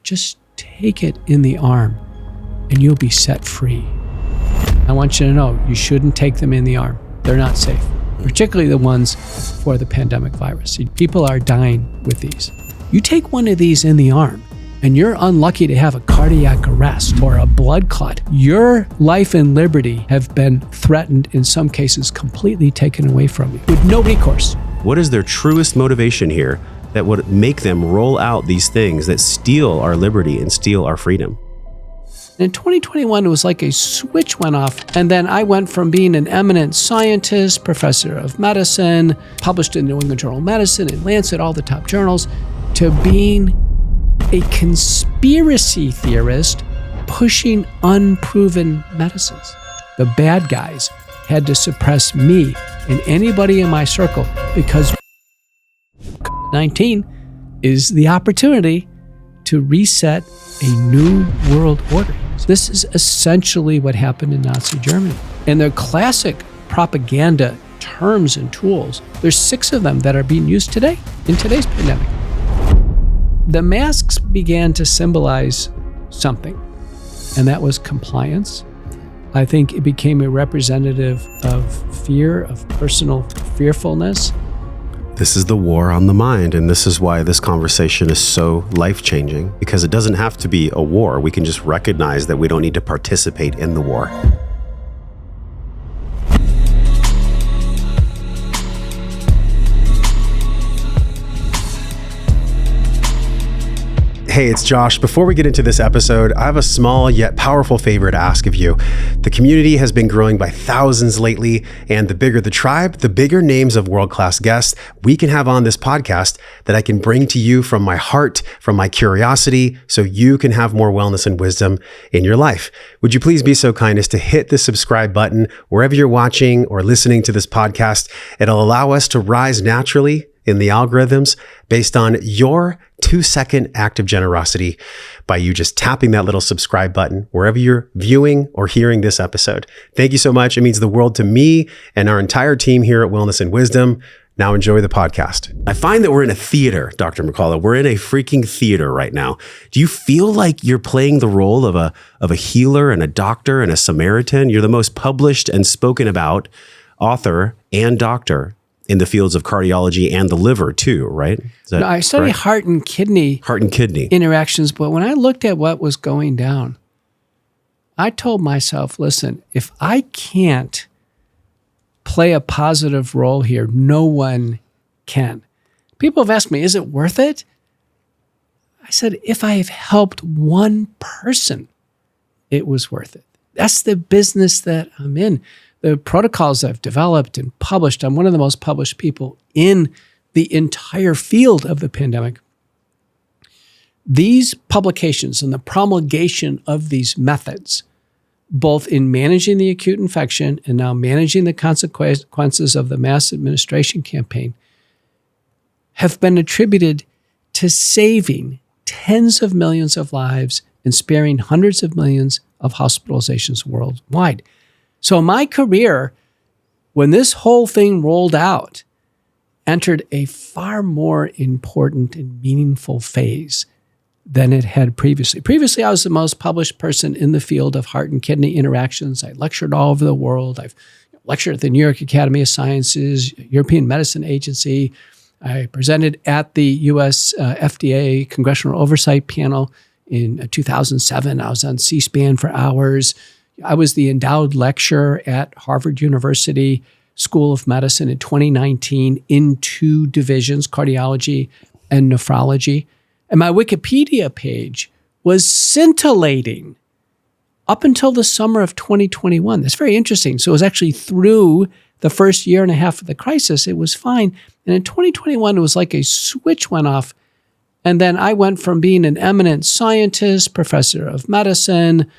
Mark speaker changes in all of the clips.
Speaker 1: just take it in the arm and you'll be set free. I want you to know you shouldn't take them in the arm. They're not safe, particularly the ones for the pandemic virus. People are dying with these. You take one of these in the arm and you're unlucky to have a cardiac arrest or a blood clot, your life and liberty have been threatened, in some cases completely taken away from you with no recourse.
Speaker 2: What is their truest motivation here that would make them roll out these things that steal our liberty and steal our freedom?
Speaker 1: In 2021, it was like a switch went off, and then I went from being an eminent scientist, professor of medicine, published in New England Journal of Medicine, in Lancet, all the top journals, to being a conspiracy theorist pushing unproven medicines. The bad guys had to suppress me and anybody in my circle because 19 is the opportunity to reset a new world order. This is essentially what happened in Nazi Germany. And their classic propaganda terms and tools, there's 6 of them that are being used today in today's pandemic. The masks began to symbolize something, and that was compliance. I think it became a representative of fear, of personal fearfulness.
Speaker 2: This is the war on the mind, and this is why this conversation is so life-changing, because it doesn't have to be a war. We can just recognize that we don't need to participate in the war. Hey, it's Josh. Before we get into this episode, I have a small yet powerful favor to ask of you. The community has been growing by thousands lately, and the bigger the tribe, the bigger names of world-class guests we can have on this podcast that I can bring to you from my heart, from my curiosity, so you can have more wellness and wisdom in your life. Would you please be so kind as to hit the subscribe button wherever you're watching or listening to this podcast? It'll allow us to rise naturally in the algorithms based on your 2-second act of generosity by you just tapping that little subscribe button wherever you're viewing or hearing this episode. Thank you so much. It means the world to me and our entire team here at Wellness and Wisdom. Now enjoy the podcast. I find that we're in a theater, Dr. McCullough. We're in a freaking theater right now. Do you feel like you're playing the role of a healer and a doctor and a Samaritan? You're the most published and spoken about author and doctor in the fields of cardiology and the liver too, right?
Speaker 1: No, I study heart and kidney interactions, but when I looked at what was going down, I told myself, listen, if I can't play a positive role here, no one can. People have asked me, is it worth it? I said, if I have helped one person, it was worth it. That's the business that I'm in. The protocols I've developed and published, I'm one of the most published people in the entire field of the pandemic. These publications and the promulgation of these methods, both in managing the acute infection and now managing the consequences of the mass administration campaign, have been attributed to saving tens of millions of lives and sparing hundreds of millions of hospitalizations worldwide. So my career, when this whole thing rolled out, entered a far more important and meaningful phase than it had previously. Previously, I was the most published person in the field of heart and kidney interactions. I lectured all over the world. I've lectured at the New York Academy of Sciences, European Medicine Agency. I presented at the U.S. FDA Congressional Oversight Panel in 2007. I was on C-SPAN for hours. I was the endowed lecturer at Harvard University School of Medicine in 2019 in 2 divisions, cardiology and nephrology. And my Wikipedia page was scintillating up until the summer of 2021. That's very interesting. So it was actually through the first year and a half of the crisis, it was fine. And in 2021, it was like a switch went off. And then I went from being an eminent scientist, professor of medicine,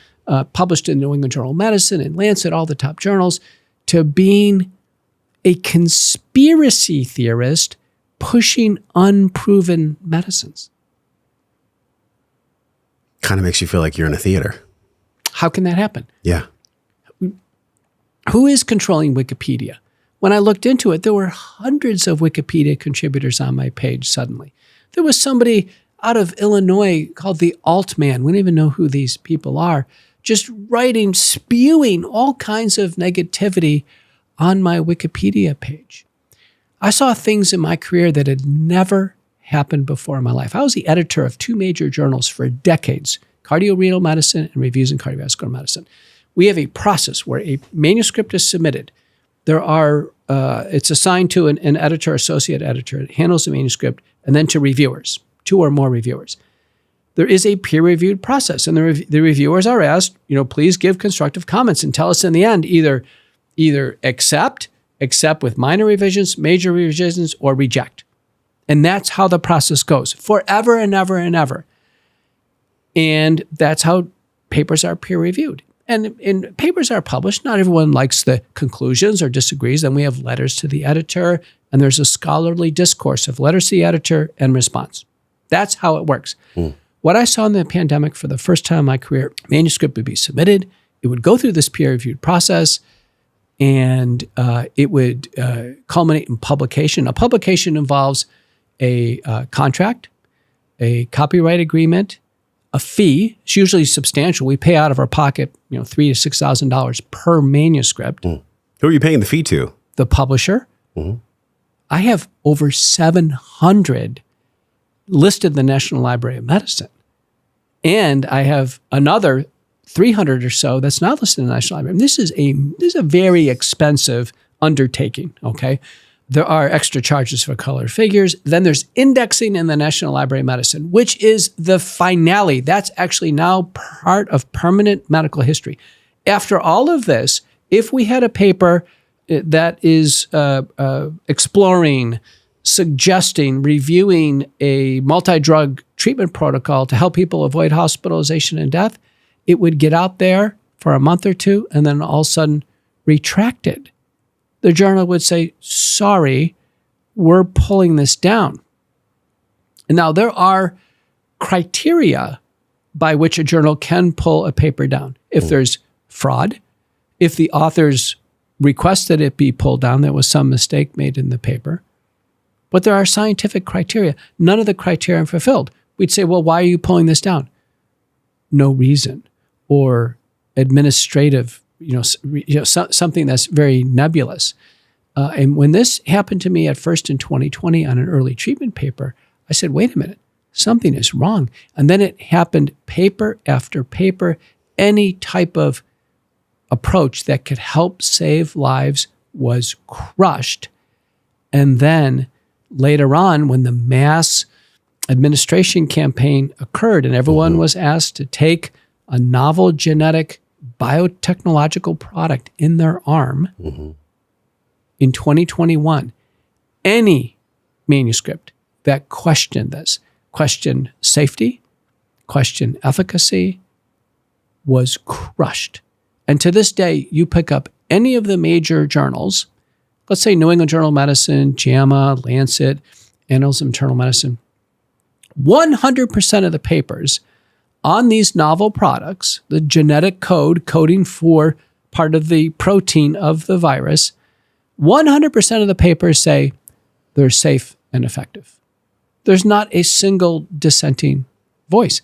Speaker 1: published in New England Journal of Medicine, in Lancet, all the top journals, to being a conspiracy theorist pushing unproven medicines.
Speaker 2: Kind of makes you feel like you're in a theater.
Speaker 1: How can that happen?
Speaker 2: Yeah.
Speaker 1: Who is controlling Wikipedia? When I looked into it, there were hundreds of Wikipedia contributors on my page suddenly. There was somebody out of Illinois called the Altman. We don't even know who these people are. Just writing, spewing all kinds of negativity on my Wikipedia page. I saw things in my career that had never happened before in my life. I was the editor of 2 major journals for decades, Cardiorenal Medicine and Reviews in Cardiovascular Medicine. We have a process where a manuscript is submitted. There are, it's assigned to an editor, associate editor, that handles the manuscript, and then to reviewers, 2 or more reviewers. There is a peer-reviewed process, and the reviewers are asked, please give constructive comments and tell us in the end either accept with minor revisions, major revisions, or reject. And that's how the process goes forever and ever and ever. And that's how papers are peer-reviewed. And papers are published. Not everyone likes the conclusions or disagrees. Then we have letters to the editor, and there's a scholarly discourse of letters to the editor and response. That's how it works. What I saw in the pandemic for the first time in my career, manuscript would be submitted. It would go through this peer-reviewed process, and it would culminate in publication. A publication involves a contract, a copyright agreement, a fee. It's usually substantial. We pay out of our pocket, $3,000 to $6,000 per manuscript.
Speaker 2: Who are you paying the fee to?
Speaker 1: The publisher. I have over 700 listed in the National Library of Medicine. And I have another 300 or so that's not listed in the National Library. And this is a very expensive undertaking, okay? There are extra charges for color figures. Then there's indexing in the National Library of Medicine, which is the finale. That's actually now part of permanent medical history. After all of this, if we had a paper that is exploring, suggesting, reviewing a multi-drug treatment protocol to help people avoid hospitalization and death, it would get out there for a month or 2 and then all of a sudden retracted. The journal would say, sorry, we're pulling this down. And now there are criteria by which a journal can pull a paper down. If there's fraud, if the authors requested it be pulled down, there was some mistake made in the paper. But there are scientific criteria. None of the criteria are fulfilled. We'd say, well, why are you pulling this down? No reason. Or administrative, something that's very nebulous. And when this happened to me at first in 2020 on an early treatment paper, I said, wait a minute, something is wrong. And then it happened paper after paper. Any type of approach that could help save lives was crushed. And then later on, when the mass administration campaign occurred and everyone was asked to take a novel genetic biotechnological product in their arm in 2021, any manuscript that questioned this, questioned safety, questioned efficacy, was crushed. And to this day, you pick up any of the major journals, let's say New England Journal of Medicine, JAMA, Lancet, Annals of Internal Medicine, 100% of the papers on these novel products, the genetic coding for part of the protein of the virus, 100% of the papers say they're safe and effective. There's not a single dissenting voice.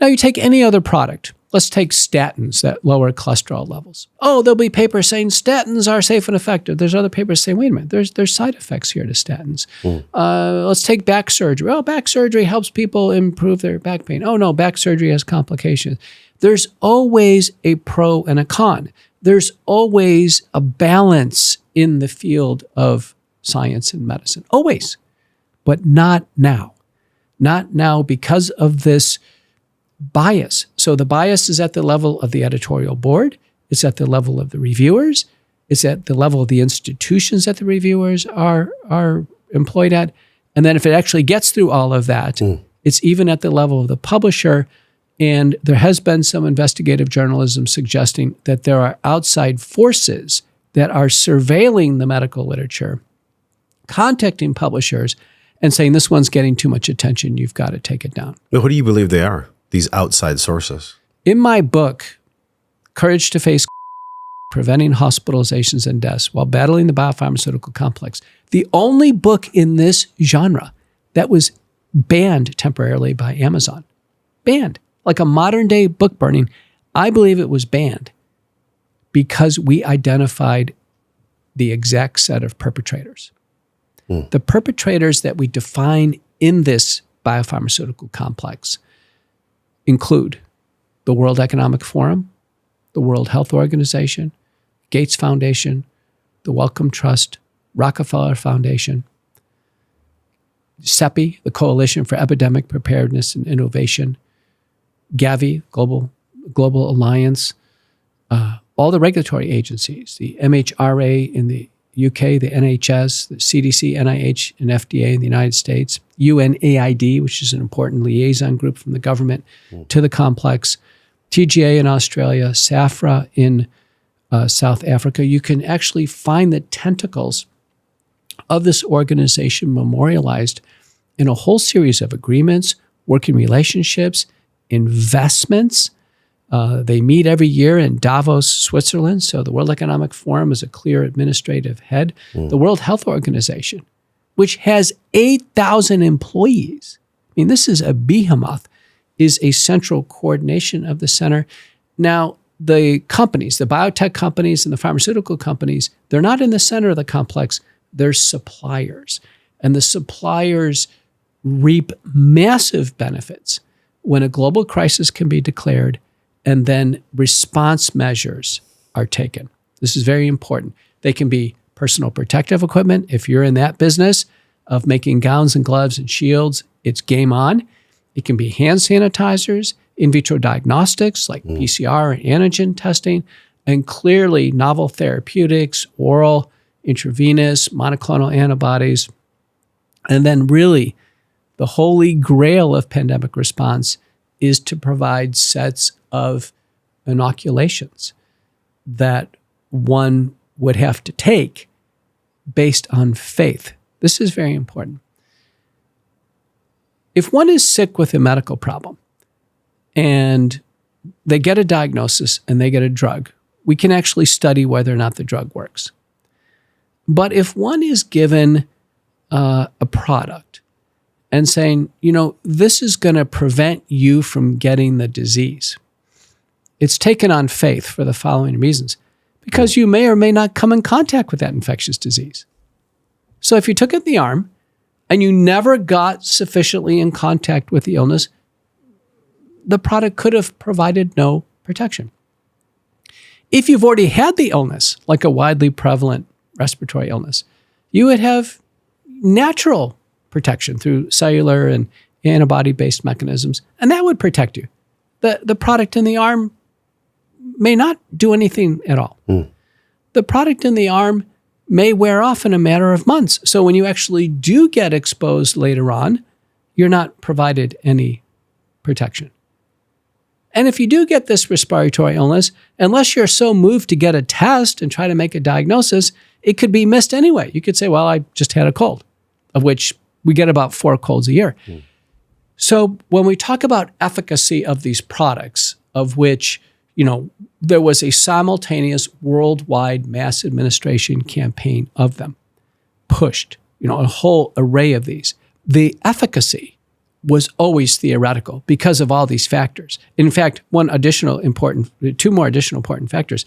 Speaker 1: Now you take any other product. Let's take statins that lower cholesterol levels. Oh, there'll be papers saying statins are safe and effective. There's other papers saying, wait a minute, there's side effects here to statins. Let's take back surgery. Oh, back surgery helps people improve their back pain. Oh no, back surgery has complications. There's always a pro and a con. There's always a balance in the field of science and medicine. Always. But not now. Not now because of this bias. So the bias is at the level of the editorial board. It's at the level of the reviewers. It's at the level of the institutions that the reviewers are employed at. And then if it actually gets through all of that, it's even at the level of the publisher. And there has been some investigative journalism suggesting that there are outside forces that are surveilling the medical literature, contacting publishers and saying, this one's getting too much attention. You've got to take it down.
Speaker 2: Well, who do you believe they are? These outside sources?
Speaker 1: In my book, Courage to Face Preventing Hospitalizations and Deaths While Battling the Biopharmaceutical Complex, the only book in this genre that was banned temporarily by Amazon. Banned. Like a modern day book burning. I believe it was banned because we identified the exact set of perpetrators. The perpetrators that we define in this biopharmaceutical complex include the World Economic Forum, the World Health Organization, Gates Foundation, the Wellcome Trust, Rockefeller Foundation, CEPI, the Coalition for Epidemic Preparedness and Innovation, Gavi, Global Alliance, all the regulatory agencies, the MHRA in the UK, the NHS, the CDC, NIH, and FDA in the United States, UNAID, which is an important liaison group from the government to the complex, TGA in Australia, SAFRA in South Africa. You can actually find the tentacles of this organization memorialized in a whole series of agreements, working relationships, investments. They meet every year in Davos, Switzerland. So the World Economic Forum is a clear administrative head. The World Health Organization, which has 8,000 employees. I mean, this is a behemoth, is a central coordination of the center. Now, the companies, the biotech companies and the pharmaceutical companies, they're not in the center of the complex. They're suppliers. And the suppliers reap massive benefits when a global crisis can be declared and then response measures are taken. This is very important. They can be personal protective equipment. If you're in that business of making gowns and gloves and shields, it's game on. It can be hand sanitizers, in vitro diagnostics like PCR and antigen testing, and clearly novel therapeutics, oral, intravenous, monoclonal antibodies. And then really the holy grail of pandemic response is to provide sets of inoculations that one would have to take based on faith. This is very important. If one is sick with a medical problem and they get a diagnosis and they get a drug, we can actually study whether or not the drug works. But if one is given a product and saying, this is going to prevent you from getting the disease, it's taken on faith for the following reasons. Because you may or may not come in contact with that infectious disease. So if you took it in the arm and you never got sufficiently in contact with the illness, the product could have provided no protection. If you've already had the illness, like a widely prevalent respiratory illness, you would have natural protection through cellular and antibody-based mechanisms, and that would protect you. The product in the arm may not do anything at all. The product in the arm may wear off in a matter of months. So when you actually do get exposed later on, you're not provided any protection. And if you do get this respiratory illness, unless you're so moved to get a test and try to make a diagnosis, it could be missed anyway. You could say, well, I just had a cold, of which we get about 4 colds a year. So when we talk about efficacy of these products, of which, there was a simultaneous worldwide mass administration campaign of them, pushed, a whole array of these. The efficacy was always theoretical because of all these factors. In fact, two more additional important factors.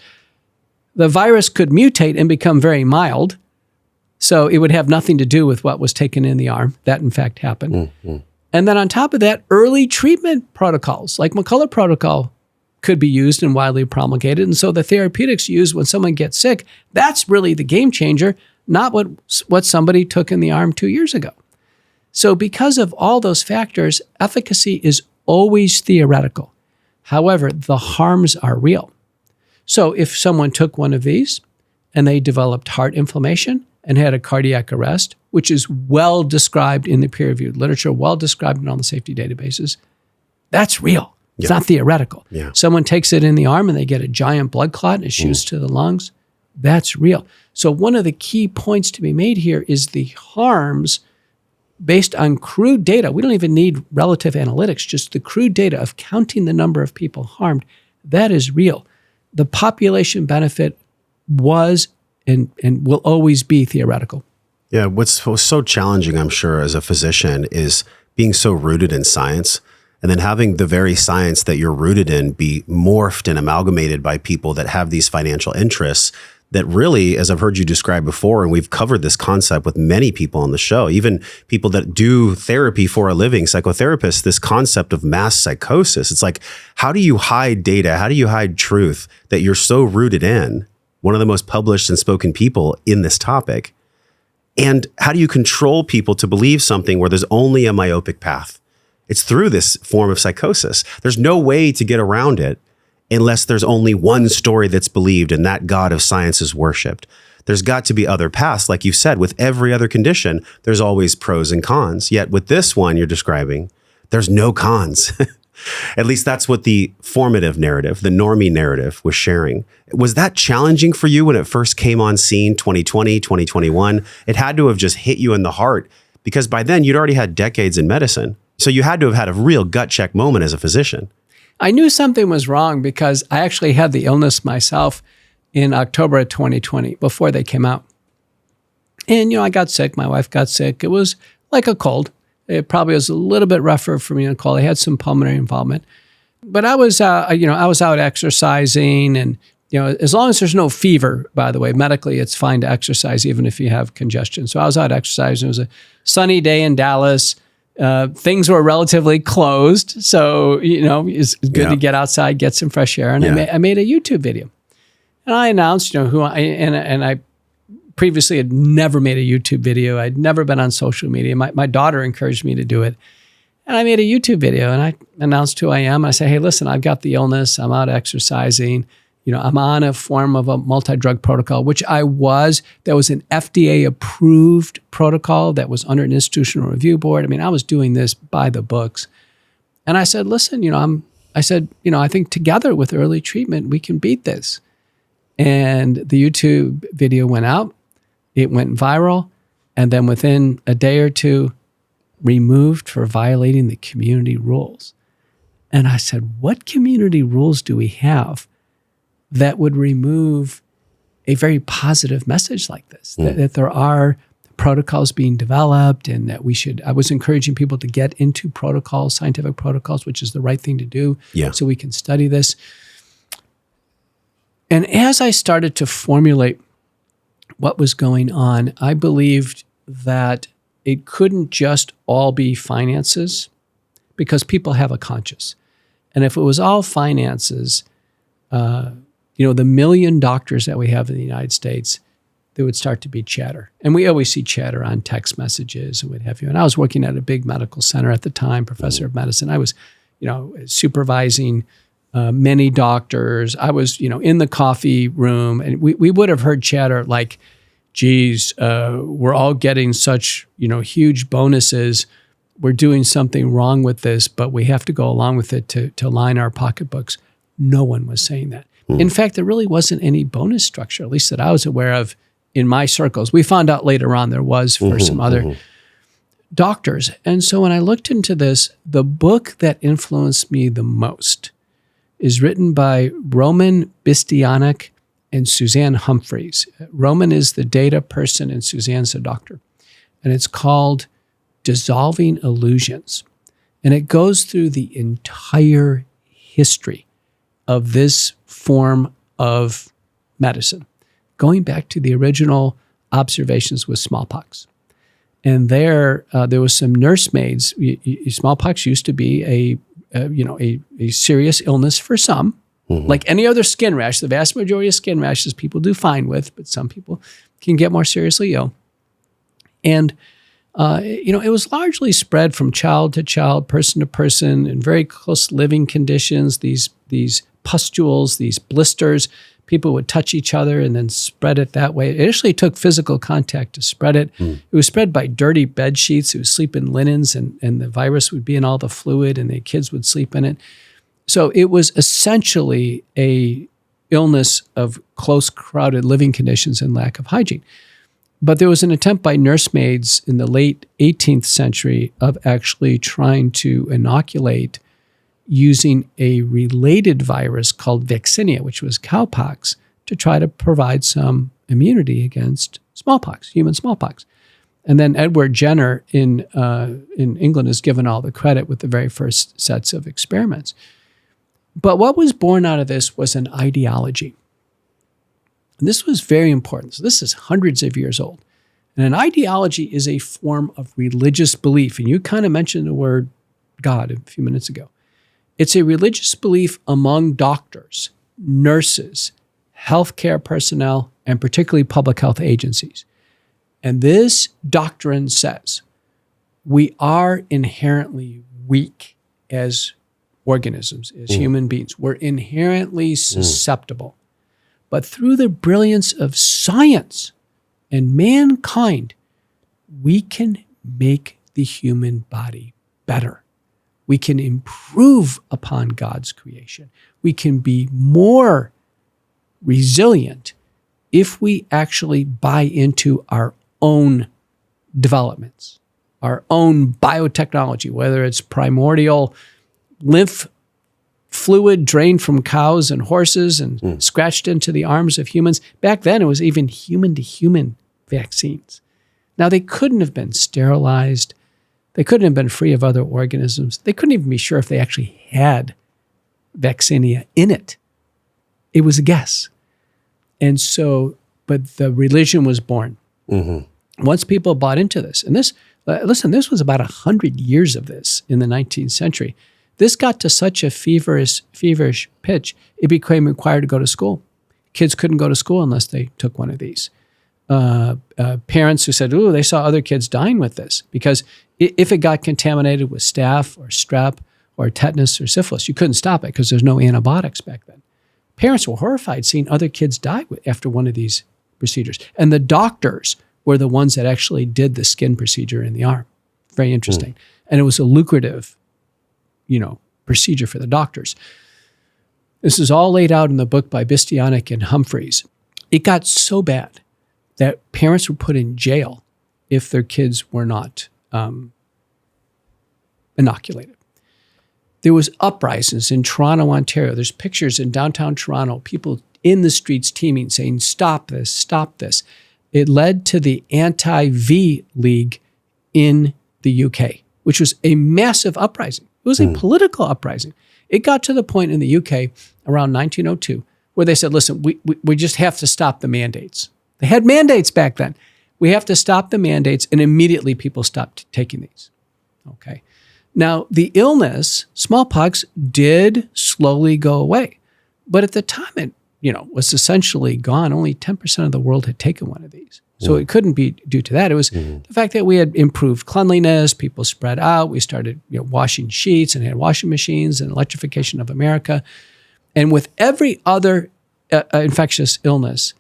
Speaker 1: The virus could mutate and become very mild, so it would have nothing to do with what was taken in the arm. That, in fact, happened. And then on top of that, early treatment protocols, like McCullough protocol, could be used and widely promulgated. And so the therapeutics used when someone gets sick, that's really the game changer, not what somebody took in the arm 2 years ago. So because of all those factors, efficacy is always theoretical. However, the harms are real. So if someone took one of these and they developed heart inflammation and had a cardiac arrest, which is well described in the peer-reviewed literature, well described in all the safety databases, that's real. It's not theoretical. Someone takes it in the arm and they get a giant blood clot and it shoots to the lungs. That's real. So one of the key points to be made here is the harms based on crude data. We don't even need relative analytics, just the crude data of counting the number of people harmed. That is real. The population benefit was and will always be theoretical.
Speaker 2: Yeah, what's so challenging, I'm sure, as a physician is being so rooted in science and then having the very science that you're rooted in be morphed and amalgamated by people that have these financial interests that really, as I've heard you describe before, and we've covered this concept with many people on the show, even people that do therapy for a living, psychotherapists, this concept of mass psychosis. It's like, how do you hide data? How do you hide truth that you're so rooted in? One of the most published and spoken people in this topic. And how do you control people to believe something where there's only a myopic path? It's through this form of psychosis. There's no way to get around it unless there's only one story that's believed and that God of science is worshipped. There's got to be other paths. Like you said, with every other condition, there's always pros and cons. Yet with this one you're describing, there's no cons. At least that's what the formative narrative, the normie narrative was sharing. Was that challenging for you when it first came on scene, 2020, 2021? It had to have just hit you in the heart because by then you'd already had decades in medicine. So you had to have had a real gut check moment as a physician.
Speaker 1: I knew something was wrong because I actually had the illness myself in October of 2020 before they came out. And, I got sick. My wife got sick. It was like a cold. It probably was a little bit rougher for me than a cold. I had some pulmonary involvement. But I was, I was out exercising and, as long as there's no fever, by the way, medically, it's fine to exercise even if you have congestion. So I was out exercising. It was a sunny day in Dallas. Things were relatively closed. So, it's good to get outside, get some fresh air. And I made a YouTube video. And I announced, who I previously had never made a YouTube video. I'd never been on social media. My daughter encouraged me to do it. And I made a YouTube video and I announced who I am. I said, hey, listen, I've got the illness. I'm out exercising. I'm on a form of a multi-drug protocol, which I was. That was an FDA-approved protocol that was under an institutional review board. I mean, I was doing this by the books. And I said, listen, I think together with early treatment, we can beat this. And the YouTube video went out. It went viral. And then within a day or two, removed for violating the community rules. And I said, what community rules do we have that would remove a very positive message like this, that there are protocols being developed and that I was encouraging people to get into protocols, scientific protocols, which is the right thing to do so we can study this. And as I started to formulate what was going on, I believed that it couldn't just all be finances because people have a conscience. And if it was all finances, the million doctors that we have in the United States, there would start to be chatter. And we always see chatter on text messages and what have you. And I was working at a big medical center at the time, professor of medicine. I was, supervising many doctors. I was, in the coffee room. And we would have heard chatter like, geez, we're all getting such, huge bonuses. We're doing something wrong with this, but we have to go along with it to line our pocketbooks. No one was saying that. In fact, there really wasn't any bonus structure, at least that I was aware of in my circles. We found out later on there was for some other doctors. And so when I looked into this, the book that influenced me the most is written by Roman Bistianek and Suzanne Humphreys. Roman is the data person and Suzanne's the doctor. And it's called Dissolving Illusions. And it goes through the entire history of this form of medicine, going back to the original observations with smallpox. And there was some nursemaids. Smallpox used to be a serious illness for some, like any other skin rash. The vast majority of skin rashes people do fine with, but some people can get more seriously ill. And it was largely spread from child to child, person to person, in very close living conditions. These pustules, these blisters, people would touch each other and then spread it that way. It actually took physical contact to spread it. It was spread by dirty bed sheets. It would sleep in linens and the virus would be in all the fluid and the kids would sleep in it. So it was essentially a illness of close, crowded living conditions and lack of hygiene. But there was an attempt by nursemaids in the late 18th century of actually trying to inoculate using a related virus called vaccinia, which was cowpox, to try to provide some immunity against smallpox, human smallpox. And then Edward Jenner in England is given all the credit with the very first sets of experiments. But what was born out of this was an ideology. And this was very important. So this is hundreds of years old. And an ideology is a form of religious belief. And you kind of mentioned the word God a few minutes ago. It's a religious belief among doctors, nurses, healthcare personnel, and particularly public health agencies. And this doctrine says we are inherently weak as organisms, as human beings. We're inherently susceptible. But through the brilliance of science and mankind, we can make the human body better. We can improve upon God's creation. We can be more resilient if we actually buy into our own developments, our own biotechnology, whether it's primordial lymph fluid drained from cows and horses and scratched into the arms of humans. Back then, it was even human-to-human vaccines. Now, they couldn't have been sterilized. They couldn't have been free of other organisms. They couldn't even be sure if they actually had vaccinia in it. It was a guess. And so, but the religion was born. Once people bought into this, and this, listen, this was about 100 years of this in the 19th century. This got to such a feverish pitch, it became required to go to school. Kids couldn't go to school unless they took one of these. Parents who said, ooh, they saw other kids dying with this, because if it got contaminated with staph or strep or tetanus or syphilis, you couldn't stop it because there's no antibiotics back then. Parents were horrified seeing other kids die after one of these procedures. And the doctors were the ones that actually did the skin procedure in the arm. Very interesting. And it was a lucrative, procedure for the doctors. This is all laid out in the book by Bistianic and Humphreys. It got so bad that parents were put in jail if their kids were not inoculated. There was uprisings in Toronto, Ontario. There's pictures in downtown Toronto, people in the streets teeming, saying, stop this, stop this. It led to the Anti-V League in the UK, which was a massive uprising. It was a political uprising. It got to the point in the UK around 1902 where they said, listen, we just have to stop the mandates. They had mandates back then. We have to stop the mandates, and immediately people stopped taking these. Okay. Now, the illness, smallpox, did slowly go away. But at the time it, was essentially gone. Only 10% of the world had taken one of these. So it couldn't be due to that. It was the fact that we had improved cleanliness, people spread out, we started washing sheets and had washing machines and electrification of America. And with every other infectious illness,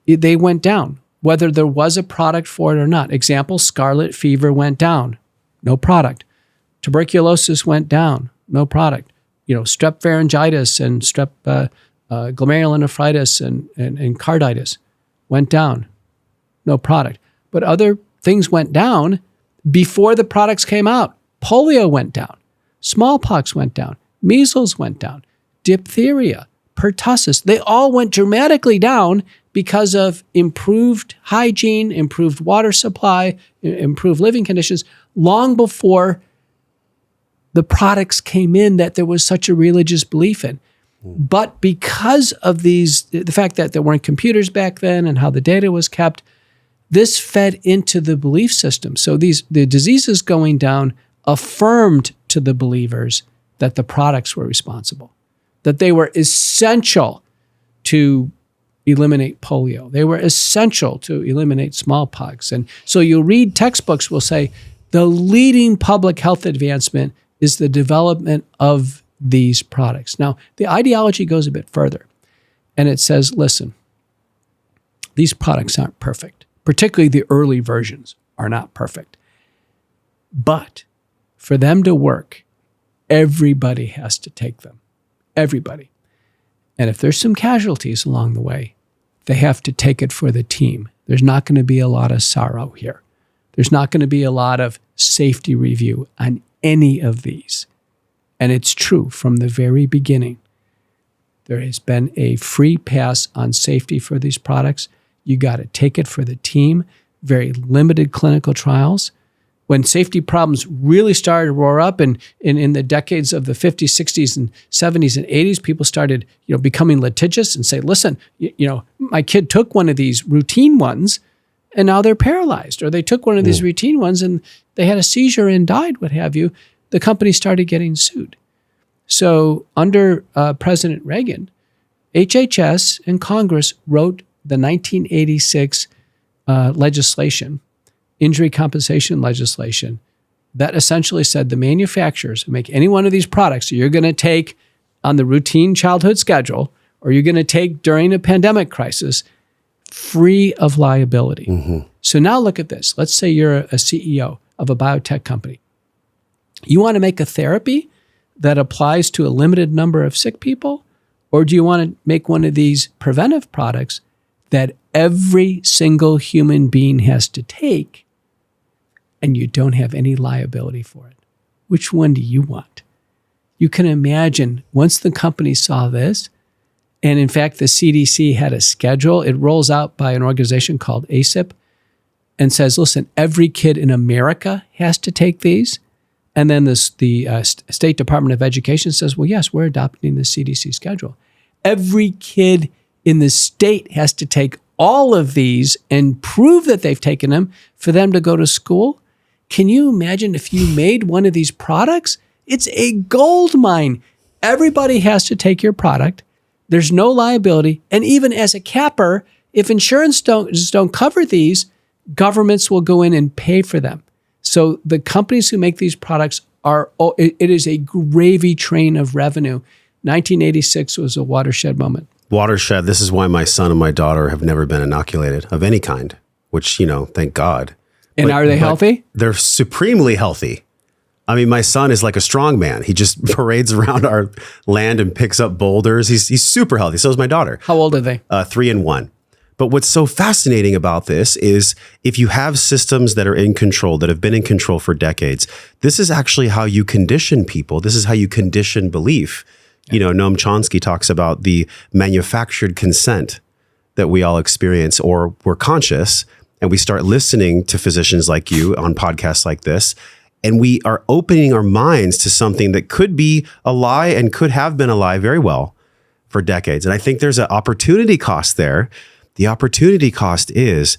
Speaker 1: they went down, whether there was a product for it or not. Example, scarlet fever went down, no product. Tuberculosis went down, no product. Strep pharyngitis and strep glomerulonephritis and carditis went down, no product. But other things went down before the products came out. Polio went down, smallpox went down, measles went down, diphtheria, pertussis. They all went dramatically down because of improved hygiene, improved water supply, improved living conditions, long before the products came in that there was such a religious belief in. But because of the fact that there weren't computers back then and how the data was kept, this fed into the belief system. So the diseases going down affirmed to the believers that the products were responsible, that they were essential to eliminate polio. They were essential to eliminate smallpox. And so you'll read textbooks will say the leading public health advancement is the development of these products. Now, the ideology goes a bit further, and it says, listen, these products aren't perfect. Particularly the early versions are not perfect. But for them to work, everybody has to take them. Everybody. And if there's some casualties along the way, they have to take it for the team. There's not going to be a lot of sorrow here. There's not going to be a lot of safety review on any of these. And it's true from the very beginning. There has been a free pass on safety for these products. You got to take it for the team. very limited clinical trials. When safety problems really started to roar up, and in the decades of the 50s, 60s, and 70s and 80s, people started, becoming litigious and say, listen, my kid took one of these routine ones and now they're paralyzed, or they took one of these routine ones and they had a seizure and died, what have you. The company started getting sued. So under President Reagan, HHS and Congress wrote the 1986 legislation, injury compensation legislation, that essentially said the manufacturers who make any one of these products that you're going to take on the routine childhood schedule, or you're going to take during a pandemic crisis, free of liability. Mm-hmm. So now look at this. Let's say you're a CEO of a biotech company. You want to make a therapy that applies to a limited number of sick people, or do you want to make one of these preventive products that every single human being has to take and you don't have any liability for it? Which one do you want? You can imagine once the company saw this, and in fact, the CDC had a schedule. It rolls out by an organization called ACIP and says, listen, every kid in America has to take these. And then the State Department of Education says, well, yes, we're adopting the CDC schedule. Every kid in the state has to take all of these and prove that they've taken them for them to go to school. Can you imagine if you made one of these products? It's a gold mine. Everybody has to take your product. There's no liability. And even as a capper, if insurance don't cover these, governments will go in and pay for them. So the companies who make these products it is a gravy train of revenue. 1986 was a watershed moment.
Speaker 2: Watershed. This is why my son and my daughter have never been inoculated of any kind, which, thank God.
Speaker 1: And are they healthy?
Speaker 2: They're supremely healthy. I mean, my son is like a strong man. He just parades around our land and picks up boulders. He's super healthy. So is my daughter.
Speaker 1: How old are they?
Speaker 2: 3 and 1. But what's so fascinating about this is if you have systems that are in control, that have been in control for decades, this is actually how you condition people. This is how you condition belief. Noam Chomsky talks about the manufactured consent that we all experience, or we're conscious and we start listening to physicians like you on podcasts like this, and we are opening our minds to something that could be a lie and could have been a lie very well for decades. And I think there's an opportunity cost there. The opportunity cost is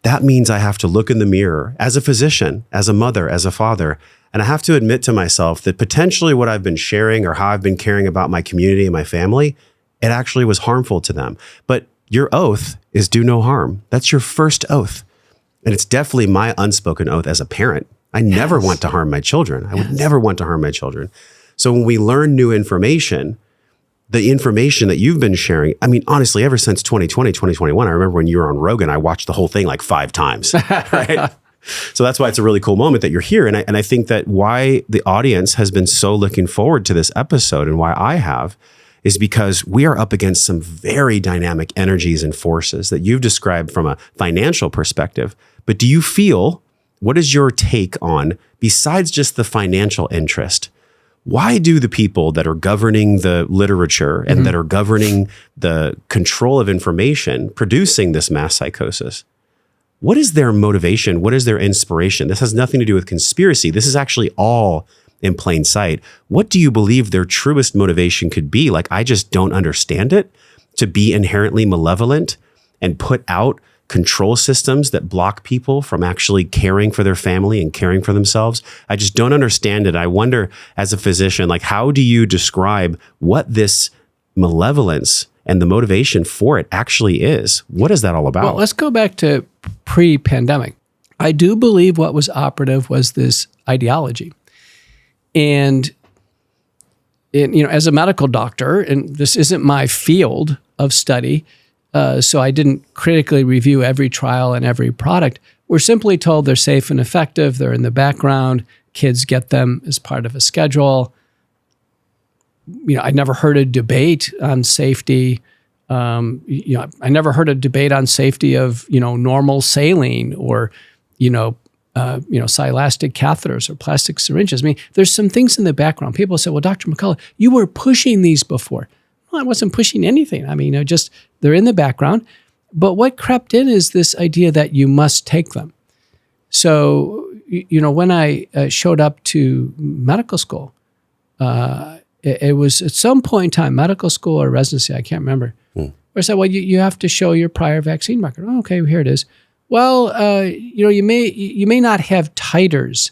Speaker 2: that means I have to look in the mirror as a physician, as a mother, as a father, and I have to admit to myself that potentially what I've been sharing or how I've been caring about my community and my family, it actually was harmful to them. But your oath is do no harm. That's your first oath. And it's definitely my unspoken oath as a parent. I never want to harm my children. I would never want to harm my children. So when we learn new information, the information that you've been sharing, I mean, honestly, ever since 2020, 2021, I remember when you were on Rogan, I watched the whole thing like 5 times, right? So that's why it's a really cool moment that you're here. And I think that why the audience has been so looking forward to this episode, and why I have, is because we are up against some very dynamic energies and forces that you've described from a financial perspective. But do you feel, what is your take on, besides just the financial interest, why do the people that are governing the literature and that are governing the control of information producing this mass psychosis? What is their motivation? What is their inspiration? This has nothing to do with conspiracy. This is actually all in plain sight. What do you believe their truest motivation could be? Like, I just don't understand it. To be inherently malevolent and put out control systems that block people from actually caring for their family and caring for themselves. I just don't understand it. I wonder, as a physician, like, how do you describe what this malevolence and the motivation for it actually is? What is that all about?
Speaker 1: Well, let's go back to pre-pandemic. I do believe what was operative was this ideology. And as a medical doctor, and this isn't my field of study, so I didn't critically review every trial and every product. We're simply told they're safe and effective. They're in the background. Kids get them as part of a schedule. I never heard a debate on safety. I never heard a debate on safety of, normal saline or, silastic catheters or plastic syringes. I mean, there's some things in the background. People say, well, Dr. McCullough, you were pushing these before. Well, I wasn't pushing anything. I mean, they're in the background. But what crept in is this idea that you must take them. So, when I showed up to medical school, it was at some point in time, medical school or residency, I can't remember, where I said, well, you have to show your prior vaccine record. Oh, okay, here it is. Well, you may not have titers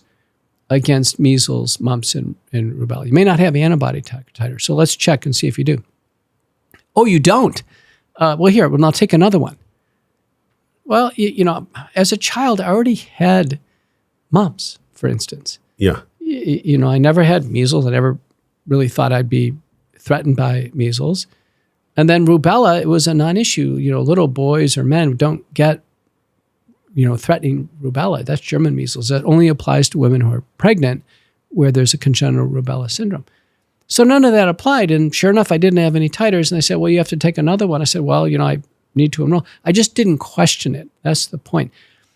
Speaker 1: against measles, mumps, and rubella. You may not have antibody titers. So let's check and see if you do. Oh, you don't? Well, I'll take another one. Well, as a child, I already had mumps, for instance.
Speaker 2: Yeah.
Speaker 1: I never had measles. I never really thought I'd be threatened by measles. And then rubella, it was a non-issue. Little boys or men don't get, threatening rubella. That's German measles. That only applies to women who are pregnant where there's a congenital rubella syndrome. So none of that applied. And sure enough, I didn't have any titers. And they said, well, you have to take another one. I said, well, I need to enroll. I just didn't question it. That's the point.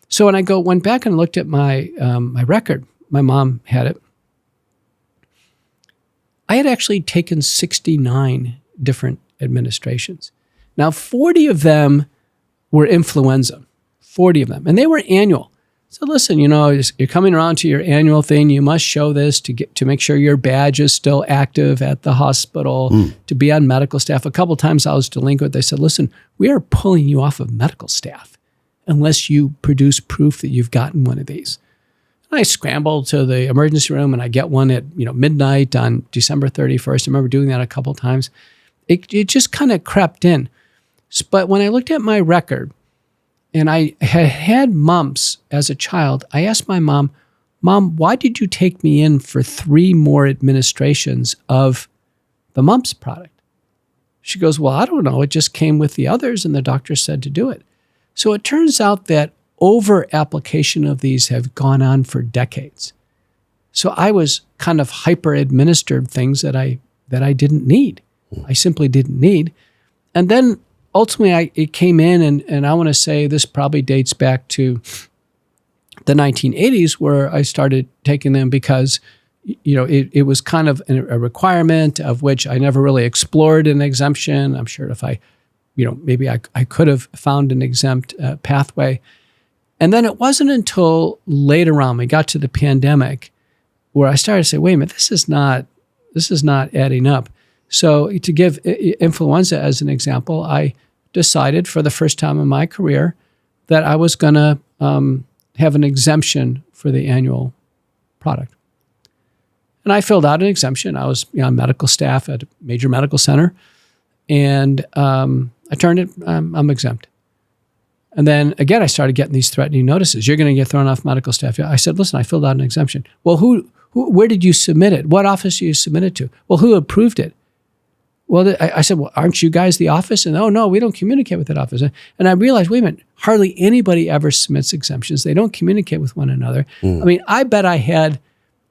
Speaker 1: So when I went back and looked at my my record, my mom had it. I had actually taken 69 different administrations. Now, 40 of them were influenza, 40 of them, and they were annual. So listen, you're coming around to your annual thing. You must show this to make sure your badge is still active at the hospital, to be on medical staff. A couple times I was delinquent. They said, listen, we are pulling you off of medical staff unless you produce proof that you've gotten one of these. And I scrambled to the emergency room and I get one at midnight on December 31st. I remember doing that a couple times. It just kind of crept in. But when I looked at my record, and I had mumps as a child, I asked my mom, why did you take me in for 3 more administrations of the mumps product? She goes, well, I don't know. It just came with the others, and the doctor said to do it. So it turns out that over-application of these have gone on for decades. So I was kind of hyper-administered things that I didn't need. I simply didn't need. And then ultimately, it came in, and I want to say this probably dates back to the 1980s where I started taking them because, it was kind of a requirement of which I never really explored an exemption. I'm sure if I, maybe I could have found an exempt pathway. And then it wasn't until later on, we got to the pandemic, where I started to say, wait a minute, this is not adding up. So to give influenza as an example, I decided for the first time in my career that I was going to have an exemption for the annual product. And I filled out an exemption. I was on medical staff at a major medical center, and I turned it, I'm exempt. And then again, I started getting these threatening notices. You're going to get thrown off medical staff. I said, listen, I filled out an exemption. Well, where did you submit it? What office did you submit it to? Well, who approved it? Well, I said, well, aren't you guys the office? And, oh, no, we don't communicate with that office. And I realized, wait a minute, hardly anybody ever submits exemptions. They don't communicate with one another. I mean, I bet I had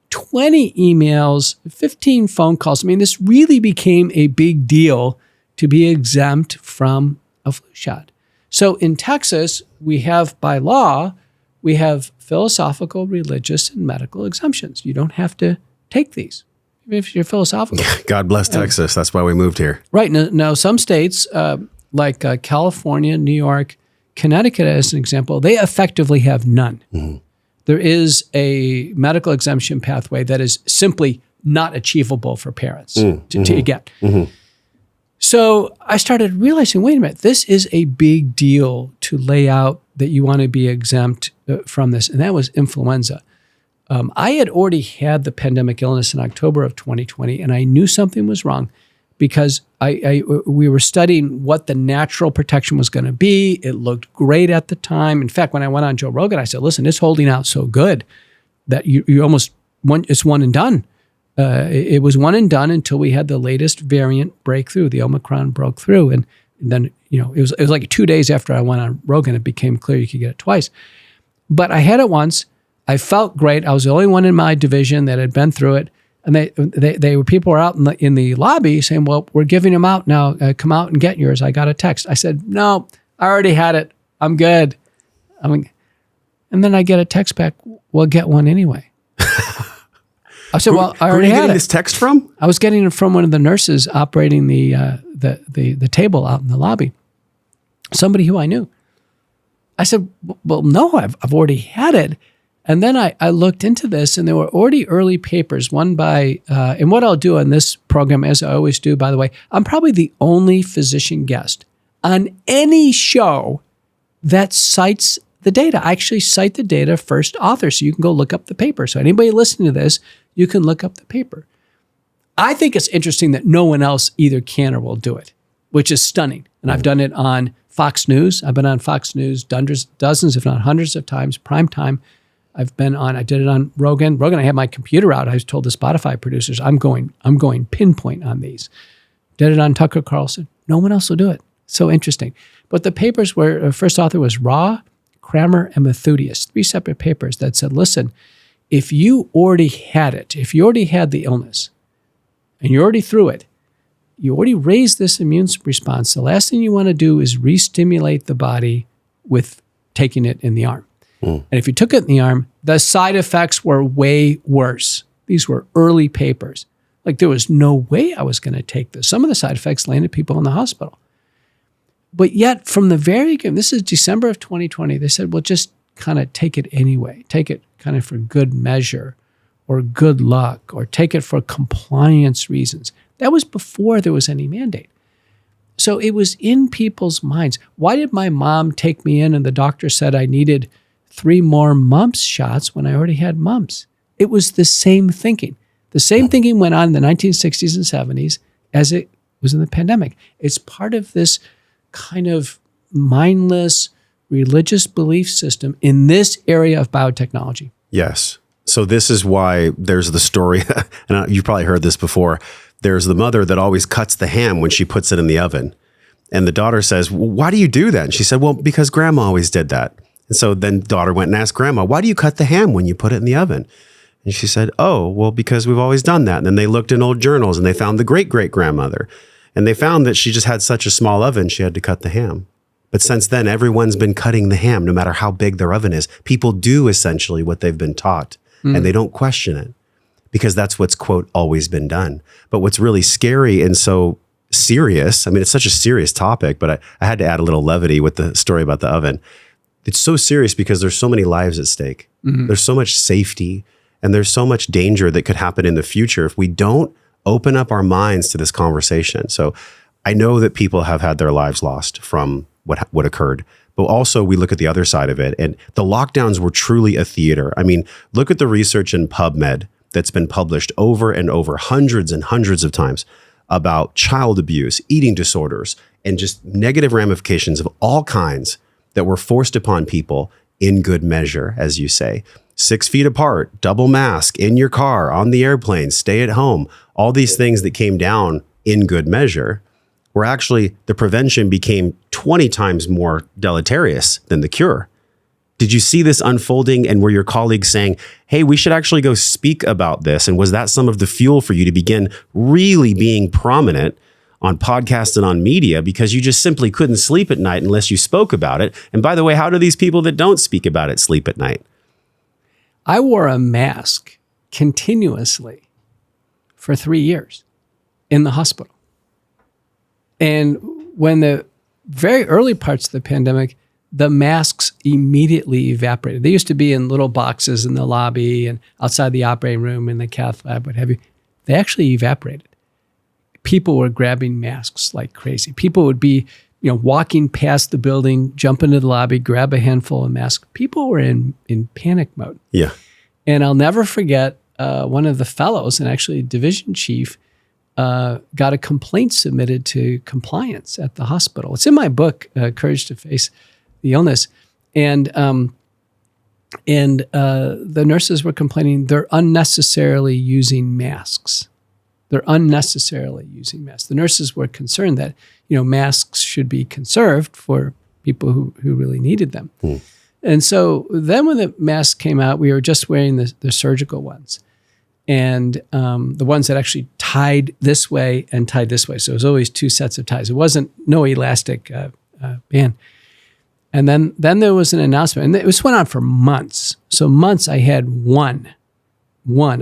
Speaker 1: 20 emails, 15 phone calls. I mean, this really became a big deal to be exempt from a flu shot. So in Texas, we have, by law, we have philosophical, religious, and medical exemptions. You don't have to take these. If you're philosophical.
Speaker 2: God bless Texas. That's why we moved here.
Speaker 1: Right. Now some states, like California, New York, Connecticut, as an example, they effectively have none. Mm-hmm. There is a medical exemption pathway that is simply not achievable for parents to get. Mm-hmm. So I started realizing, wait a minute, this is a big deal to lay out that you want to be exempt from this. And that was influenza. I had already had the pandemic illness in October of 2020, and I knew something was wrong because we were studying what the natural protection was going to be. It looked great at the time. In fact, when I went on Joe Rogan, I said, listen, it's holding out so good that you almost, it's one and done. It was one and done until we had the latest variant breakthrough. The Omicron broke through. And then, it was like 2 days after I went on Rogan, it became clear you could get it twice. But I had it once. I felt great. I was the only one in my division that had been through it. And people were out in the lobby saying, well, we're giving them out now. Come out and get yours. I got a text. I said, no, I already had it. I'm good. And then I get a text back, well, get one anyway. I said, well, I already had it. Where are you getting
Speaker 2: this text from?
Speaker 1: I was getting it from one of the nurses operating the table out in the lobby. somebody who I knew. I said, well, no, I've already had it. And then I looked into this, and there were already early papers, one by, and what I'll do on this program, as I always do, by the way, I'm probably the only physician guest on any show that cites the data. I actually cite the data first author, so you can go look up the paper. So anybody listening to this, you can look up the paper. I think it's interesting that no one else either can or will do it, which is stunning. And I've done it on Fox News. I've been on Fox News dozens, if not hundreds of times, prime time. I did it on Rogan. I had my computer out. I told the Spotify producers, I'm going pinpoint on these. Did it on Tucker Carlson. No one else will do it. So interesting. But the papers were, first author was Raw, Kramer, and Methodius, 3 separate papers that said, listen, if you already had it, if you already had the illness, and you're already through it, you already raised this immune response, the last thing you want to do is re-stimulate the body with taking it in the arm. And if you took it in the arm, the side effects were way worse. These were early papers. Like there was no way I was going to take this. Some of the side effects landed people in the hospital. But yet from the very beginning, this is December of 2020, they said, well, just kind of take it anyway. Take it kind of for good measure or good luck or take it for compliance reasons. That was before there was any mandate. So it was in people's minds. Why did my mom take me in and the doctor said I needed 3 more mumps shots when I already had mumps? It was the same thinking. The same thinking went on in the 1960s and 70s as it was in the pandemic. It's part of this kind of mindless religious belief system in this area of biotechnology.
Speaker 2: Yes. So this is why there's the story, and you've probably heard this before. There's the mother that always cuts the ham when she puts it in the oven. And the daughter says, well, why do you do that? And she said, well, because grandma always did that. And so then daughter went and asked grandma, why do you cut the ham when you put it in the oven? And she said, oh, well, because we've always done that. And then they looked in old journals and they found the great-great-grandmother. And they found that she just had such a small oven, she had to cut the ham. But since then, everyone's been cutting the ham, no matter how big their oven is. People do essentially what they've been taught, and they don't question it because that's what's, quote, always been done. But what's really scary and so serious, I mean, it's such a serious topic, but I had to add a little levity with the story about the oven. It's so serious because there's so many lives at stake. There's so much safety and there's so much danger that could happen in the future if we don't open up our minds to this conversation. So I know that people have had their lives lost from what occurred, but also we look at the other side of it. And the lockdowns were truly a theater. I mean, look at the research in PubMed that's been published over and over hundreds and hundreds of times about child abuse, eating disorders, and just negative ramifications of all kinds that were forced upon people in good measure, as you say. 6 feet apart, double mask, in your car, on the airplane, stay at home. All these things that came down in good measure were actually, the prevention became 20 times more deleterious than the cure. Did you see this unfolding and were your colleagues saying, hey, we should actually go speak about this? And was that some of the fuel for you to begin really being prominent on podcasts and on media because you just simply couldn't sleep at night unless you spoke about it? And by the way, how do these people that don't speak about it sleep at night?
Speaker 1: I wore a mask continuously for 3 years in the hospital. And when the very early parts of the pandemic, the masks immediately evaporated. They used to be in little boxes in the lobby and outside the operating room in the cath lab, what have you. They actually evaporated. People were grabbing masks like crazy. People would be, walking past the building, jump into the lobby, grab a handful of masks. People were in panic mode.
Speaker 2: Yeah.
Speaker 1: And I'll never forget one of the fellows, and actually division chief, got a complaint submitted to compliance at the hospital. It's in my book, Courage to Face the Illness. And the nurses were complaining they're unnecessarily using masks. They're unnecessarily using masks. The nurses were concerned that, masks should be conserved for people who really needed them. And so then when the masks came out, we were just wearing the surgical ones. And the ones that actually tied this way and tied this way. So it was always 2 sets of ties. It wasn't no elastic band. And then there was an announcement, and this went on for months. So months I had one.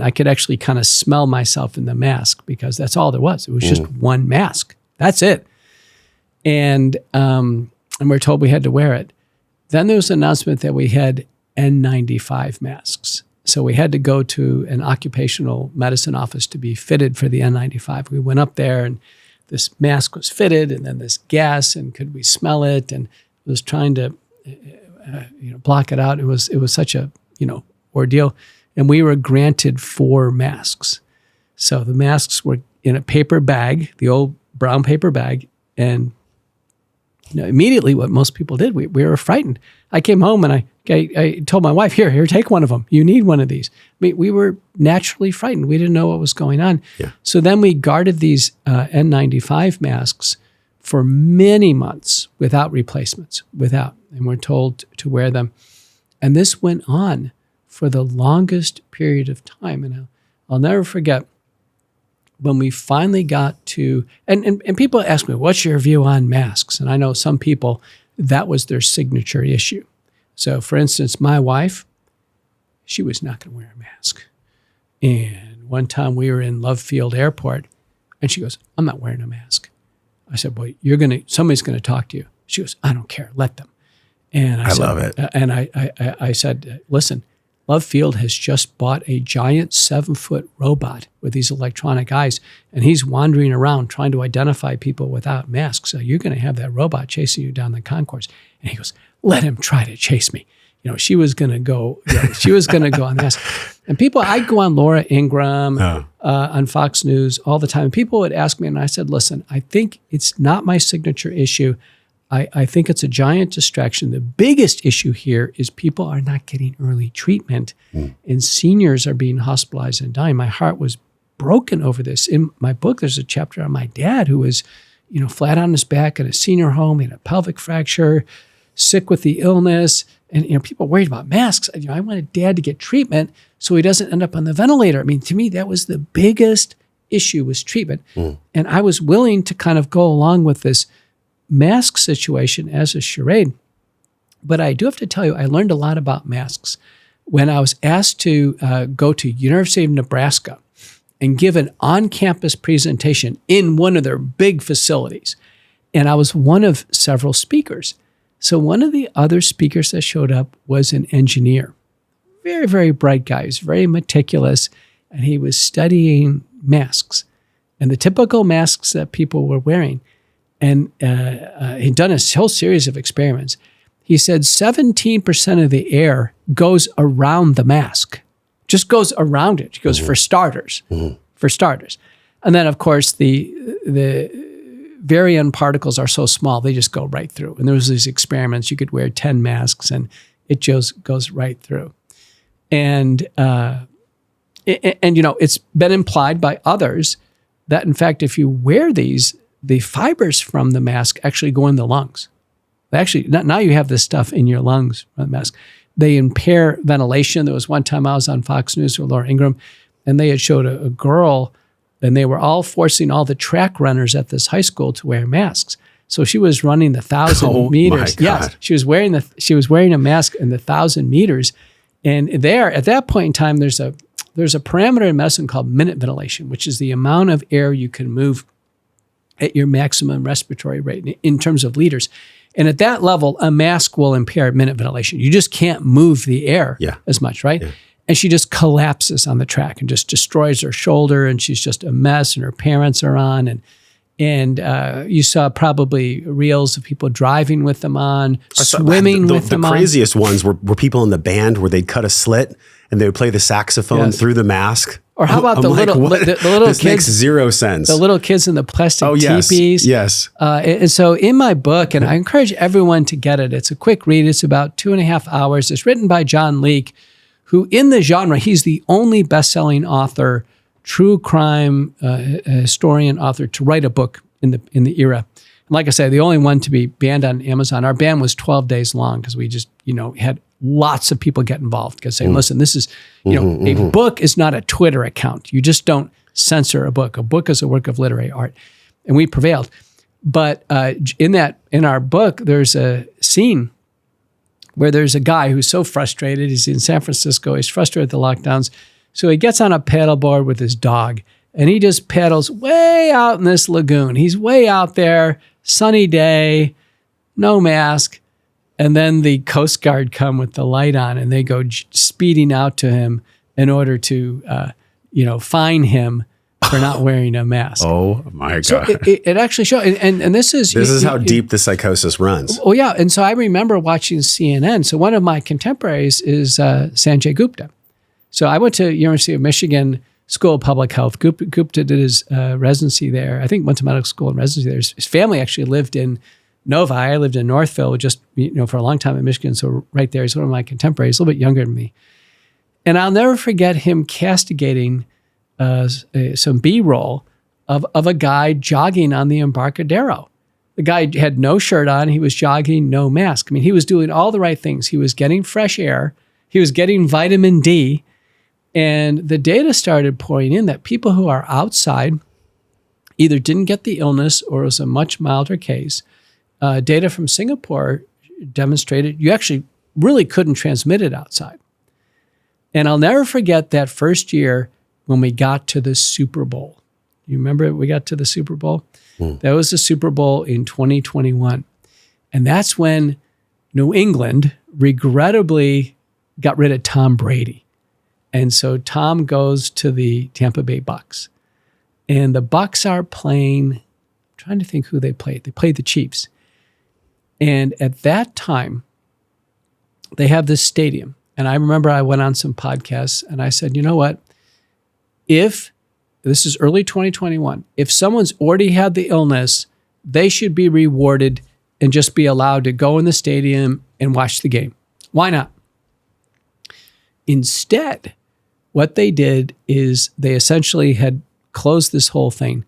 Speaker 1: I could actually kind of smell myself in the mask because that's all there was. It was just one mask. That's it. And and we're told we had to wear it. Then there was an announcement that we had N95 masks. So we had to go to an occupational medicine office to be fitted for the N95. We went up there and this mask was fitted, and then this gas, and could we smell it? And was trying to block it out. It was such a ordeal. And we were granted 4 masks. So the masks were in a paper bag, the old brown paper bag, and immediately what most people did, we were frightened. I came home and I told my wife, here, take one of them. You need one of these. I mean, we were naturally frightened. We didn't know what was going on.
Speaker 2: Yeah.
Speaker 1: So then we guarded these N95 masks for many months without replacements, and we're told to wear them. And this went on for the longest period of time. And I'll never forget when we finally got to, and people ask me, what's your view on masks? And I know some people, that was their signature issue. So for instance, my wife, she was not going to wear a mask. And one time we were in Love Field Airport and she goes, I'm not wearing a mask. I said, well, somebody's going to talk to you. She goes, I don't care, let them. And I said,
Speaker 2: love it.
Speaker 1: And I said, listen, Love Field has just bought a giant 7-foot robot with these electronic eyes, and he's wandering around trying to identify people without masks. So you're going to have that robot chasing you down the concourse. And he goes, let him try to chase me. She was going to go. She was going to go on mask. And I go on Laura Ingraham on Fox News all the time. People would ask me, and I said, listen, I think it's not my signature issue. I think it's a giant distraction. The biggest issue here is people are not getting early treatment, and seniors are being hospitalized and dying. My heart was broken over this. In my book, there's a chapter on my dad who was, flat on his back in a senior home. He had a pelvic fracture, sick with the illness, and people worried about masks. I wanted Dad to get treatment so he doesn't end up on the ventilator. I mean, to me, that was the biggest issue, was treatment, and I was willing to kind of go along with this mask situation as a charade. But I do have to tell you, I learned a lot about masks when I was asked to go to University of Nebraska and give an on-campus presentation in one of their big facilities. And I was one of several speakers. So one of the other speakers that showed up was an engineer. Very, very bright guy. He was very meticulous, and he was studying masks and the typical masks that people were wearing. And he'd done a whole series of experiments. He said 17% of the air goes around the mask, just goes around it. He goes, for starters. And then, of course, the Varian particles are so small, they just go right through. And there was these experiments, you could wear 10 masks and it just goes right through. And it's been implied by others that, in fact, if you wear these, the fibers from the mask actually go in the lungs. Now you have this stuff in your lungs from the mask. They impair ventilation. There was one time I was on Fox News with Laura Ingraham, and they had showed a girl, and they were all forcing all the track runners at this high school to wear masks. So she was running the 1,000 meters. Yes, she was wearing a mask in the 1,000 meters. And there, at that point in time, there's a parameter in medicine called minute ventilation, which is the amount of air you can move at your maximum respiratory rate in terms of liters. And at that level, a mask will impair minute ventilation. You just can't move the air as much, right? Yeah. And she just collapses on the track and just destroys her shoulder, and she's just a mess, and her parents are on. And you saw probably reels of people driving with them on, swimming with them on.
Speaker 2: The craziest ones were people in the band where they'd cut a slit and they would play the saxophone through the mask.
Speaker 1: Or how about the little
Speaker 2: this
Speaker 1: kids?
Speaker 2: Makes zero sense.
Speaker 1: The little kids in the plastic teepees.
Speaker 2: Yes.
Speaker 1: And so in my book, and I encourage everyone to get it, it's a quick read. It's about 2.5 hours. It's written by John Leake, who in the genre, he's the only best-selling author, true crime historian author to write a book in the era. And like I said, the only one to be banned on Amazon. Our ban was 12 days long because we just, had lots of people get involved because saying, listen, this is, a book is not a Twitter account. You just don't censor a book. A book is a work of literary art. And we prevailed. But in our book, there's a scene where there's a guy who's so frustrated. He's in San Francisco. He's frustrated at the lockdowns. So he gets on a paddleboard with his dog, and he just paddles way out in this lagoon. He's way out there, sunny day, no mask. And then the Coast Guard come with the light on and they go speeding out to him in order to, fine him for not wearing a mask.
Speaker 2: Oh my God.
Speaker 1: So it actually shows. And this is
Speaker 2: how deep the psychosis runs.
Speaker 1: Oh yeah. And so I remember watching CNN. So one of my contemporaries is Sanjay Gupta. So I went to University of Michigan School of Public Health. Gupta did his residency there. I think went to medical school and residency there. His family actually lived in Novi. I lived in Northville just, for a long time in Michigan. So right there, he's one of my contemporaries, a little bit younger than me. And I'll never forget him castigating some B-roll of a guy jogging on the Embarcadero. The guy had no shirt on. He was jogging, no mask. I mean, he was doing all the right things. He was getting fresh air. He was getting vitamin D. And the data started pouring in that people who are outside either didn't get the illness or it was a much milder case. Data from Singapore demonstrated you actually really couldn't transmit it outside. And I'll never forget that first year when we got to the Super Bowl. You remember we got to the Super Bowl? That was the Super Bowl in 2021. And that's when New England regrettably got rid of Tom Brady. And so Tom goes to the Tampa Bay Bucks. And the Bucks are playing, I'm trying to think who they played. They played the Chiefs. And at that time, they have this stadium. And I remember I went on some podcasts and I said, you know what? If this is early 2021, if someone's already had the illness, they should be rewarded and just be allowed to go in the stadium and watch the game. Why not? Instead, what they did is they essentially had closed this whole thing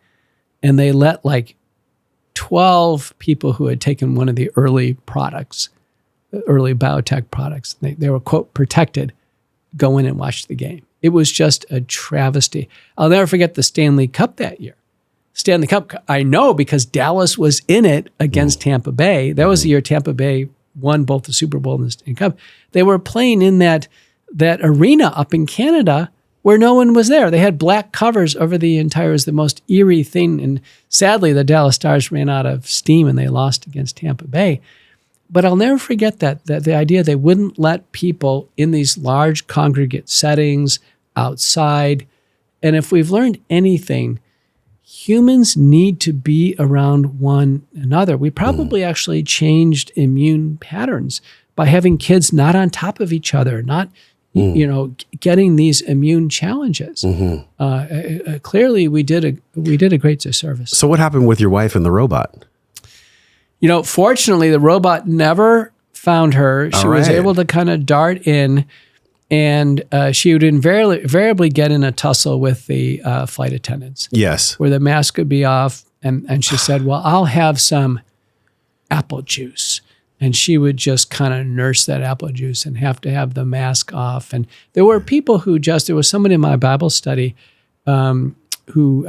Speaker 1: and they let like 12 people who had taken one of the early products, early biotech products, they were, quote, protected, go in and watch the game. It was just a travesty. I'll never forget the Stanley Cup that year. Stanley Cup, I know because Dallas was in it against Tampa Bay. That was the year Tampa Bay won both the Super Bowl and the Stanley Cup. They were playing in that arena up in Canada where no one was there. They had black covers over the entire, it was the most eerie thing. And sadly, the Dallas Stars ran out of steam and they lost against Tampa Bay. But I'll never forget that the idea they wouldn't let people in these large congregate settings outside. And if we've learned anything, humans need to be around one another. We probably actually changed immune patterns by having kids not on top of each other, not getting these immune challenges. Clearly, we did a great disservice.
Speaker 2: So what happened with your wife and the robot?
Speaker 1: Fortunately, the robot never found her. She was able to kind of dart in, and she would invariably get in a tussle with the flight attendants.
Speaker 2: Yes.
Speaker 1: Where the mask would be off. And she said, well, I'll have some apple juice. And she would just kind of nurse that apple juice and have to have the mask off. And there were people who there was somebody in my Bible study who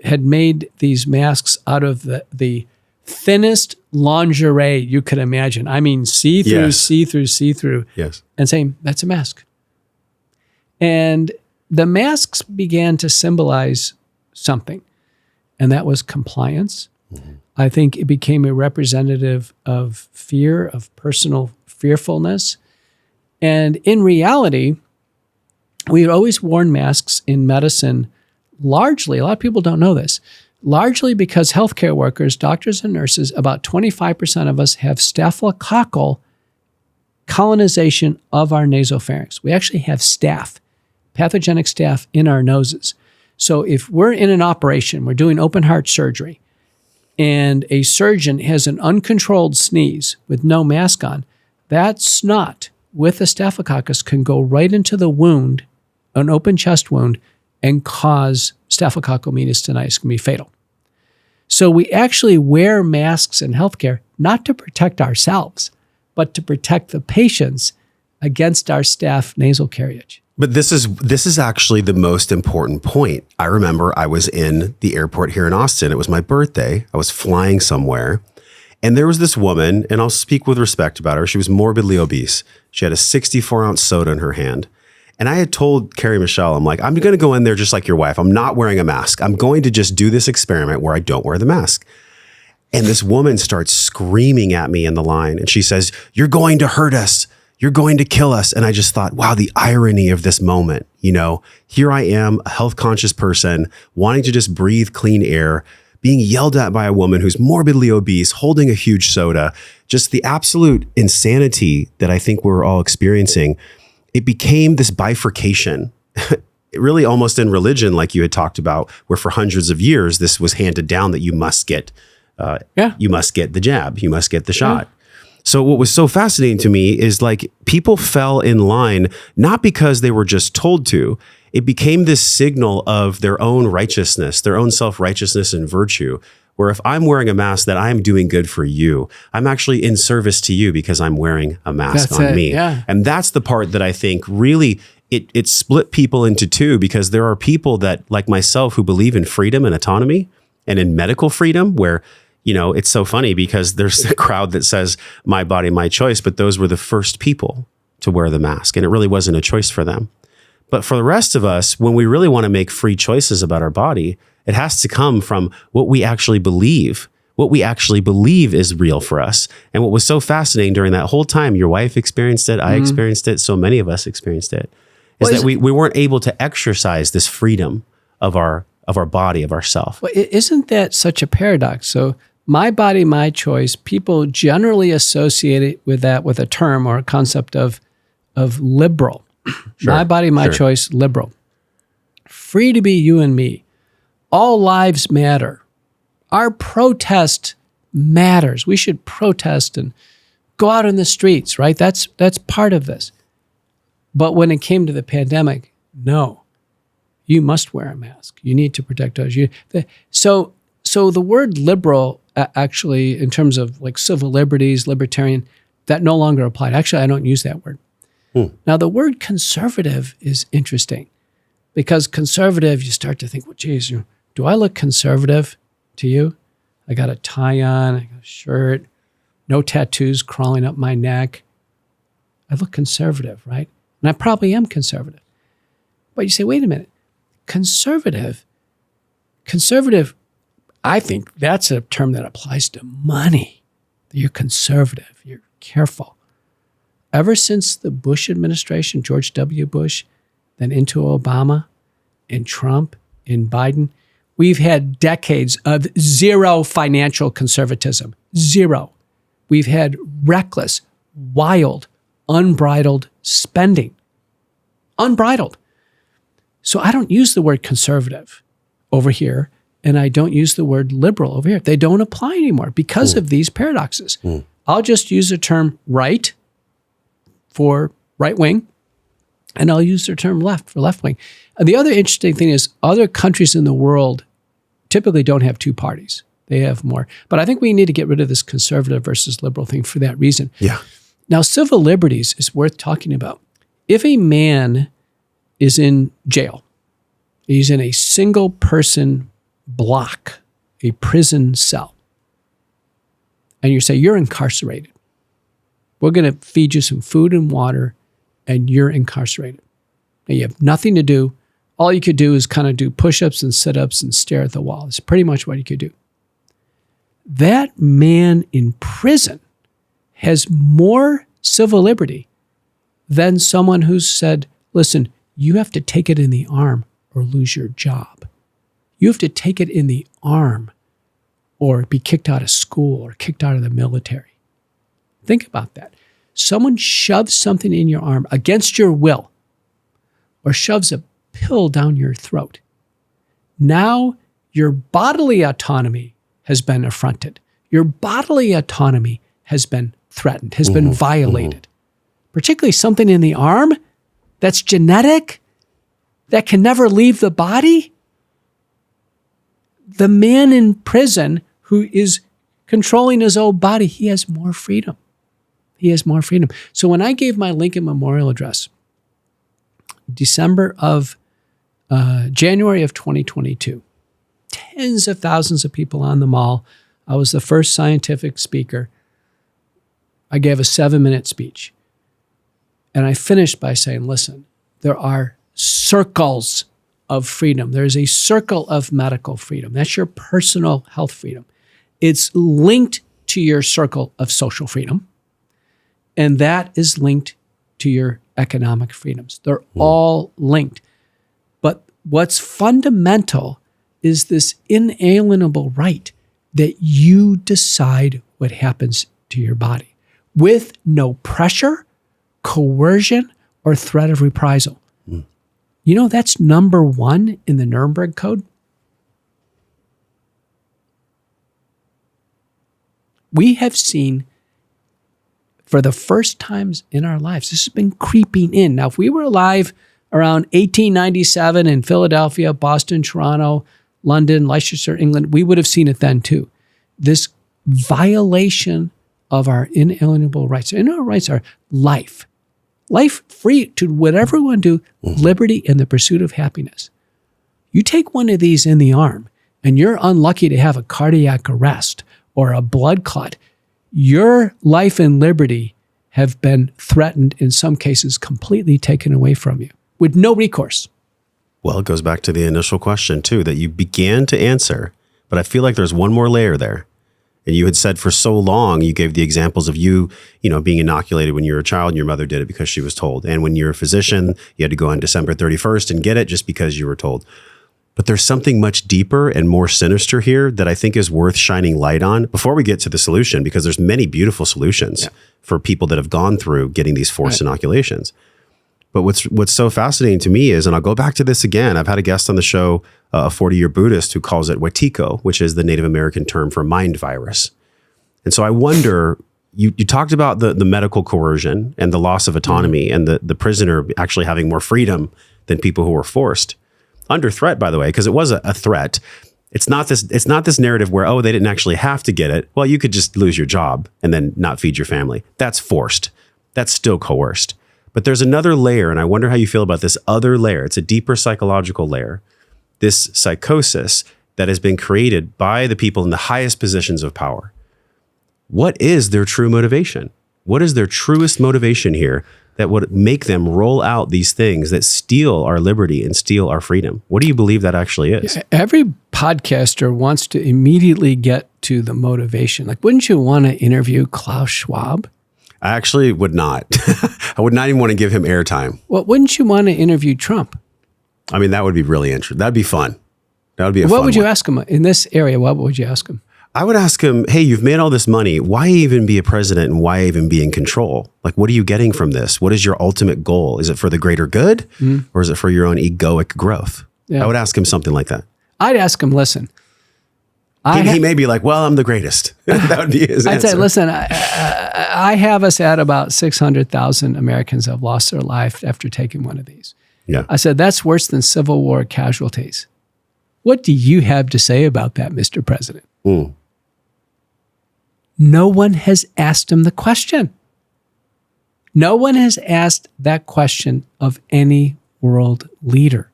Speaker 1: had made these masks out of the thinnest lingerie you could imagine. I mean, see-through,
Speaker 2: yes.
Speaker 1: see-through.
Speaker 2: Yes.
Speaker 1: And saying, that's a mask. And the masks began to symbolize something, and that was compliance. I think it became a representative of fear, of personal fearfulness. And in reality, we had always worn masks in medicine largely, a lot of people don't know this, largely because healthcare workers, doctors and nurses, about 25% of us have staphylococcal colonization of our nasopharynx. We actually have staph, pathogenic staph in our noses. So if we're in an operation, we're doing open heart surgery, and a surgeon has an uncontrolled sneeze with no mask on, that snot with a staphylococcus can go right into the wound, an open chest wound, and cause staphylococcal meningitis, can be fatal. So we actually wear masks in healthcare not to protect ourselves, but to protect the patients against our staph nasal carriage.
Speaker 2: But this is actually the most important point. I remember I was in the airport here in Austin. It was my birthday. I was flying somewhere. And there was this woman, and I'll speak with respect about her. She was morbidly obese. She had a 64-ounce soda in her hand. And I had told Carrie Michelle, I'm like, I'm going to go in there just like your wife. I'm not wearing a mask. I'm going to just do this experiment where I don't wear the mask. And this woman starts screaming at me in the line. And she says, "You're going to hurt us. You're going to kill us." And I just thought, wow, the irony of this moment. Here I am, a health conscious person wanting to just breathe clean air, being yelled at by a woman who's morbidly obese, holding a huge soda, just the absolute insanity that I think we're all experiencing. It became this bifurcation, really almost in religion, like you had talked about, where for hundreds of years, this was handed down that you must get the jab, you must get the shot. So what was so fascinating to me is like people fell in line, not because they were just told to. It became this signal of their own righteousness, their own self-righteousness and virtue, where if I'm wearing a mask, that I'm doing good for you. I'm actually in service to you because I'm wearing a mask on me.
Speaker 1: Yeah.
Speaker 2: And that's the part that I think really it split people into two, because there are people that, like myself, who believe in freedom and autonomy and in medical freedom, where it's so funny because there's a crowd that says my body, my choice, but those were the first people to wear the mask, and it really wasn't a choice for them. But for the rest of us, when we really want to make free choices about our body, it has to come from what we actually believe. What we actually believe is real for us. And what was so fascinating during that whole time, your wife experienced it, I experienced it, so many of us experienced it, is that we weren't able to exercise this freedom of our body, of ourself.
Speaker 1: Well, isn't that such a paradox? So my body, my choice, people generally associate it with a term or a concept of liberal.
Speaker 2: Sure,
Speaker 1: my body, my choice, liberal. Free to be you and me. All lives matter. Our protest matters. We should protest and go out in the streets, right? That's part of this. But when it came to the pandemic, no, you must wear a mask. You need to protect others. So the word liberal, actually, in terms of like civil liberties, libertarian, that no longer applied. Actually, I don't use that word. Now, the word conservative is interesting, because conservative, you start to think, well, geez, do I look conservative to you? I got a tie on, I got a shirt, no tattoos crawling up my neck. I look conservative, right? And I probably am conservative. But you say, wait a minute, conservative, I think that's a term that applies to money. You're conservative, you're careful. Ever since the Bush administration, George W. Bush, then into Obama and Trump and Biden, we've had decades of zero financial conservatism. Zero. We've had reckless, wild, unbridled spending. Unbridled. So I don't use the word conservative over here, and I don't use the word liberal over here. They don't apply anymore because of these paradoxes. I'll just use the term right for right wing, and I'll use the term left for left wing. And the other interesting thing is other countries in the world typically don't have two parties. They have more. But I think we need to get rid of this conservative versus liberal thing for that reason.
Speaker 2: Yeah.
Speaker 1: Now, civil liberties is worth talking about. If a man is in jail, he's in a single person block, a prison cell, and you say, you're incarcerated. We're going to feed you some food and water, and you're incarcerated. Now, you have nothing to do. All you could do is kind of do push-ups and sit-ups and stare at the wall. It's pretty much what you could do. That man in prison has more civil liberty than someone who's said, listen, you have to take it in the arm or lose your job. You have to take it in the arm or be kicked out of school or kicked out of the military. Think about that. Someone shoves something in your arm against your will or shoves a pill down your throat. Now your bodily autonomy has been affronted. Your bodily autonomy has been threatened, has been violated. Particularly something in the arm that's genetic, that can never leave the body. The man in prison who is controlling his own body, he has more freedom. He has more freedom. So when I gave my Lincoln Memorial Address, January of 2022, tens of thousands of people on the mall. I was the first scientific speaker. I gave a 7-minute speech. And I finished by saying, listen, there are circles of freedom. There's a circle of medical freedom. That's your personal health freedom. It's linked to your circle of social freedom, and that is linked to your economic freedoms. They're all linked. But what's fundamental is this inalienable right that you decide what happens to your body with no pressure, coercion, or threat of reprisal. You know, that's number 1 in the Nuremberg Code. We have seen for the first times in our lives, this has been creeping in. Now, if we were alive around 1897 in Philadelphia, Boston, Toronto, London, Leicester, England, we would have seen it then too. This violation of our inalienable rights. And our rights are life free to whatever we want to do, liberty and the pursuit of happiness. You take one of these in the arm and you're unlucky to have a cardiac arrest or a blood clot, your life and liberty have been threatened, in some cases completely taken away from you with no recourse.
Speaker 2: Well, it goes back to the initial question too, that you began to answer, but I feel like there's one more layer there. And you had said for so long, you gave the examples of you being inoculated when you were a child and your mother did it because she was told. And when you're a physician, you had to go on December 31st and get it just because you were told. But there's something much deeper and more sinister here that I think is worth shining light on before we get to the solution, because there's many beautiful solutions for people that have gone through getting these forced inoculations. But what's so fascinating to me is, and I'll go back to this again, I've had a guest on the show, a 40-year Buddhist who calls it Wetiko, which is the Native American term for mind virus. And so I wonder, you talked about the medical coercion and the loss of autonomy and the prisoner actually having more freedom than people who were forced. Under threat, by the way, because it was a threat. It's not this narrative where, oh, they didn't actually have to get it. Well, you could just lose your job and then not feed your family. That's forced. That's still coerced. But there's another layer, and I wonder how you feel about this other layer. It's a deeper psychological layer. This psychosis that has been created by the people in the highest positions of power. What is their true motivation? What is their truest motivation here that would make them roll out these things that steal our liberty and steal our freedom? What do you believe that actually is?
Speaker 1: Every podcaster wants to immediately get to the motivation. Like, wouldn't you want to interview Klaus Schwab?
Speaker 2: I actually would not. I would not even want to give him airtime.
Speaker 1: Well, wouldn't you want to interview Trump?
Speaker 2: I mean, that would be really interesting. That'd be fun. That would be a fun
Speaker 1: What would you
Speaker 2: one.
Speaker 1: ask him in this area? What would you ask him?
Speaker 2: I would ask him, hey, you've made all this money. Why even be a president and why even be in control? Like, what are you getting from this? What is your ultimate goal? Is it for the greater good or is it for your own egoic growth?
Speaker 1: Yeah.
Speaker 2: I would ask him something like that.
Speaker 1: I'd ask him, listen.
Speaker 2: He may be like, well, I'm the greatest. That would be his answer.
Speaker 1: I'd say, listen, I have us at about 600,000 Americans have lost their life after taking one of these.
Speaker 2: Yeah.
Speaker 1: I said, that's worse than Civil War casualties. What do you have to say about that, Mr. President? No one has asked him the question. No one has asked that question of any world leader.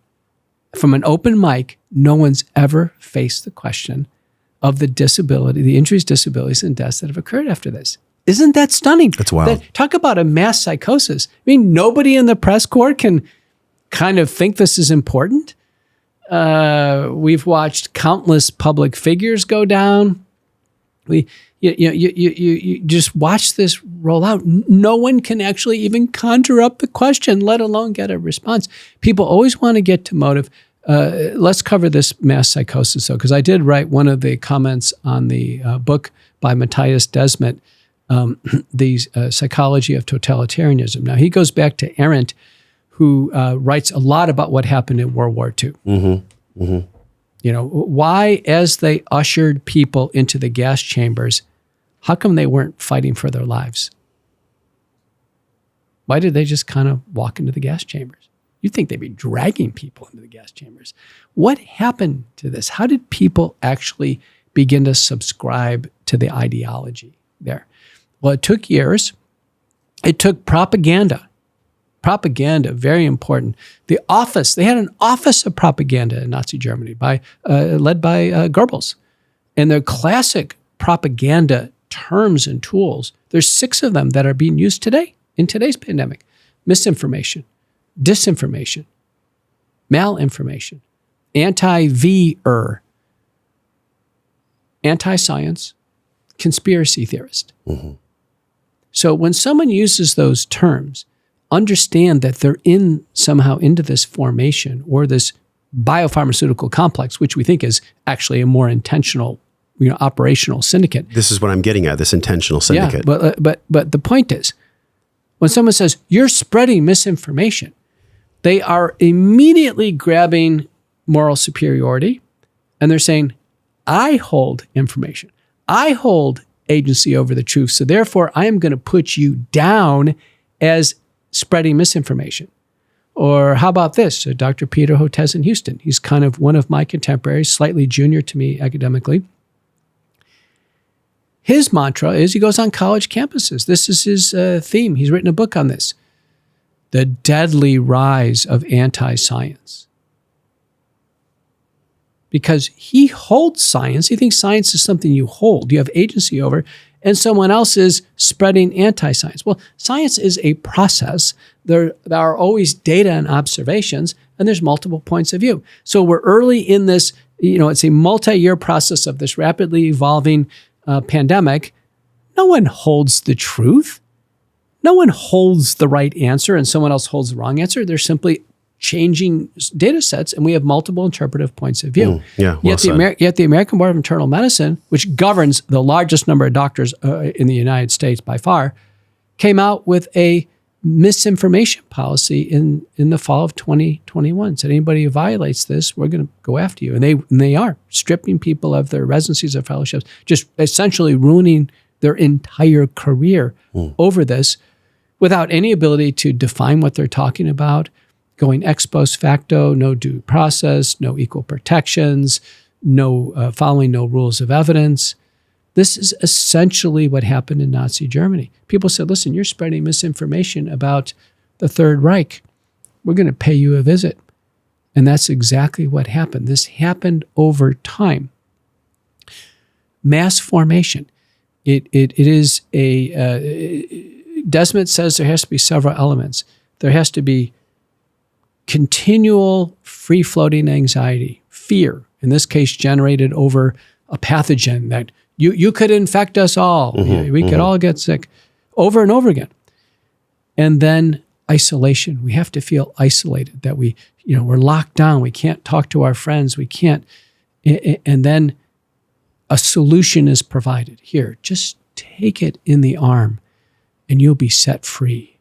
Speaker 1: From an open mic, no one's ever faced the question of the disability, the injuries, disabilities, and deaths that have occurred after this. Isn't that stunning?
Speaker 2: That's wild.
Speaker 1: Talk about a mass psychosis. I mean, nobody in the press corps can kind of think this is important. We've watched countless public figures go down. You just watch this roll out. No one can actually even conjure up the question, let alone get a response. People always want to get to motive. Let's cover this mass psychosis, though, because I did write one of the comments on the book by Matthias Desmet, the Psychology of Totalitarianism. Now, he goes back to Arendt, who writes a lot about what happened in World War II. You know, why, as they ushered people into the gas chambers, how come they weren't fighting for their lives? Why did they just kind of walk into the gas chambers? You'd think they'd be dragging people into the gas chambers. What happened to this? How did people actually begin to subscribe to the ideology there? Well, it took years. It took propaganda. Propaganda, very important. The office, they had an office of propaganda in Nazi Germany led by Goebbels. And their classic propaganda terms and tools, there's 6 of them that are being used today in today's pandemic. Misinformation, disinformation, malinformation, anti-VR, anti-science, conspiracy theorist. So when someone uses those terms, understand that they're somehow into this formation or this biopharmaceutical complex, which we think is actually a more intentional, operational syndicate.
Speaker 2: This is what I'm getting at, this intentional syndicate.
Speaker 1: Yeah, but the point is, when someone says, you're spreading misinformation, they are immediately grabbing moral superiority, and they're saying, I hold information. I hold agency over the truth, so therefore I am going to put you down as spreading misinformation. Or how about this? Dr. Peter Hotez in Houston. He's kind of one of my contemporaries, slightly junior to me academically. His mantra is he goes on college campuses. This is his theme. He's written a book on this. The deadly rise of anti-science. Because he holds science. He thinks science is something you hold, you have agency over, and someone else is spreading anti-science. Well, science is a process. There are always data and observations, and there's multiple points of view. So we're early in this, it's a multi-year process of this rapidly evolving pandemic. No one holds the truth. No one holds the right answer and someone else holds the wrong answer. They're simply changing data sets, and we have multiple interpretive points of view. Yet the American Board of Internal Medicine, which governs the largest number of doctors in the United States by far, came out with a misinformation policy in the fall of 2021. Said anybody who violates this, we're going to go after you. And they are stripping people of their residencies or fellowships, just essentially ruining their entire career over this without any ability to define what they're talking about, going ex post facto, no due process, no equal protections, no following no rules of evidence. This is essentially what happened in Nazi Germany. People said, listen, you're spreading misinformation about the Third Reich. We're going to pay you a visit. And that's exactly what happened. This happened over time. Mass formation. It is Desmond says there has to be several elements. There has to be continual free-floating anxiety, fear, in this case generated over a pathogen that you could infect us all. We could all get sick over and over again. And then isolation. We have to feel isolated, that we're locked down. We can't talk to our friends. We can't. And then a solution is provided. Here, just take it in the arm and you'll be set free.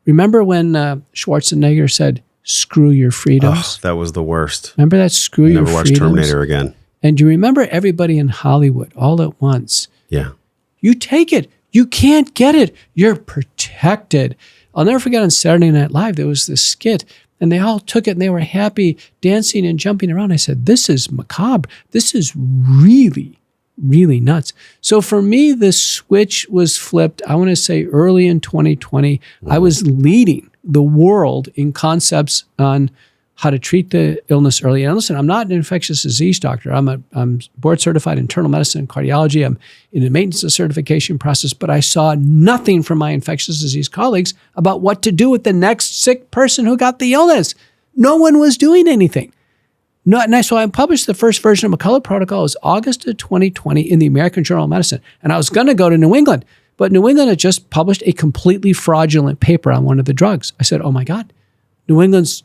Speaker 1: Remember when Schwarzenegger said, screw your freedoms?
Speaker 2: Oh, that was the worst.
Speaker 1: Remember that? Screw your freedoms?
Speaker 2: Never watched Terminator again.
Speaker 1: And do you remember everybody in Hollywood all at once?
Speaker 2: Yeah.
Speaker 1: You take it. You can't get it. You're protected. I'll never forget on Saturday Night Live, there was this skit and they all took it and they were happy, dancing and jumping around. I said, this is macabre. This is really, really nuts. So for me, the switch was flipped, I want to say early in 2020. I was leading the world in concepts on how to treat the illness early. And listen, I'm not an infectious disease doctor. I'm board certified in internal medicine and cardiology. I'm in the maintenance of certification process, but I saw nothing from my infectious disease colleagues about what to do with the next sick person who got the illness. No one was doing anything. So I published the first version of McCullough Protocol. It was August of 2020 in the American Journal of Medicine. And I was going to go to New England, but New England had just published a completely fraudulent paper on one of the drugs. I said, oh my God, New England's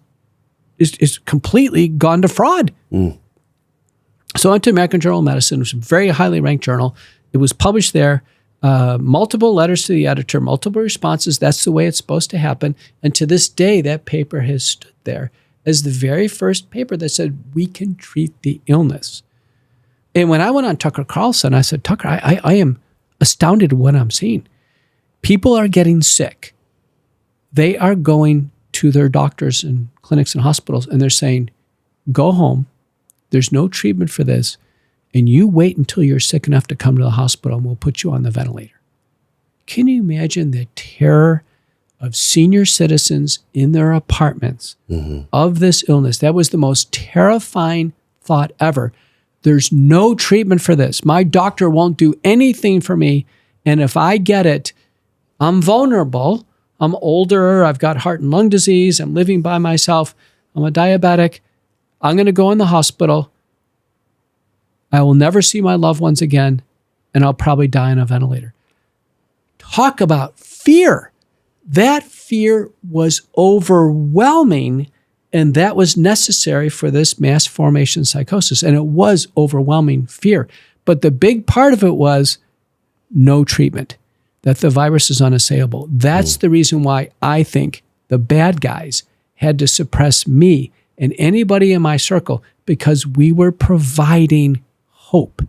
Speaker 1: is completely gone to fraud. So I went to American Journal of Medicine, which is a very highly ranked journal. It was published there, multiple letters to the editor, multiple responses. That's the way it's supposed to happen. And to this day, that paper has stood there as the very first paper that said, we can treat the illness. And when I went on Tucker Carlson, I said, Tucker, I am astounded at what I'm seeing. People are getting sick. They are going to their doctors and clinics and hospitals, and they're saying, go home. There's no treatment for this. And you wait until you're sick enough to come to the hospital and we'll put you on the ventilator. Can you imagine the terror of senior citizens in their apartments of this illness? That was the most terrifying thought ever. There's no treatment for this. My doctor won't do anything for me. And if I get it, I'm vulnerable. I'm older. I've got heart and lung disease. I'm living by myself. I'm a diabetic. I'm going to go in the hospital. I will never see my loved ones again, and I'll probably die on a ventilator. Talk about fear. That fear was overwhelming, and that was necessary for this mass formation psychosis. And it was overwhelming fear. But the big part of it was no treatment, that the virus is unassailable. That's the reason why I think the bad guys had to suppress me and anybody in my circle, because we were providing hope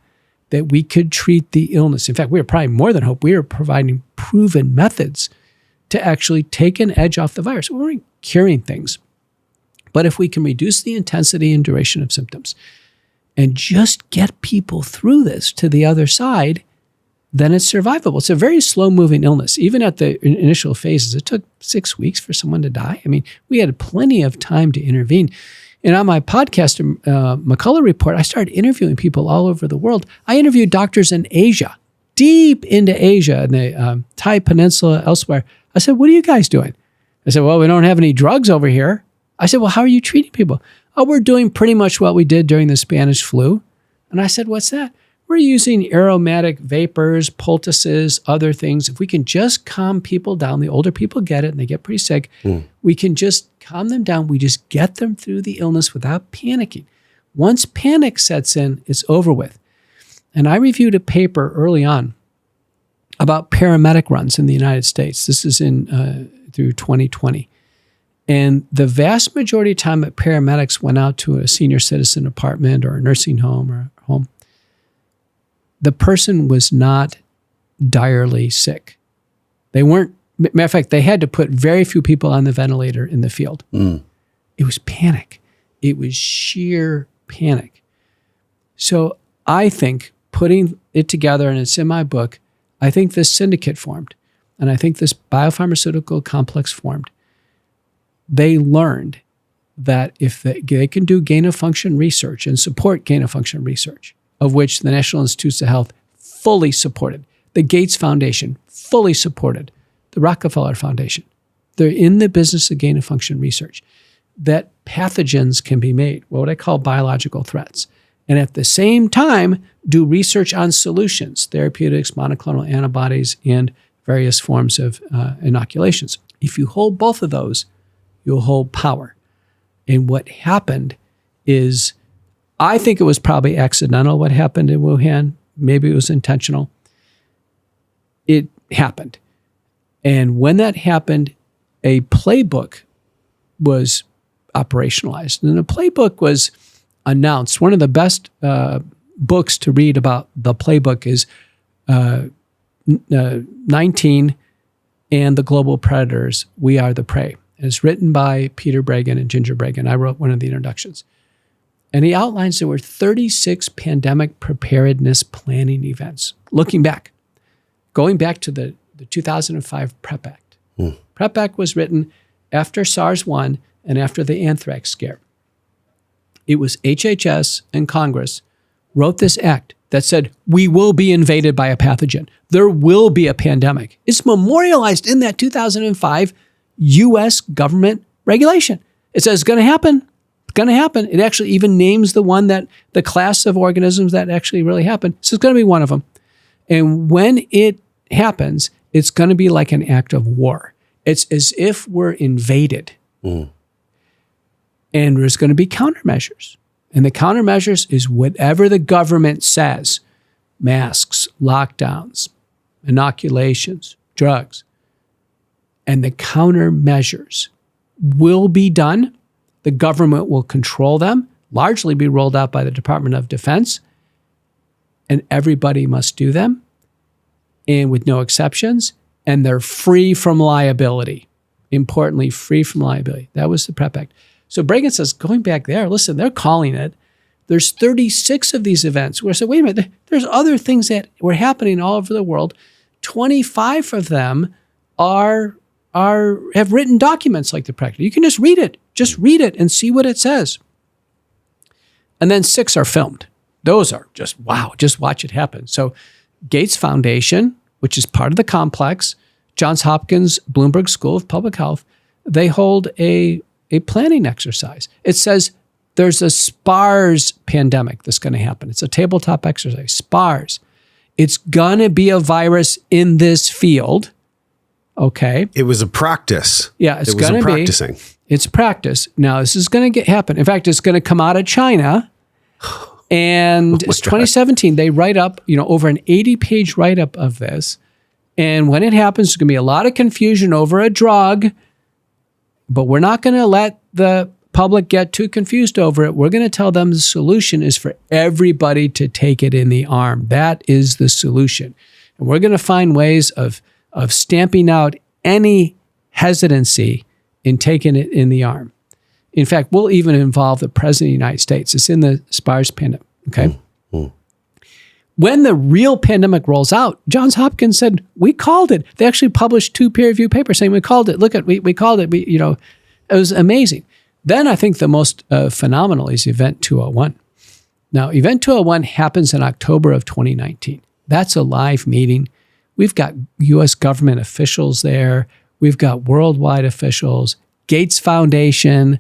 Speaker 1: that we could treat the illness. In fact, we were probably more than hope. We were providing proven methods to actually take an edge off the virus. We weren't curing things. But if we can reduce the intensity and duration of symptoms and just get people through this to the other side, then it's survivable. It's a very slow-moving illness. Even at the initial phases, it took 6 weeks for someone to die. I mean, we had plenty of time to intervene. And on my podcast, McCullough Report, I started interviewing people all over the world. I interviewed doctors in Asia, deep into Asia, in the Thai Peninsula, elsewhere. I said, what are you guys doing? I said, well, we don't have any drugs over here. I said, well, how are you treating people? Oh, we're doing pretty much what we did during the Spanish flu. And I said, what's that? We're using aromatic vapors, poultices, other things. If we can just calm people down, the older people get it and they get pretty sick, we can just calm them down. We just get them through the illness without panicking. Once panic sets in, it's over with. And I reviewed a paper early on about paramedic runs in the United States. This is in through 2020. And the vast majority of time that paramedics went out to a senior citizen apartment or a nursing home or a home, the person was not direly sick. They weren't, matter of fact, they had to put very few people on the ventilator in the field. It was panic. It was sheer panic. So I think putting it together, and it's in my book, I think this syndicate formed, and I think this biopharmaceutical complex formed. They learned that if they can do gain-of-function research and support gain-of-function research, of which the National Institutes of Health fully supported, the Gates Foundation fully supported, the Rockefeller Foundation. They're in the business of gain-of-function research, that pathogens can be made, what I call biological threats, and at the same time do research on solutions, therapeutics, monoclonal antibodies, and various forms of inoculations. If you hold both of those, you'll hold power. And what happened is, I think it was probably accidental what happened in Wuhan. Maybe it was intentional. It happened. And when that happened, a playbook was operationalized. And the playbook was announced. One of the best books to read about the playbook is 19 and the Global Predators, We Are the Prey. It's written by Peter Bregan and Ginger Bregan. I wrote one of the introductions. And he outlines there were 36 pandemic preparedness planning events. Looking back, going back to the 2005 PrEP Act. PrEP Act was written after SARS-1 and after the anthrax scare. It was HHS and Congress wrote this act that said, we will be invaded by a pathogen. There will be a pandemic. It's memorialized in that 2005 U.S. government regulation. It says it's going to happen. Going to happen. It actually even names the one that the class of organisms that actually really happen. So it's going to be one of them. And when it happens, it's going to be like an act of war. It's as if we're invaded. And there's going to be countermeasures. And the countermeasures is whatever the government says: masks, lockdowns, inoculations, drugs. And the countermeasures will be done. The government will control them, largely be rolled out by the Department of Defense, and everybody must do them, and with no exceptions, and they're free from liability. Importantly, free from liability. That was the PrEP Act. So Bregan says, going back there, listen, they're calling it. There's 36 of these events where I said, wait a minute, there's other things that were happening all over the world. 25 of them have written documents like the PrEP Act. You can just read it. Just read it and see what it says. And then 6 are filmed. Those are just, wow, just watch it happen. So Gates Foundation, which is part of the complex, Johns Hopkins Bloomberg School of Public Health, they hold a planning exercise. It says There's a SPARS pandemic that's going to happen. It's a tabletop exercise, SPARS. It's going to be a virus in this field. Okay.
Speaker 2: It was a practice.
Speaker 1: Yeah, it's going to be.
Speaker 2: Practicing.
Speaker 1: It's practice. Now, this is going to happen. In fact, it's going to come out of China. And it's 2017. They write up, over an 80-page write-up of this. And when it happens, there's going to be a lot of confusion over a drug. But we're not going to let the public get too confused over it. We're going to tell them the solution is for everybody to take it in the arm. That is the solution. And we're going to find ways of stamping out any hesitancy in taking it in the arm. In fact, we'll even involve the President of the United States. It's in the SPARS pandemic, okay? When the real pandemic rolls out, Johns Hopkins said, we called it. They actually published 2 peer-reviewed papers saying we called it. Look at, we called it. It was amazing. Then I think the most phenomenal is Event 201. Now, Event 201 happens in October of 2019. That's a live meeting. We've got U.S. government officials there. We've got worldwide officials, Gates Foundation,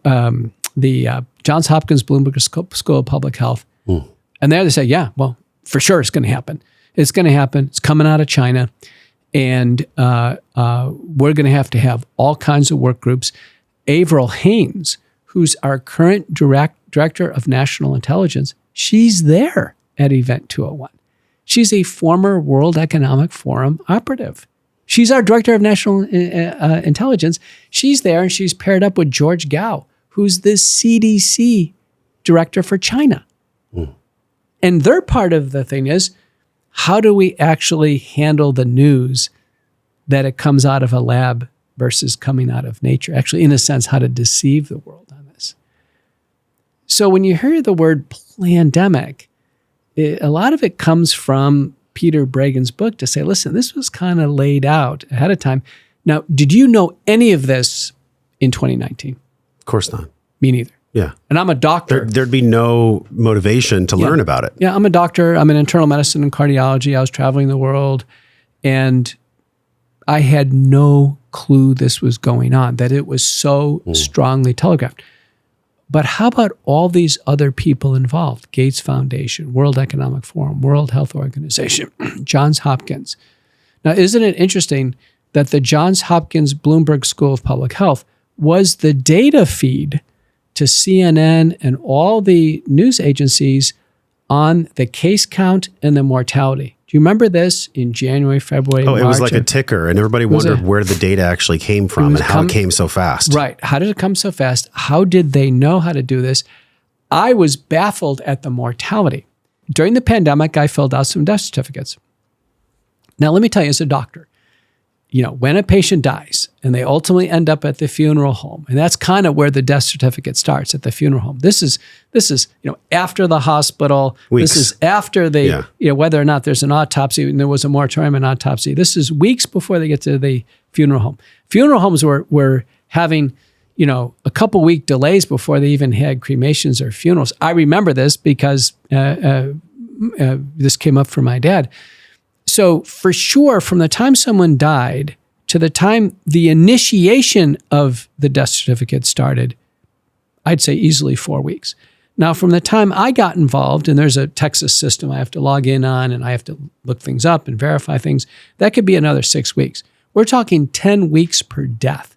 Speaker 1: the Johns Hopkins Bloomberg School of Public Health. And there they say, yeah, well, for sure it's going to happen. It's going to happen. It's coming out of China. And we're going to have all kinds of work groups. Avril Haines, who's our current director of national intelligence, she's there at Event 201. She's a former World Economic Forum operative. She's our director of national intelligence. She's there, and she's paired up with George Gao, who's the CDC director for China. And their part of the thing is, how do we actually handle the news that it comes out of a lab versus coming out of nature? Actually, in a sense, how to deceive the world on this. So when you hear the word plandemic, a lot of it comes from Peter Bregan's book to say, listen, this was kind of laid out ahead of time. Now, did you know any of this in 2019?
Speaker 2: Of course not.
Speaker 1: Me neither.
Speaker 2: Yeah.
Speaker 1: And I'm a doctor.
Speaker 2: There'd be no motivation to learn about it.
Speaker 1: Yeah, I'm a doctor. I'm in internal medicine and cardiology. I was traveling the world, and I had no clue this was going on, that it was so strongly telegraphed. But how about all these other people involved? Gates Foundation, World Economic Forum, World Health Organization, Johns Hopkins. Now, isn't it interesting that the Johns Hopkins Bloomberg School of Public Health was the data feed to CNN and all the news agencies on the case count and the mortality? Do you remember this in January, February, March?
Speaker 2: It was like a ticker, and everybody wondered where the data actually came from and how it came so fast.
Speaker 1: Right. How did it come so fast? How did they know how to do this? I was baffled at the mortality. During the pandemic, I filled out some death certificates. Now, let me tell you, as a doctor, when a patient dies and they ultimately end up at the funeral home, and that's kind of where the death certificate starts, at the funeral home. This is after the hospital.
Speaker 2: Weeks.
Speaker 1: This is after whether or not there's an autopsy, and there was a moratorium on autopsy. This is weeks before they get to the funeral home. Funeral homes were having, a couple week delays before they even had cremations or funerals. I remember this because this came up for my dad. So for sure, from the time someone died to the time the initiation of the death certificate started, I'd say easily 4 weeks. Now, from the time I got involved, and there's a Texas system I have to log in on, and I have to look things up and verify things, that could be another 6 weeks. We're talking 10 weeks per death.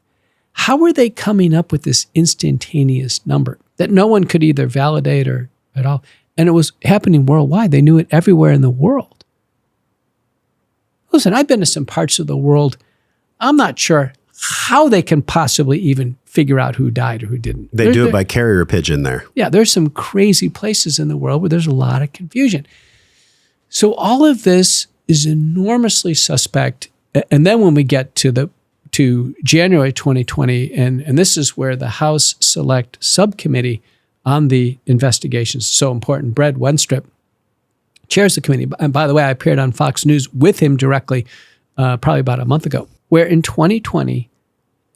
Speaker 1: How were they coming up with this instantaneous number that no one could either validate or at all? And it was happening worldwide. They knew it everywhere in the world. Listen, I've been to some parts of the world. I'm not sure how they can possibly even figure out who died or who didn't.
Speaker 2: They do it by carrier pigeon there.
Speaker 1: Yeah, there's some crazy places in the world where there's a lot of confusion. So all of this is enormously suspect. And then when we get to January 2020, and this is where the House Select Subcommittee on the investigations is so important. Brad Wenstrup chairs the committee. And by the way, I appeared on Fox News with him directly probably about a month ago, where in 2020,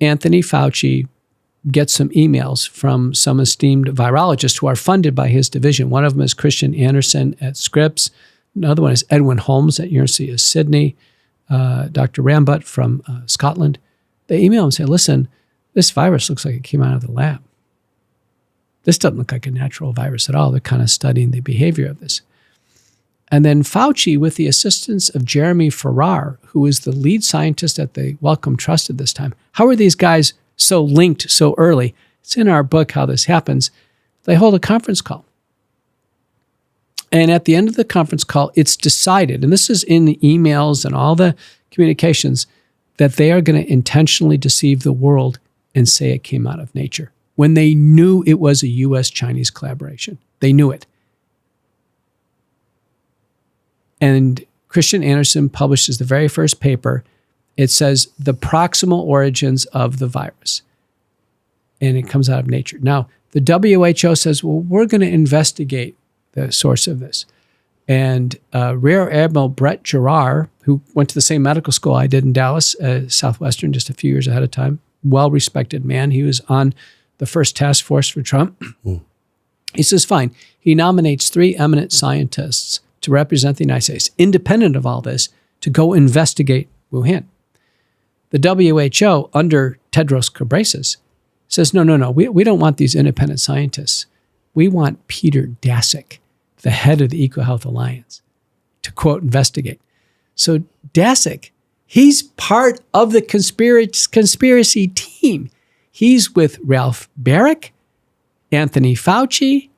Speaker 1: Anthony Fauci gets some emails from some esteemed virologists who are funded by his division. One of them is Christian Anderson at Scripps. Another one is Edwin Holmes at University of Sydney, Dr. Rambut from Scotland. They email him and say, listen, this virus looks like it came out of the lab. This doesn't look like a natural virus at all. They're kind of studying the behavior of this. And then Fauci, with the assistance of Jeremy Farrar, who is the lead scientist at the Wellcome Trust at this time. How are these guys so linked so early? It's in our book how this happens. They hold a conference call. And at the end of the conference call, it's decided, and this is in the emails and all the communications, that they are going to intentionally deceive the world and say it came out of nature, when they knew it was a U.S.-Chinese collaboration. They knew it. And Christian Andersen publishes the very first paper. It says the proximal origins of the virus. And it comes out of nature. Now, the WHO says, well, we're going to investigate the source of this. And Rear Admiral Brett Giroir, who went to the same medical school I did in Dallas, Southwestern, just a few years ahead of time, well-respected man. He was on the first task force for Trump. He says, fine. He nominates 3 eminent scientists to represent the United States, independent of all this, to go investigate Wuhan. The WHO, under Tedros Ghebreyesus, says, no, we don't want these independent scientists. We want Peter Daszak, the head of the EcoHealth Alliance, to, quote, investigate. So Daszak, he's part of the conspiracy team. He's with Ralph Baric, Anthony Fauci,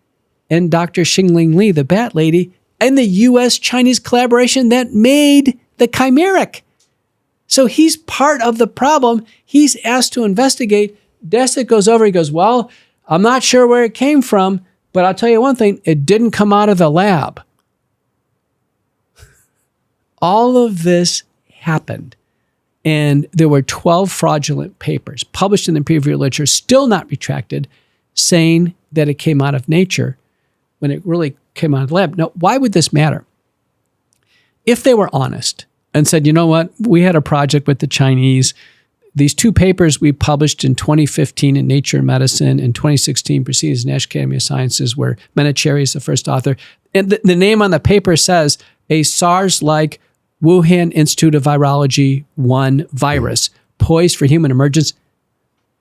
Speaker 1: and Dr. Xingling Li, the bat lady, and the U.S.-Chinese collaboration that made the chimeric. So he's part of the problem. He's asked to investigate. Daszak goes over, he goes, well, I'm not sure where it came from, but I'll tell you one thing, it didn't come out of the lab. All of this happened. And there were 12 fraudulent papers published in the peer-reviewed literature, still not retracted, saying that it came out of nature when it really came out of the lab. Now, why would this matter? If they were honest and said, you know what, we had a project with the Chinese. These 2 papers we published in 2015 in Nature Medicine, in 2016 Proceedings of the National Academy of Sciences, where Menachery is the first author. And the name on the paper says a SARS-like Wuhan Institute of Virology 1 virus poised for human emergence.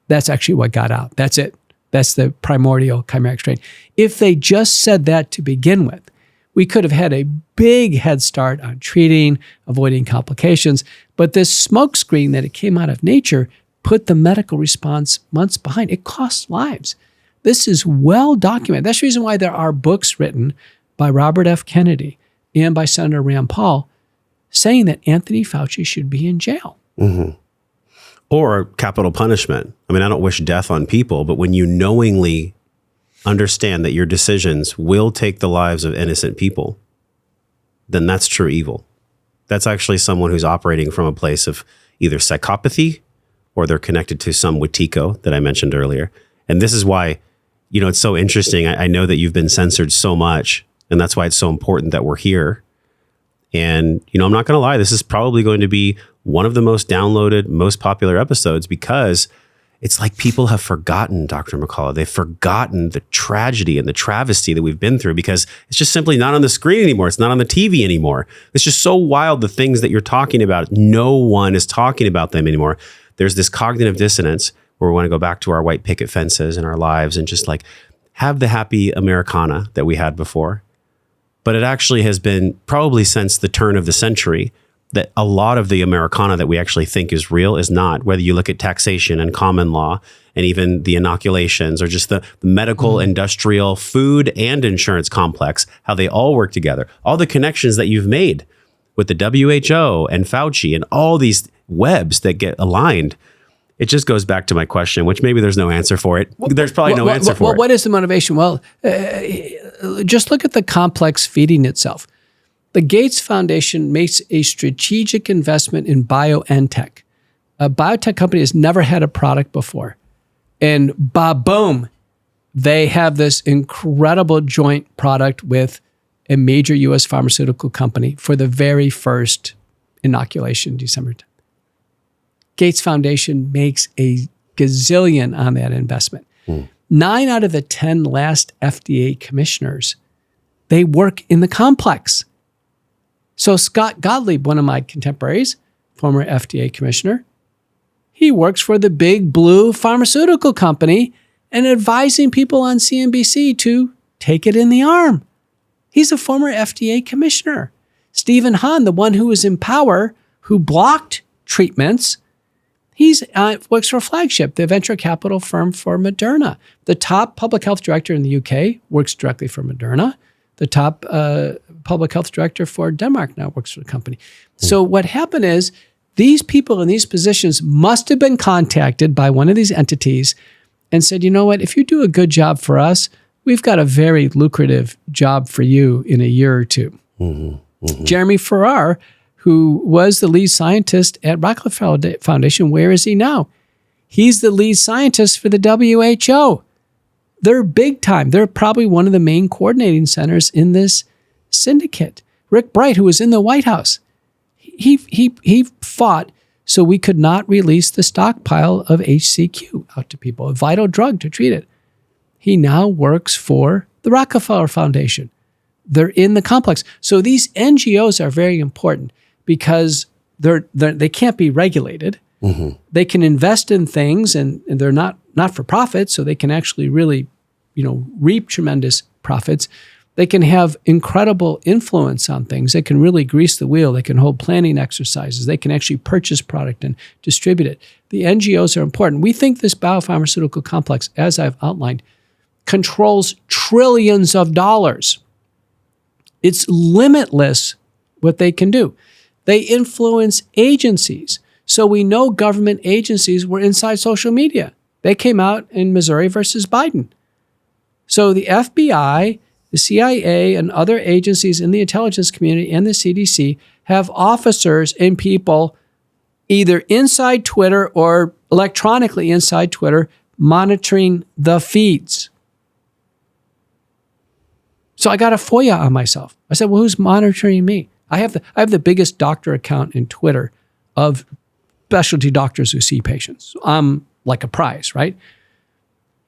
Speaker 1: That's actually what got out. That's it. That's the primordial chimeric strain. If they just said that to begin with, we could have had a big head start on treating, avoiding complications. But this smokescreen that it came out of nature put the medical response months behind. It costs lives. This is well documented. That's the reason why there are books written by Robert F. Kennedy and by Senator Rand Paul saying that Anthony Fauci should be in jail.
Speaker 2: Mm-hmm. Or capital punishment. I mean, I don't wish death on people, but when you knowingly understand that your decisions will take the lives of innocent people, then that's true evil. That's actually someone who's operating from a place of either psychopathy or they're connected to some Wetiko that I mentioned earlier. And this is why, you know, it's so interesting. I know that you've been censored so much, and that's why it's so important that we're here. And, you know, I'm not going to lie, this is probably going to be one of the most downloaded, most popular episodes because it's like people have forgotten, Dr. McCullough. They've forgotten the tragedy and the travesty that we've been through because it's just simply not on the screen anymore. It's not on the TV anymore. It's just so wild, the things that you're talking about. No one is talking about them anymore. There's this cognitive dissonance where we want to go back to our white picket fences in our lives and just like have the happy Americana that we had before. But it actually has been probably since the turn of the century that a lot of the Americana that we actually think is real is not, whether you look at taxation and common law and even the inoculations or just the medical, industrial, food and insurance complex, how they all work together. All the connections that you've made with the WHO and Fauci and all these webs that get aligned. It just goes back to my question, which maybe there's no answer for it. There's probably no answer for it.
Speaker 1: What is the motivation? Well, just look at the complex feeding itself. The Gates Foundation makes a strategic investment in BioNTech. A biotech company has never had a product before. And boom, they have this incredible joint product with a major U.S. pharmaceutical company for the very first inoculation, December 10th. Gates Foundation makes a gazillion on that investment. 9 out of the 10 last FDA commissioners, they work in the complex. So Scott Gottlieb, one of my contemporaries, former FDA commissioner, he works for the big blue pharmaceutical company and advising people on CNBC to take it in the arm. He's a former FDA commissioner. Stephen Hahn, the one who was in power, who blocked treatments, he's works for Flagship, the venture capital firm for Moderna. The top public health director in the UK works directly for Moderna. The top public health director for Denmark now works for the company. So what happened is these people in these positions must have been contacted by one of these entities and said, you know what, if you do a good job for us, we've got a very lucrative job for you in a year or two. Jeremy Farrar, who was the lead scientist at Rockefeller Foundation, where is he now? He's the lead scientist for the WHO. They're big time. They're probably one of the main coordinating centers in this syndicate. Rick Bright, who was in the White House, he fought so we could not release the stockpile of HCQ out to people, a vital drug to treat it. He now works for the Rockefeller Foundation. They're in the complex. So these NGOs are very important because they can't be regulated. They can invest in things, and they're not for profit, so they can actually really, reap tremendous profits. They can have incredible influence on things. They can really grease the wheel. They can hold planning exercises. They can actually purchase product and distribute it. The NGOs are important. We think this biopharmaceutical complex, as I've outlined, controls trillions of dollars. It's limitless what they can do. They influence agencies. So we know government agencies were inside social media. They came out in Missouri versus Biden. So the FBI, the CIA, and other agencies in the intelligence community and the CDC have officers and people either inside Twitter or electronically inside Twitter monitoring the feeds. So I got a FOIA on myself. I said, well, who's monitoring me? I have the biggest doctor account in Twitter of specialty doctors who see patients. I'm like a prize, right?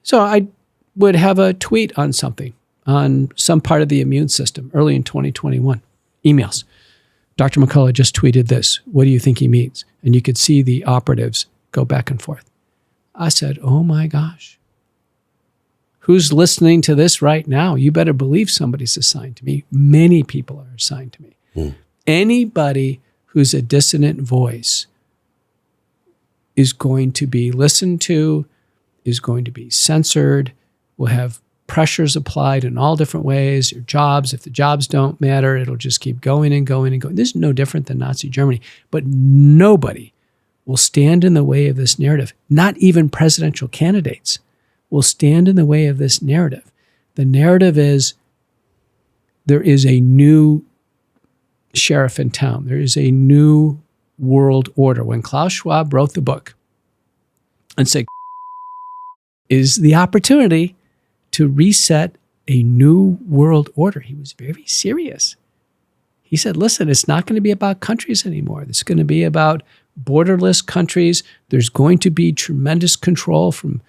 Speaker 1: So I would have a tweet on something, on some part of the immune system early in 2021. Emails. Dr. McCullough just tweeted this. What do you think he means? And you could see the operatives go back and forth. I said, oh my gosh. Who's listening to this right now? You better believe somebody's assigned to me. Many people are assigned to me. Anybody who's a dissonant voice is going to be listened to, is going to be censored, will have pressures applied in all different ways. Your jobs, if the jobs don't matter, it'll just keep going and going and going. This is no different than Nazi Germany. But nobody will stand in the way of this narrative. Not even presidential candidates will stand in the way of this narrative. The narrative is there is a new sheriff in town. There is a new world order. When Klaus Schwab wrote the book and said, is the opportunity to reset a new world order, he was very serious. He said, listen, it's not going to be about countries anymore. It's going to be about borderless countries. There's going to be tremendous control from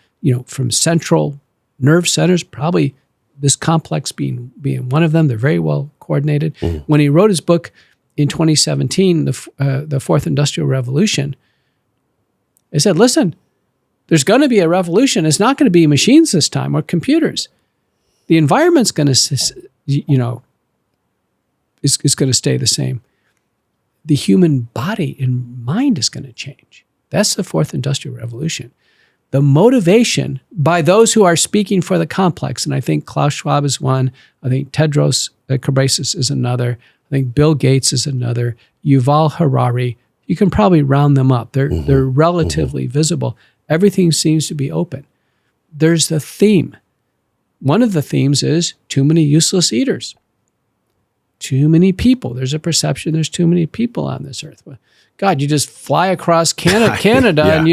Speaker 1: central nerve centers, probably this complex being one of them. They're very well coordinated. When he wrote his book in 2017, the Fourth Industrial Revolution, he said, listen, there's going to be a revolution. It's not going to be machines this time or computers. The environment's going to, is going to stay the same. The human body and mind is going to change. That's the Fourth Industrial Revolution. The motivation by those who are speaking for the complex, and I think Klaus Schwab is one, I think Tedros Ghebreyesus is another, I think Bill Gates is another, Yuval Harari, you can probably round them up. They're relatively visible. Everything seems to be open. There's the theme. One of the themes is too many useless eaters. Too many people. There's a perception there's too many people on this earth. God, you just fly across Canada and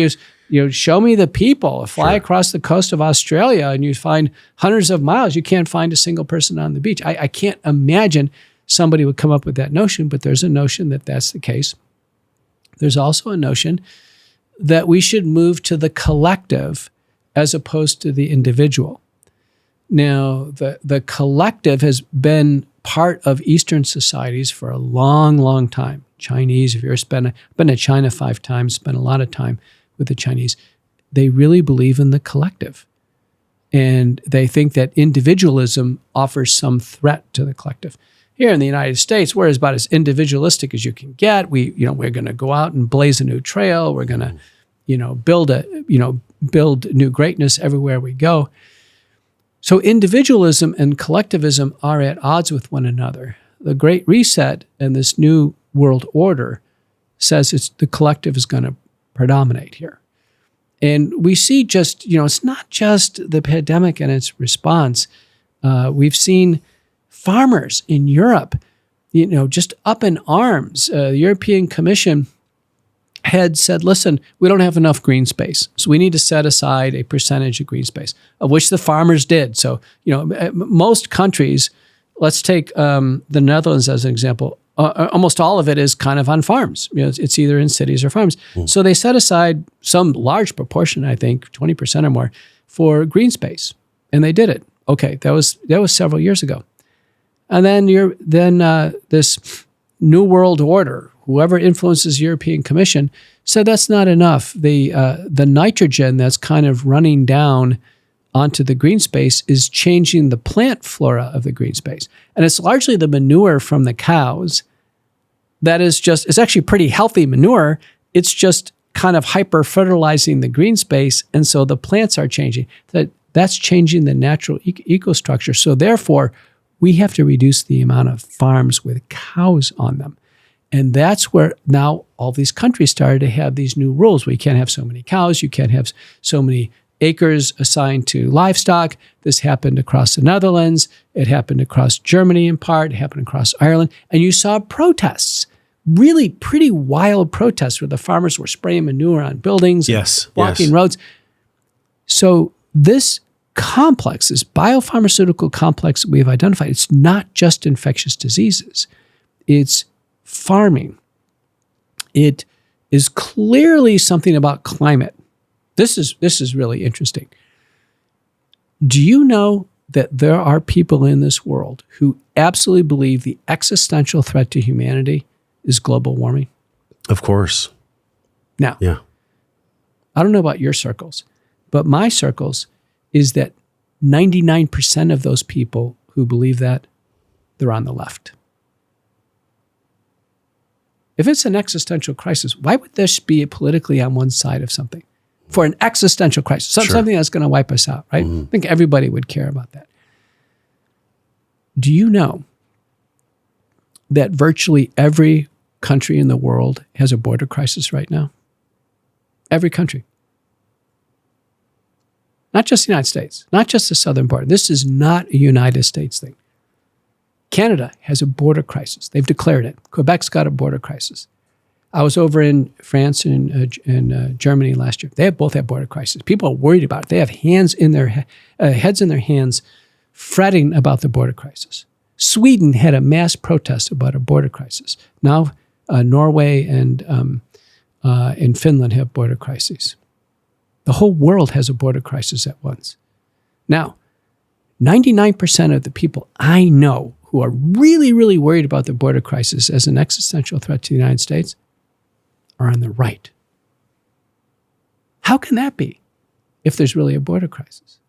Speaker 1: you show me the people. Fly across the coast of Australia and you find hundreds of miles. You can't find a single person on the beach. I can't imagine somebody would come up with that notion, but there's a notion that that's the case. There's also a notion that we should move to the collective as opposed to the individual. Now, the collective has been part of Eastern societies for a long, long time. Chinese, if you're I've been to China 5 times, spent a lot of time with the Chinese. They really believe in the collective. And they think that individualism offers some threat to the collective. Here in the United States, we're about as individualistic as you can get. We're going to go out and blaze a new trail. We're going to, build new greatness everywhere we go. So individualism and collectivism are at odds with one another. The Great Reset and this new world order says the collective is going to predominate here. And we see it's not just the pandemic and its response. We've seen farmers in Europe, just up in arms. The European Commission had said, listen, we don't have enough green space, so we need to set aside a percentage of green space, of which the farmers did. So, most countries, let's take the Netherlands as an example, almost all of it is kind of on farms. It's either in cities or farms. So they set aside some large proportion, I think 20% or more, for green space, and they did it. Okay, that was several years ago. And then this New World Order, whoever influences the European Commission, said that's not enough. The nitrogen that's kind of running down onto the green space is changing the plant flora of the green space. And it's largely the manure from the cows that is it's actually pretty healthy manure. It's just kind of hyper-fertilizing the green space, and so the plants are changing. That's changing the natural ecostructure. So therefore, we have to reduce the amount of farms with cows on them. And that's where now all these countries started to have these new rules. We can't have so many cows. You can't have so many acres assigned to livestock. This happened across the Netherlands. It happened across Germany in part. It happened across Ireland. And you saw protests, really pretty wild protests where the farmers were spraying manure on buildings, blocking roads. So this complex, this biopharmaceutical complex that we've identified, it's not just infectious diseases. It's farming. It is clearly something about climate. This is really interesting. Do you know that there are people in this world who absolutely believe the existential threat to humanity is global warming?
Speaker 2: Of course.
Speaker 1: Now, I don't know about your circles, but my circles is that 99% of those people who believe that, they're on the left. If it's an existential crisis, why would this be politically on one side of something? For an existential crisis, something that's going to wipe us out, right? I think everybody would care about that. Do you know that virtually every country in the world has a border crisis right now? Every country. Not just the United States, not just the southern border. This is not a United States thing. Canada has a border crisis. They've declared it. Quebec's got a border crisis. I was over in France and Germany last year. They both have border crises. People are worried about it. They have heads in their hands, fretting about the border crisis. Sweden had a mass protest about a border crisis. Now, Norway and Finland have border crises. The whole world has a border crisis at once. Now, 99% of the people I know who are really, really worried about the border crisis as an existential threat to the United States are on the right. How can that be if there's really a border crisis?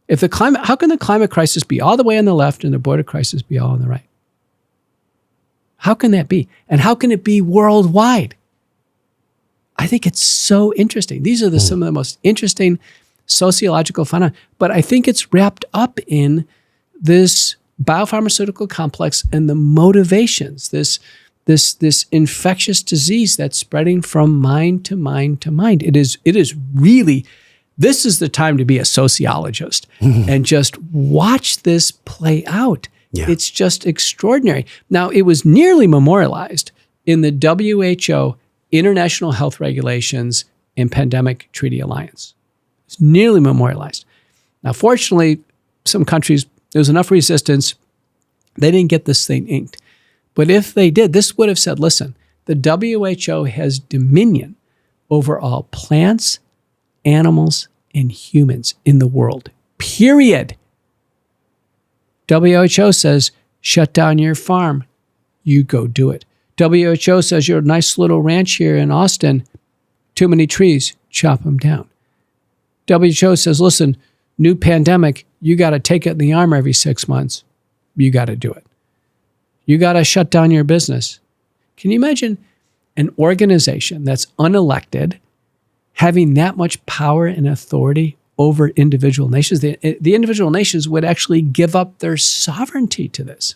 Speaker 1: How can the climate crisis be all the way on the left and the border crisis be all on the right? How can that be? And how can it be worldwide? I think it's so interesting. These are some of the most interesting sociological phenomena, but I think it's wrapped up in this biopharmaceutical complex and the motivations, this infectious disease that's spreading from mind to mind to mind. It is really, this is the time to be a sociologist and just watch this play out. Yeah. It's just extraordinary. Now, it was nearly memorialized in the WHO International Health Regulations and Pandemic Treaty Alliance. It's nearly memorialized. Now, fortunately, some countries, there was enough resistance, they didn't get this thing inked. But if they did, this would have said, listen, the WHO has dominion over all plants, animals, and humans in the world, period. WHO says, shut down your farm. You go do it. WHO says, your nice little ranch here in Austin, too many trees, chop them down. WHO says, listen, New pandemic, you got to take it in the arm every 6 months. You got to do it. You got to shut down your business. Can you imagine an organization that's unelected having that much power and authority over individual nations? The individual nations would actually give up their sovereignty to this.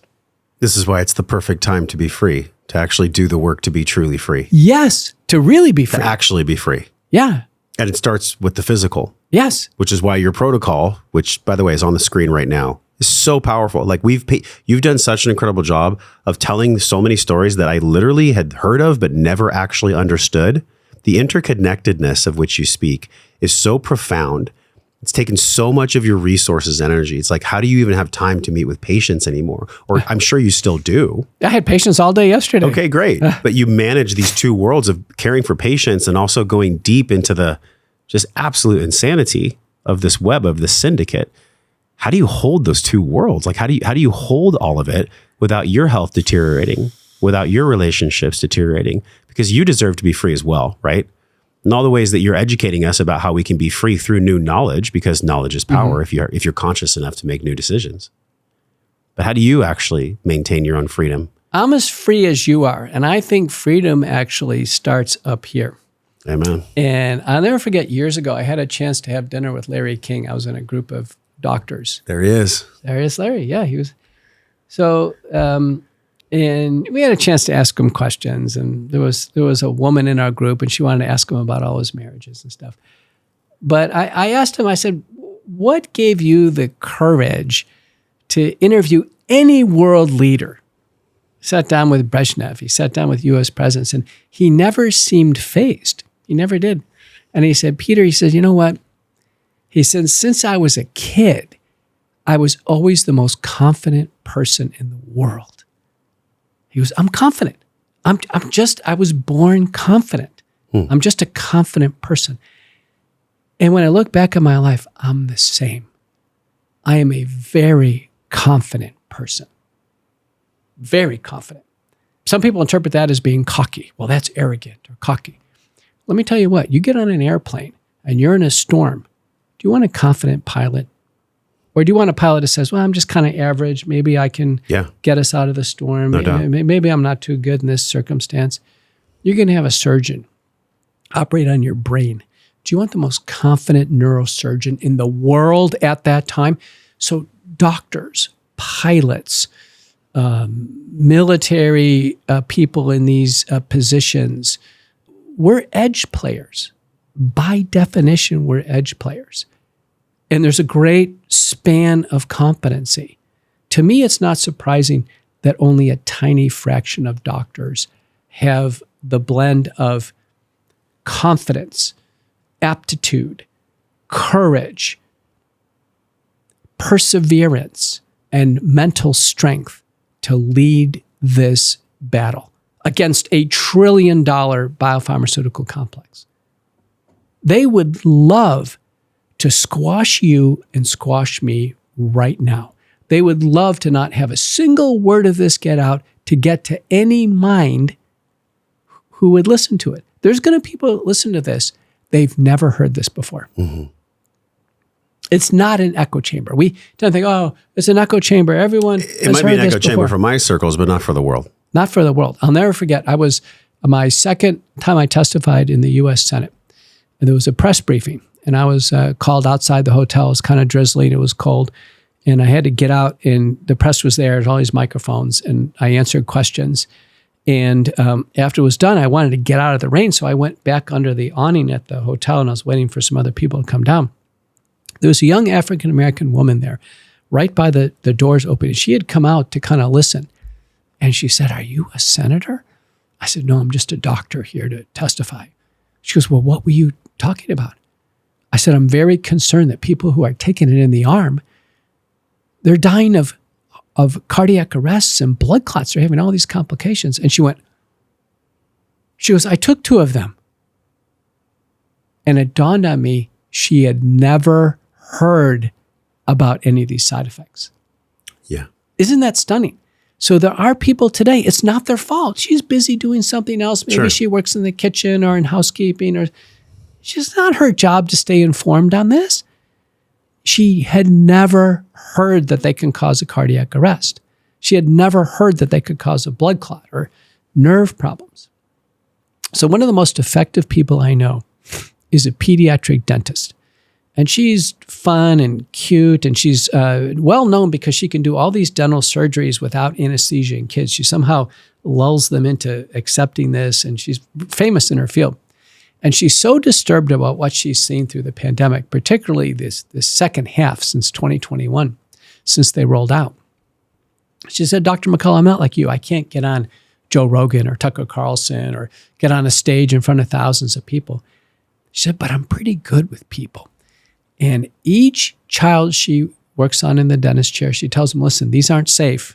Speaker 2: This is why it's the perfect time to be free, to actually do the work to be truly free.
Speaker 1: Yes, to really be free.
Speaker 2: To actually be free.
Speaker 1: Yeah.
Speaker 2: And it starts with the physical.
Speaker 1: Yes.
Speaker 2: Which is why your protocol, which by the way is on the screen right now, is so powerful. Like you've done such an incredible job of telling so many stories that I literally had heard of, but never actually understood. The interconnectedness of which you speak is so profound. It's taken so much of your resources and energy. It's like, how do you even have time to meet with patients anymore? Or I'm sure you still do.
Speaker 1: I had patients all day yesterday.
Speaker 2: Okay, great. But you manage these two worlds of caring for patients and also going deep into the just absolute insanity of this web, of this syndicate. How do you hold those two worlds? Like, how do you hold all of it without your health deteriorating, without your relationships deteriorating? Because you deserve to be free as well, right? And all the ways that you're educating us about how we can be free through new knowledge, because knowledge is power if you're conscious enough to make new decisions. But how do you actually maintain your own freedom?
Speaker 1: I'm as free as you are. And I think freedom actually starts up here.
Speaker 2: Amen.
Speaker 1: And I'll never forget, years ago, I had a chance to have dinner with Larry King. I was in a group of doctors.
Speaker 2: There he is.
Speaker 1: There is Larry. Yeah, he was. So, and we had a chance to ask him questions. And there was a woman in our group, and she wanted to ask him about all his marriages and stuff. But I asked him, I said, what gave you the courage to interview any world leader? He sat down with Brezhnev. He sat down with U.S. presidents, and he never seemed fazed. He never did. And he said, Peter, he said, you know what? He said, since I was a kid, I was always the most confident person in the world. I'm confident. I was born confident. I'm just a confident person. And when I look back at my life, I'm the same. I am a very confident person. Very confident. Some people interpret that as being cocky. Well, that's arrogant or cocky. Let me tell you what, you get on an airplane and you're in a storm. Do you want a confident pilot? Or do you want a pilot that says, well, I'm just kind of average. Maybe I can get us out of the storm.
Speaker 2: No doubt.
Speaker 1: Maybe I'm not too good in this circumstance. You're going to have a surgeon operate on your brain. Do you want the most confident neurosurgeon in the world at that time? So doctors, pilots, military people in these positions, we're edge players. By definition, we're edge players. And there's a great span of competency. To me, it's not surprising that only a tiny fraction of doctors have the blend of confidence, aptitude, courage, perseverance, and mental strength to lead this battle against $1 trillion biopharmaceutical complex. They would love to squash you and squash me right now. They would love to not have a single word of this get out to get to any mind who would listen to it. There's going to be people that listen to this. They've never heard this before. Mm-hmm. It's not an echo chamber. We don't think, oh, it's an echo chamber. Everyone has heard this before. It might be an echo chamber
Speaker 2: for my circles, but not for the world.
Speaker 1: Not for the world. I'll never forget. I was my second time I testified in the U.S. Senate. And there was a press briefing. And I was called outside the hotel. It was kind of drizzling. It was cold. And I had to get out, and the press was there. There's all these microphones, and I answered questions. And after it was done, I wanted to get out of the rain. So I went back under the awning at the hotel, and I was waiting for some other people to come down. There was a young African-American woman there right by the doors open. She had come out to kind of listen. And she said, "Are you a senator?" I said, "No, I'm just a doctor here to testify." She goes, "Well, what were you talking about?" I said, "I'm very concerned that people who are taking it in the arm, they're dying of cardiac arrests and blood clots. They're having all these complications." And she goes, "I took 2 of them." And it dawned on me, she had never heard about any of these side effects.
Speaker 2: Yeah.
Speaker 1: Isn't that stunning? So there are people today, it's not their fault. She's busy doing something else. Maybe she works in the kitchen or in housekeeping, or it's not her job to stay informed on this. She had never heard that they can cause a cardiac arrest. She had never heard that they could cause a blood clot or nerve problems. So one of the most effective people I know is a pediatric dentist. And she's fun and cute, and she's well known because she can do all these dental surgeries without anesthesia in kids. She somehow lulls them into accepting this, and she's famous in her field. And she's so disturbed about what she's seen through the pandemic, particularly this second half since 2021, since they rolled out. She said, Dr. McCullough, I'm not like you. I can't get on Joe Rogan or Tucker Carlson or get on a stage in front of thousands of people. She said, but I'm pretty good with people. And each child she works on in the dentist chair, she tells them, listen, these aren't safe.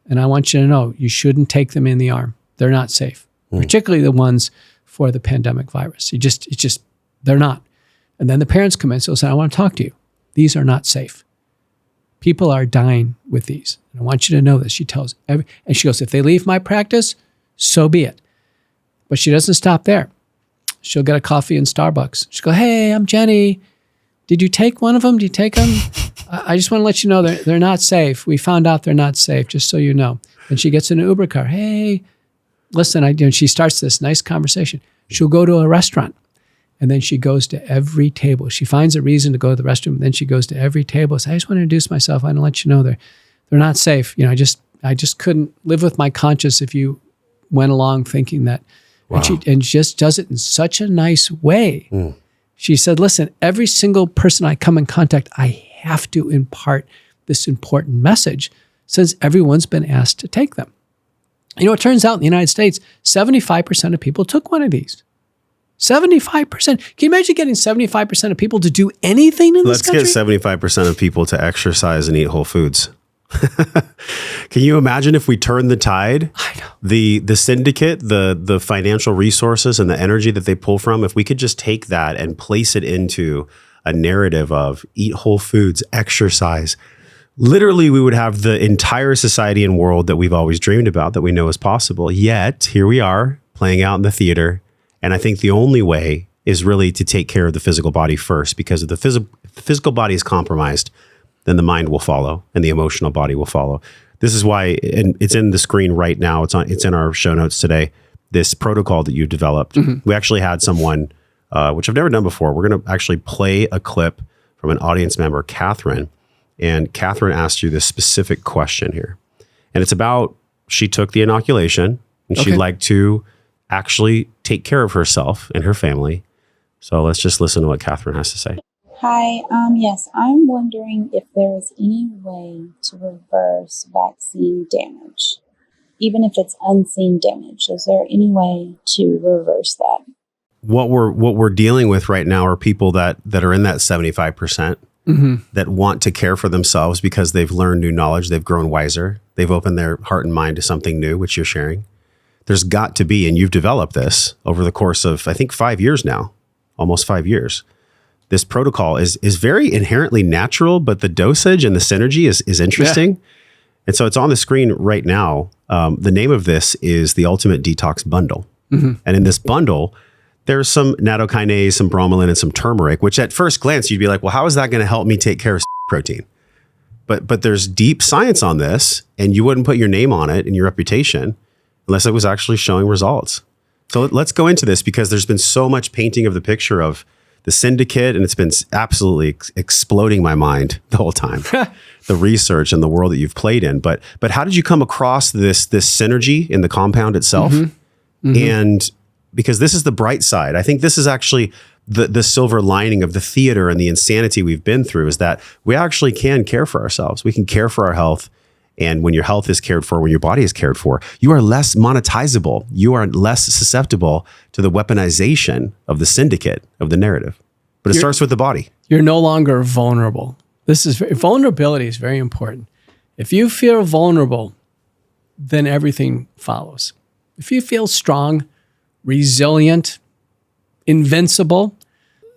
Speaker 1: And I want you to know you shouldn't take them in the arm. They're not safe, particularly the ones for the pandemic virus. They're not. And then the parents come in and say, I want to talk to you. These are not safe. People are dying with these. And I want you to know this. She tells and she goes, if they leave my practice, so be it. But she doesn't stop there. She'll get a coffee in Starbucks. She'll go, hey, I'm Jenny. Did you take one of them? Do you take them? I just want to let you know they're not safe. We found out they're not safe, just so you know. And she gets in an Uber car. Hey, listen, she starts this nice conversation. She'll go to a restaurant, and then she goes to every table. She finds a reason to go to the restroom, and then she goes to every table. Says, I just want to introduce myself. I want to let you know they're not safe. I just couldn't live with my conscience if you went along thinking that. Wow. And she just does it in such a nice way. She said, listen, every single person I come in contact, I have to impart this important message since everyone's been asked to take them. It turns out in the United States, 75% of people took one of these. 75%. Can you imagine getting 75% of people to do anything in this country?
Speaker 2: Let's get 75% of people to exercise and eat whole foods. Can you imagine if we turn the tide?
Speaker 1: I know.
Speaker 2: The syndicate, the financial resources and the energy that they pull from, if we could just take that and place it into a narrative of eat whole foods, exercise, literally we would have the entire society and world that we've always dreamed about, that we know is possible. Yet here we are playing out in the theater. And I think the only way is really to take care of the physical body first, because if the physical body is compromised, then the mind will follow and the emotional body will follow. This is why, and it's in the screen right now, it's in our show notes today, this protocol that you developed. We actually had someone, which I've never done before. We're going to actually play a clip from an audience member, Catherine. And Catherine asked you this specific question here. And it's about, she took the inoculation and she'd like to actually take care of herself and her family. So let's just listen to what Catherine has to say.
Speaker 3: Hi, yes, I'm wondering if there is any way to reverse vaccine damage, even if it's unseen damage. Is there any way to reverse that?
Speaker 2: What we're dealing with right now are people that are in that 75% that want to care for themselves because they've learned new knowledge, they've grown wiser, they've opened their heart and mind to something new, which you're sharing. There's got to be, and you've developed this over the course of, I think, 5 years now, almost 5 years. This protocol is very inherently natural, but the dosage and the synergy is interesting. Yeah. And so it's on the screen right now. The name of this is the Ultimate Detox Bundle. And in this bundle, there's some nattokinase, some bromelain, and some turmeric, which at first glance, you'd be like, well, how is that going to help me take care of protein? But there's deep science on this, and you wouldn't put your name on it and your reputation unless it was actually showing results. So let's go into this, because there's been so much painting of the picture of the syndicate, and it's been absolutely exploding my mind the whole time. The research and the world that you've played in. But how did you come across this synergy in the compound itself? And because this is the bright side, I think this is actually the silver lining of the theater and the insanity we've been through, is that we actually can care for ourselves. We can care for our health. And when your health is cared for, when your body is cared for, you are less monetizable. You are less susceptible to the weaponization of the syndicate, of the narrative. But it starts with the body. You're
Speaker 1: no longer vulnerable. Vulnerability is very important. If you feel vulnerable, then everything follows. If you feel strong, resilient, invincible,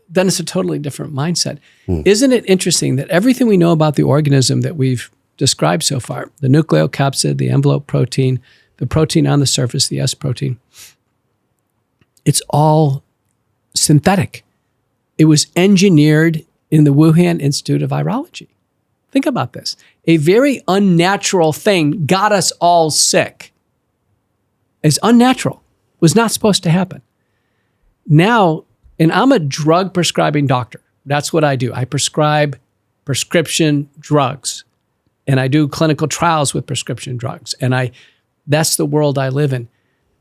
Speaker 1: then it's a totally different mindset. Isn't it interesting that everything we know about the organism that we've described so far, the nucleocapsid, the envelope protein, the protein on the surface, the S protein, it's all synthetic. It was engineered in the Wuhan Institute of Virology. Think about this. A very unnatural thing got us all sick. It's unnatural. It was not supposed to happen. Now, and I'm a drug prescribing doctor. That's what I do. I prescribe prescription drugs, and I do clinical trials with prescription drugs. And that's the world I live in.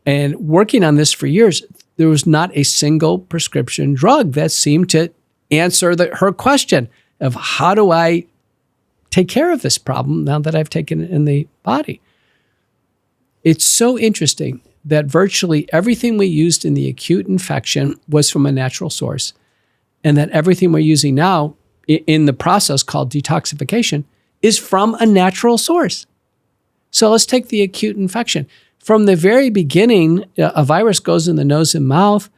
Speaker 1: And working on this for years, there was not a single prescription drug that seemed to answer her question of how do I take care of this problem now that I've taken it in the body. It's so interesting that virtually everything we used in the acute infection was from a natural source, and that everything we're using now in the process called detoxification is from a natural source. So let's take the acute infection. From the very beginning, a virus goes in the nose and mouth.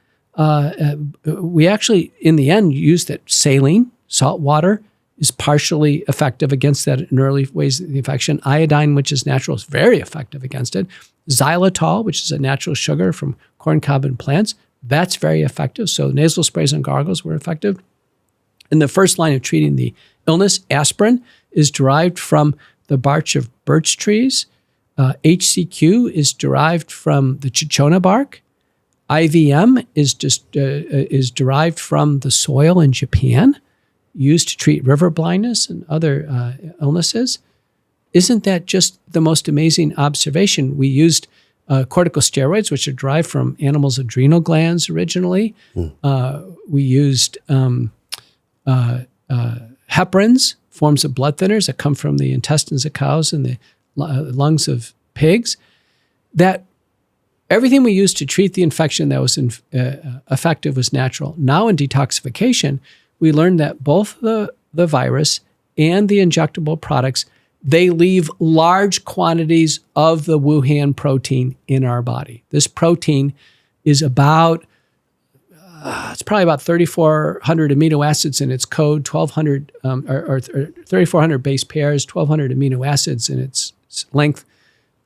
Speaker 1: We actually, in the end, used it. Saline, salt water, is partially effective against that in early ways of the infection. Iodine, which is natural, is very effective against it. Xylitol, which is a natural sugar from corn cob and plants, that's very effective. So nasal sprays and gargles were effective. In the first line of treating the illness, aspirin is derived from the bark of birch trees. HCQ is derived from the Cinchona bark. IVM is derived from the soil in Japan, used to treat river blindness and other illnesses. Isn't that just the most amazing observation? We used corticosteroids, which are derived from animals' adrenal glands originally. We used heparins, forms of blood thinners that come from the intestines of cows and the lungs of pigs. That everything we used to treat the infection that was effective was natural. Now in detoxification, we learned that both the virus and the injectable products, they leave large quantities of the Wuhan protein in our body. This protein is it's probably about 3,400 amino acids in its code, 1,200 or 3,400 base pairs, 1,200 amino acids in its length,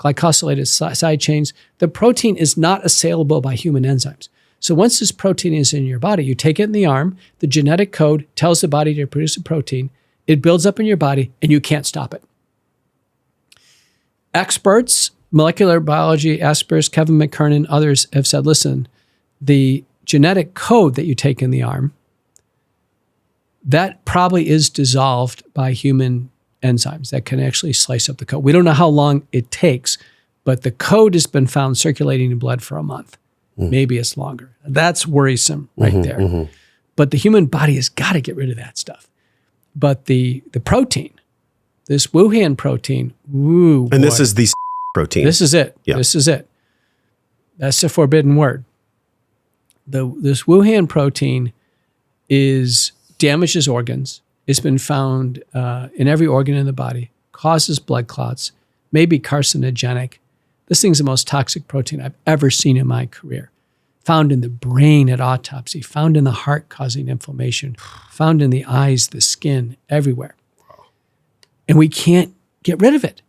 Speaker 1: glycosylated side chains. The protein is not assailable by human enzymes. So once this protein is in your body, you take it in the arm, the genetic code tells the body to produce a protein, it builds up in your body, and you can't stop it. Experts, molecular biology experts, Kevin McKernan, others have said, listen, the genetic code that you take in the arm, that probably is dissolved by human enzymes that can actually slice up the code. We don't know how long it takes, but the code has been found circulating in blood for a month. Maybe it's longer. That's worrisome right there. But the human body has got to get rid of that stuff. But the protein, this Wuhan protein,
Speaker 2: and this is the protein.
Speaker 1: This is it.
Speaker 2: Yeah.
Speaker 1: This is it. That's a forbidden word. This Wuhan protein damages organs. It's been found in every organ in the body, causes blood clots, may be carcinogenic. This thing's the most toxic protein I've ever seen in my career. Found in the brain at autopsy, found in the heart causing inflammation, found in the eyes, the skin, everywhere. And we can't get rid of it.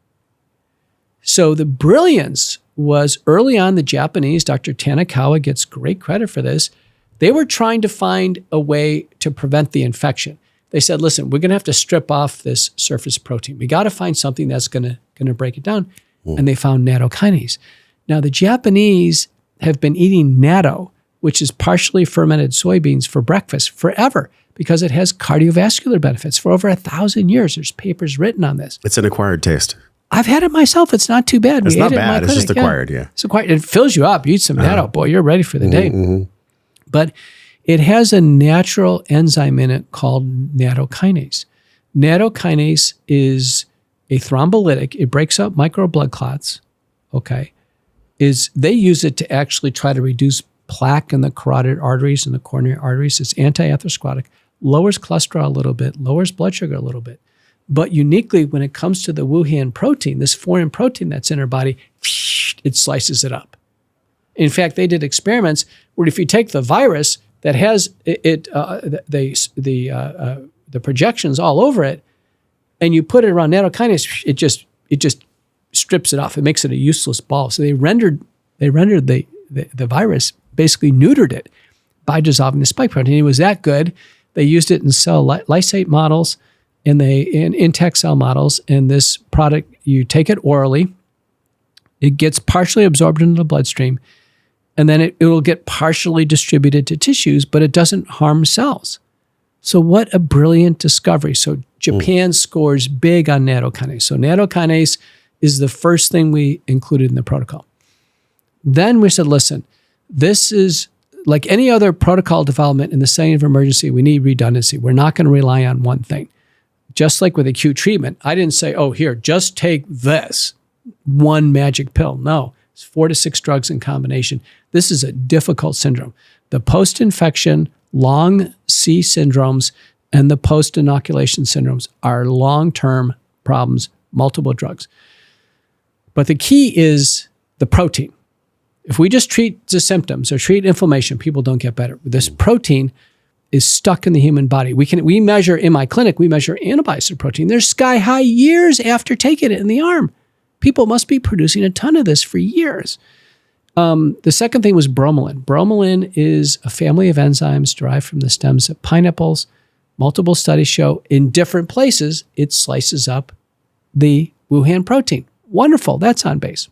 Speaker 1: So the brilliance was early on, the Japanese, Dr. Tanakawa gets great credit for this. They were trying to find a way to prevent the infection. They said, listen, we're going to have to strip off this surface protein. We got to find something that's going to break it down. And they found nattokinase. Now, the Japanese have been eating natto, which is partially fermented soybeans, for breakfast forever because it has cardiovascular benefits for over 1,000 years. There's papers written on this.
Speaker 2: It's an acquired taste.
Speaker 1: I've had it myself. It's not too bad.
Speaker 2: It's not bad. It's just acquired, yeah.
Speaker 1: It's acquired. It fills you up. You eat some natto, boy, you're ready for the day. But it has a natural enzyme in it called nattokinase. Nattokinase is a thrombolytic. It breaks up micro blood clots, okay? They use it to actually try to reduce plaque in the carotid arteries and the coronary arteries. It's anti-atherosclerotic, lowers cholesterol a little bit, lowers blood sugar a little bit. But uniquely, when it comes to the Wuhan protein, this foreign protein that's in our body, it slices it up. In fact, they did experiments where if you take the virus that has the projections all over it, and you put it around nattokinase, it just strips it off. It makes it a useless ball. So they rendered the virus, basically neutered it by dissolving the spike protein. It was that good They used it in cell lysate models and in intact cell models. And this product, you take it orally, it gets partially absorbed into the bloodstream, and then it will get partially distributed to tissues, but it doesn't harm cells. So what a brilliant discovery. So Japan scores big on nattokinase. So nattokinase is the first thing we included in the protocol. Then we said, listen, this is like any other protocol development in the setting of emergency, we need redundancy. We're not going to rely on one thing. Just like with acute treatment, I didn't say, oh, here, just take this one magic pill. No, it's 4 to 6 drugs in combination. This is a difficult syndrome. The post-infection long C syndromes and the post-inoculation syndromes are long-term problems, multiple drugs. But the key is the protein. If we just treat the symptoms or treat inflammation, people don't get better. This protein is stuck in the human body. We measure in my clinic, we measure antibodies to protein. They're sky high years after taking it in the arm. People must be producing a ton of this for years. The second thing was bromelain. Bromelain is a family of enzymes derived from the stems of pineapples. Multiple studies show in different places, it slices up the Wuhan protein. Wonderful, that's on base.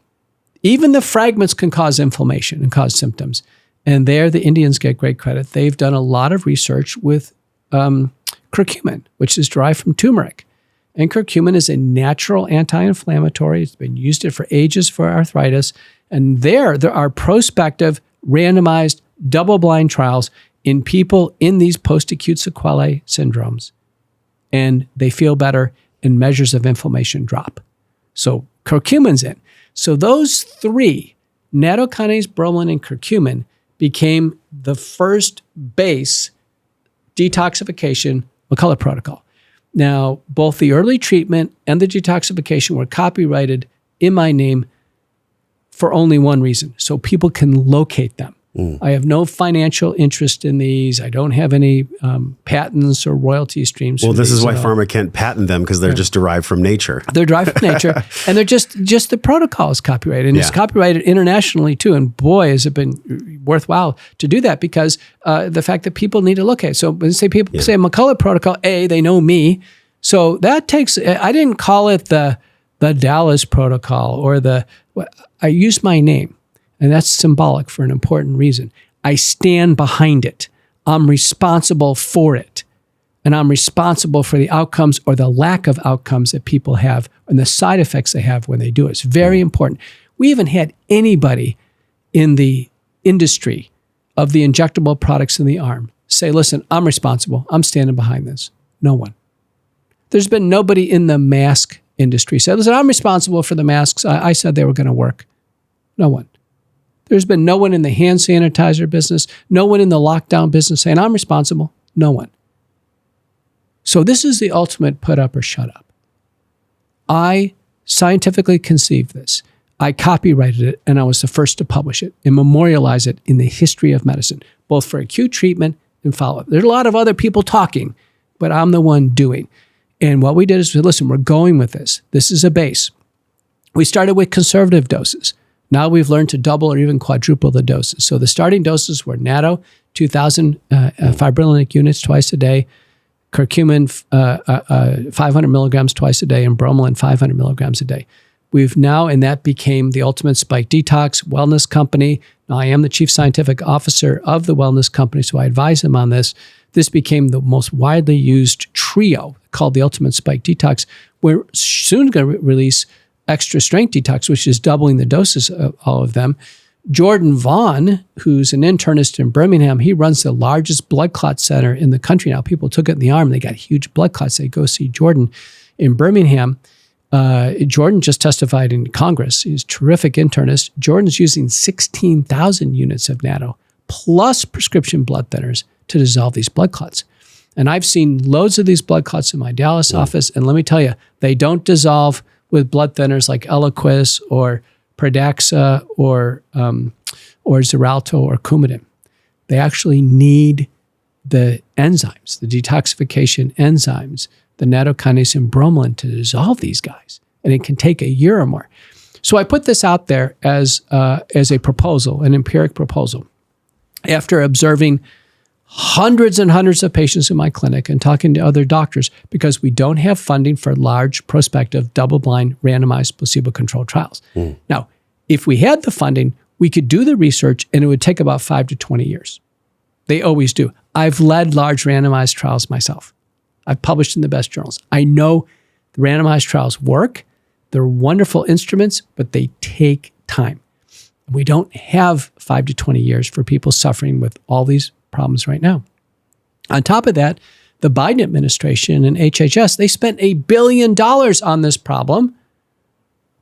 Speaker 1: Even the fragments can cause inflammation and cause symptoms. And there, the Indians get great credit. They've done a lot of research with curcumin, which is derived from turmeric. And curcumin is a natural anti-inflammatory. It's been used for ages for arthritis. And there are prospective, randomized, double-blind trials in people in these post-acute sequelae syndromes. And they feel better and measures of inflammation drop. So curcumin's in. So those 3, nattokinase, bromelain, and curcumin, became the first base detoxification McCullough protocol. Now, both the early treatment and the detoxification were copyrighted in my name for only one reason, so people can locate them. I have no financial interest in these. I don't have any patents or royalty streams.
Speaker 2: Well, this is why pharma can't patent them, because they're just derived from nature.
Speaker 1: They're derived from nature, and they're just the protocol is copyrighted, and it's copyrighted internationally too. And boy, has it been worthwhile to do that, because the fact that people need to look at it. So when people say McCullough protocol, they know me. So that takes. I didn't call it the Dallas protocol or I used my name. And that's symbolic for an important reason. I stand behind it. I'm responsible for it. And I'm responsible for the outcomes or the lack of outcomes that people have and the side effects they have when they do it. It's very important. We haven't had anybody in the industry of the injectable products in the arm say, listen, I'm responsible. I'm standing behind this. No one. There's been nobody in the mask industry say, listen, I'm responsible for the masks. I said they were going to work. No one. There's been no one in the hand sanitizer business, no one in the lockdown business saying, I'm responsible. No one. So this is the ultimate put up or shut up. I scientifically conceived this. I copyrighted it, and I was the first to publish it and memorialize it in the history of medicine, both for acute treatment and follow-up. There's a lot of other people talking, but I'm the one doing. And what we did is, listen, we're going with this. This is a base. We started with conservative doses. Now we've learned to double or even quadruple the doses. So the starting doses were natto, 2,000 fibrinolytic units twice a day, curcumin 500 milligrams twice a day, and bromelain 500 milligrams a day. We've now, and that became the ultimate spike detox wellness company. Now I am the chief scientific officer of the wellness company, so I advise them on this. This became the most widely used trio called the ultimate spike detox. We're soon going to release extra strength detox, which is doubling the doses of all of them. Jordan Vaughn, who's an internist in Birmingham, he runs the largest blood clot center in the country now. People took it in the arm. They got huge blood clots. They go see Jordan in Birmingham. Jordan just testified in Congress. He's a terrific internist. Jordan's using 16,000 units of natto plus prescription blood thinners to dissolve these blood clots. And I've seen loads of these blood clots in my Dallas office. And let me tell you, they don't dissolve with blood thinners like Eliquis or Pradaxa or Xarelto or Coumadin. They actually need the enzymes, the detoxification enzymes, the nattokinase and bromelain to dissolve these guys. And it can take a year or more. So I put this out there as a proposal, an empiric proposal. After observing hundreds and hundreds of patients in my clinic and talking to other doctors because we don't have funding for large prospective double-blind randomized placebo-controlled trials. Now, if we had the funding, we could do the research and it would take about 5 to 20 years. They always do. I've led large randomized trials myself. I've published in the best journals. I know the randomized trials work. They're wonderful instruments, but they take time. We don't have 5 to 20 years for people suffering with all these problems right now. On top of that, the Biden administration and HHS, they spent $1 billion on this problem,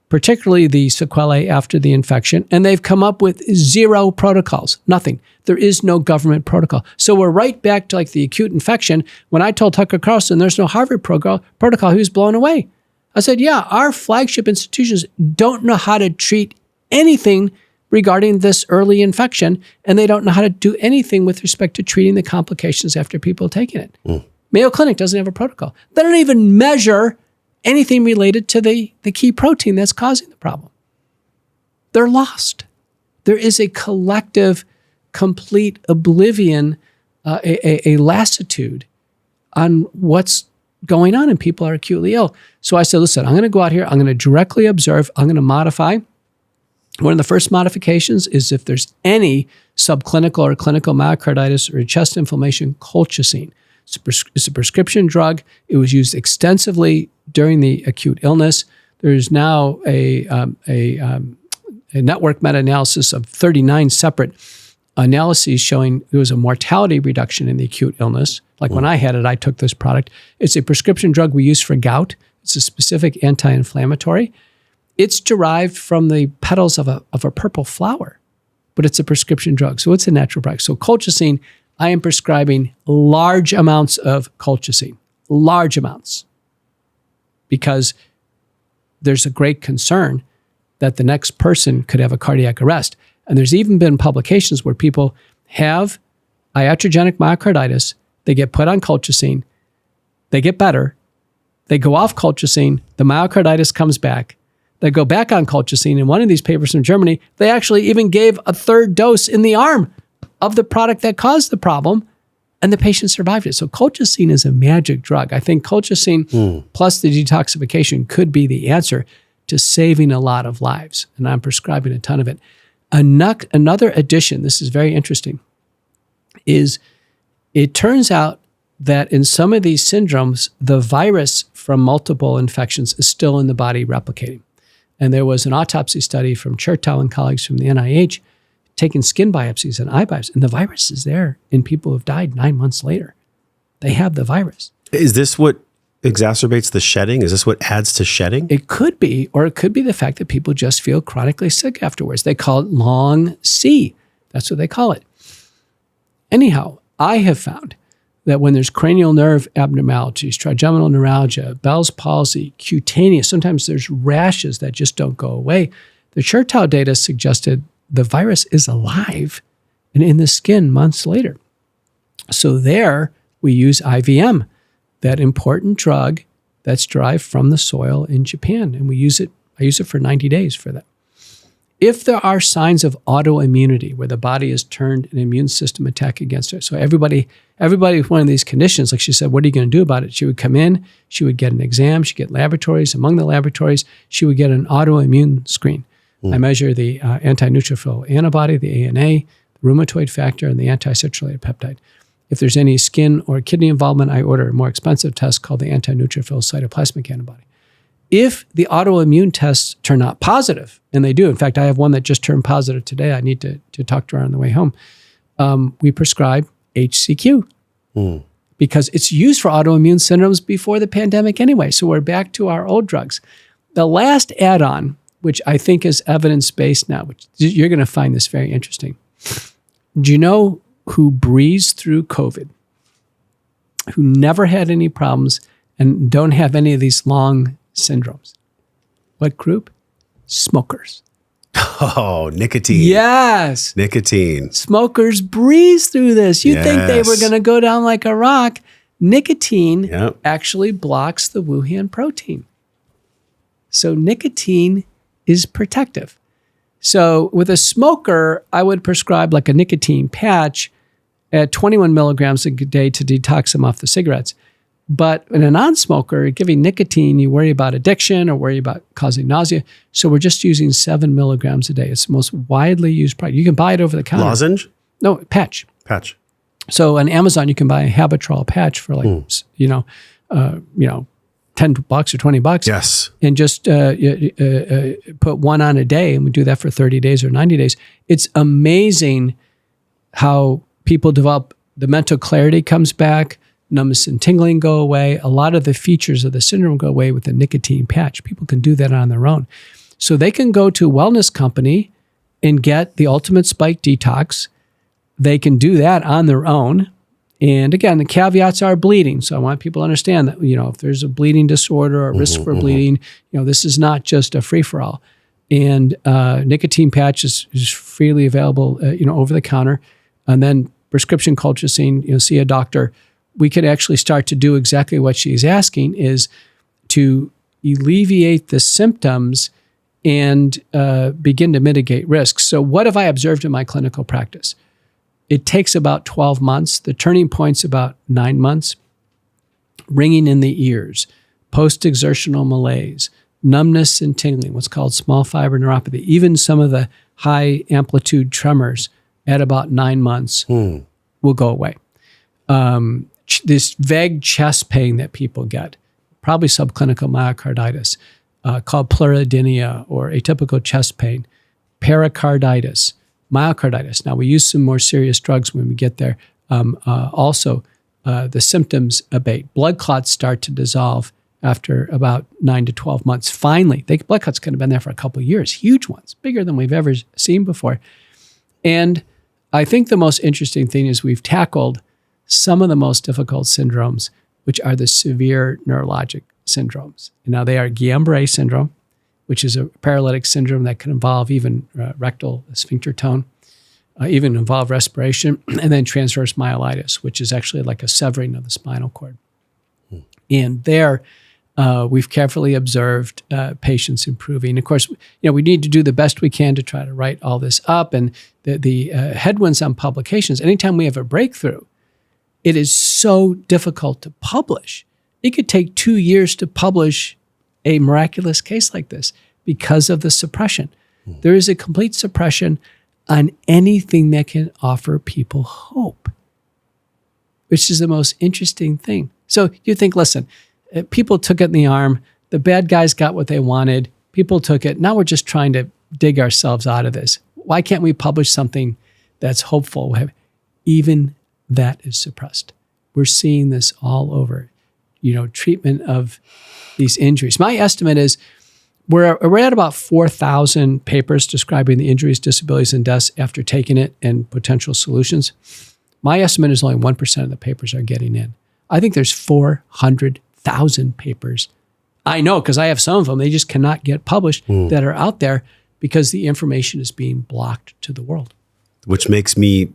Speaker 1: particularly the sequelae after the infection, and they've come up with 0 protocols, nothing. There is no government protocol. So we're right back to like the acute infection. When I told Tucker Carlson there's no Harvard protocol, he was blown away. I said, yeah, our flagship institutions don't know how to treat anything regarding this early infection, and they don't know how to do anything with respect to treating the complications after people taking it. Mayo Clinic doesn't have a protocol. They don't even measure anything related to the key protein that's causing the problem. They're lost. There is a collective, complete oblivion, a lassitude on what's going on, and people are acutely ill. So I said, listen, I'm going to go out here. I'm going to directly observe. I'm going to modify. One of the first modifications is if there's any subclinical or clinical myocarditis or chest inflammation, colchicine. It's a prescription drug. It was used extensively during the acute illness. There's now a network meta-analysis of 39 separate analyses showing there was a mortality reduction in the acute illness. Like when I had it, I took this product. It's a prescription drug we use for gout. It's a specific anti-inflammatory. It's derived from the petals of a purple flower, but it's a prescription drug. So it's a natural product. So colchicine, I am prescribing large amounts of colchicine, large amounts, because there's a great concern that the next person could have a cardiac arrest. And there's even been publications where people have iatrogenic myocarditis, they get put on colchicine, they get better, they go off colchicine, the myocarditis comes back, they go back on colchicine. In one of these papers from Germany, they actually even gave a 3rd dose in the arm of the product that caused the problem, and the patient survived it. So colchicine is a magic drug. I think colchicine plus the detoxification could be the answer to saving a lot of lives, and I'm prescribing a ton of it. Another addition, this is very interesting, is it turns out that in some of these syndromes, the virus from multiple infections is still in the body replicating. And there was an autopsy study from Chertow and colleagues from the NIH taking skin biopsies and eye biopsies, and the virus is there in people who have died 9 months later. They have the virus.
Speaker 2: Is this what exacerbates the shedding? Is this what adds to shedding?
Speaker 1: It could be, or it could be the fact that people just feel chronically sick afterwards. They call it long C. That's what they call it. Anyhow, I have found that when there's cranial nerve abnormalities, trigeminal neuralgia, Bell's palsy, cutaneous, sometimes there's rashes that just don't go away. The Chertow data suggested the virus is alive and in the skin months later. So there we use IVM, that important drug that's derived from the soil in Japan. And we use it, I use it for 90 days for that. If there are signs of autoimmunity where the body has turned an immune system attack against it, so everybody with one of these conditions, like she said, what are you going to do about it? She would come in, she would get an exam, she'd get laboratories. Among the laboratories, she would get an autoimmune screen. I measure the anti-neutrophil antibody, the ANA, the rheumatoid factor, and the anti-citrulated peptide. If there's any skin or kidney involvement, I order a more expensive test called the anti-neutrophil cytoplasmic antibody. If the autoimmune tests turn out positive, and they do, in fact, I have one that just turned positive today. I need to talk to her on the way home. We prescribe HCQ because it's used for autoimmune syndromes before the pandemic anyway. So we're back to our old drugs. The last add-on, which I think is evidence-based now, which you're going to find this very interesting. Do you know who breezed through COVID, who never had any problems and don't have any of these long syndromes? What group? Smokers.
Speaker 2: Oh, nicotine.
Speaker 1: Yes.
Speaker 2: Nicotine.
Speaker 1: Smokers breeze through this. You'd think they were going to go down like a rock. Nicotine actually blocks the Wuhan protein. So nicotine is protective. So with a smoker, I would prescribe like a nicotine patch, at 21 milligrams a day to detox them off the cigarettes. But in a non-smoker, giving nicotine, you worry about addiction or worry about causing nausea. So we're just using 7 milligrams a day. It's the most widely used product. You can buy it over the counter.
Speaker 2: Lozenge?
Speaker 1: No, patch.
Speaker 2: Patch.
Speaker 1: So on Amazon, you can buy a Habitrol patch for like, $10 or $20.
Speaker 2: Yes.
Speaker 1: And just put one on a day, and we do that for 30 days or 90 days. It's amazing how people develop, the mental clarity comes back, numbness and tingling go away. A lot of the features of the syndrome go away with the nicotine patch. People can do that on their own. So they can go to a wellness company and get the ultimate spike detox. They can do that on their own. And again, the caveats are bleeding. So I want people to understand that, if there's a bleeding disorder or risk for bleeding, this is not just a free-for-all. And nicotine patch is freely available, over the counter. And then prescription colchicine, see a doctor. We could actually start to do exactly what she's asking, is to alleviate the symptoms and begin to mitigate risks. So what have I observed in my clinical practice? It takes about 12 months. The turning point's about 9 months. Ringing in the ears, post-exertional malaise, numbness and tingling, what's called small fiber neuropathy, even some of the high amplitude tremors at about 9 months will go away. This vague chest pain that people get, probably subclinical myocarditis, called pleurodynia or atypical chest pain, pericarditis, myocarditis. Now, we use some more serious drugs when we get there. Also, the symptoms abate. Blood clots start to dissolve after about 9 to 12 months. Finally, blood clots could have been there for a couple of years, huge ones, bigger than we've ever seen before. And I think the most interesting thing is we've tackled some of the most difficult syndromes, which are the severe neurologic syndromes. Now, they are Guillain-Barré syndrome, which is a paralytic syndrome that can involve even rectal sphincter tone, even involve respiration, and then transverse myelitis, which is actually like a severing of the spinal cord. And there, we've carefully observed patients improving. Of course, we need to do the best we can to try to write all this up. And the headwinds on publications, anytime we have a breakthrough, it is so difficult to publish. It could take 2 years to publish a miraculous case like this because of the suppression. There is a complete suppression on anything that can offer people hope, which is the most interesting thing. So you think, listen, people took it in the arm. The bad guys got what they wanted. People took it. Now we're just trying to dig ourselves out of this. Why can't we publish something that's hopeful? Even that is suppressed. We're seeing this all over, treatment of these injuries. My estimate is we're at about 4,000 papers describing the injuries, disabilities, and deaths after taking it and potential solutions. My estimate is only 1% of the papers are getting in. I think there's 400,000 papers. I know, because I have some of them. They just cannot get published that are out there because the information is being blocked to the world.
Speaker 2: Which makes me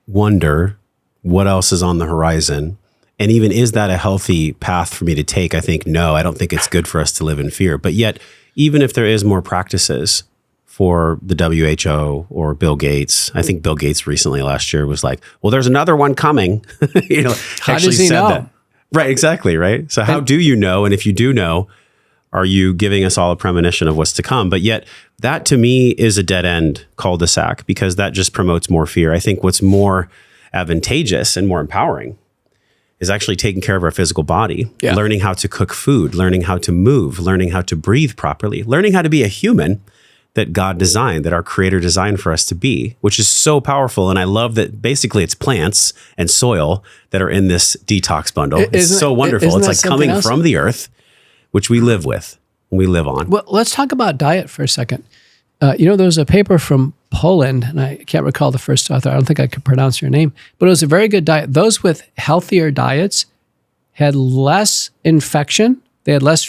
Speaker 2: wonder what else is on the horizon. And even, is that a healthy path for me to take? I think no, I don't think it's good for us to live in fear. But yet, even if there is more practices for the WHO or Bill Gates, I think Bill Gates recently last year was like, well, there's another one coming.
Speaker 1: How does he know?
Speaker 2: That. Right, exactly, right? So how do you know? And if you do know, are you giving us all a premonition of what's to come? But yet, that to me is a dead end cul-de-sac, because that just promotes more fear. I think what's more advantageous and more empowering is actually taking care of our physical body, learning how to cook food, learning how to move, learning how to breathe properly, learning how to be a human that God designed, that our Creator designed for us to be, which is so powerful. And I love that basically it's plants and soil that are in this detox bundle. It's so wonderful. It's like coming from the earth, which we live with, and we live on.
Speaker 1: Well, let's talk about diet for a second. There was a paper from Poland, and I can't recall the first author. I don't think I could pronounce your name, but it was a very good diet. Those with healthier diets had less infection. They had less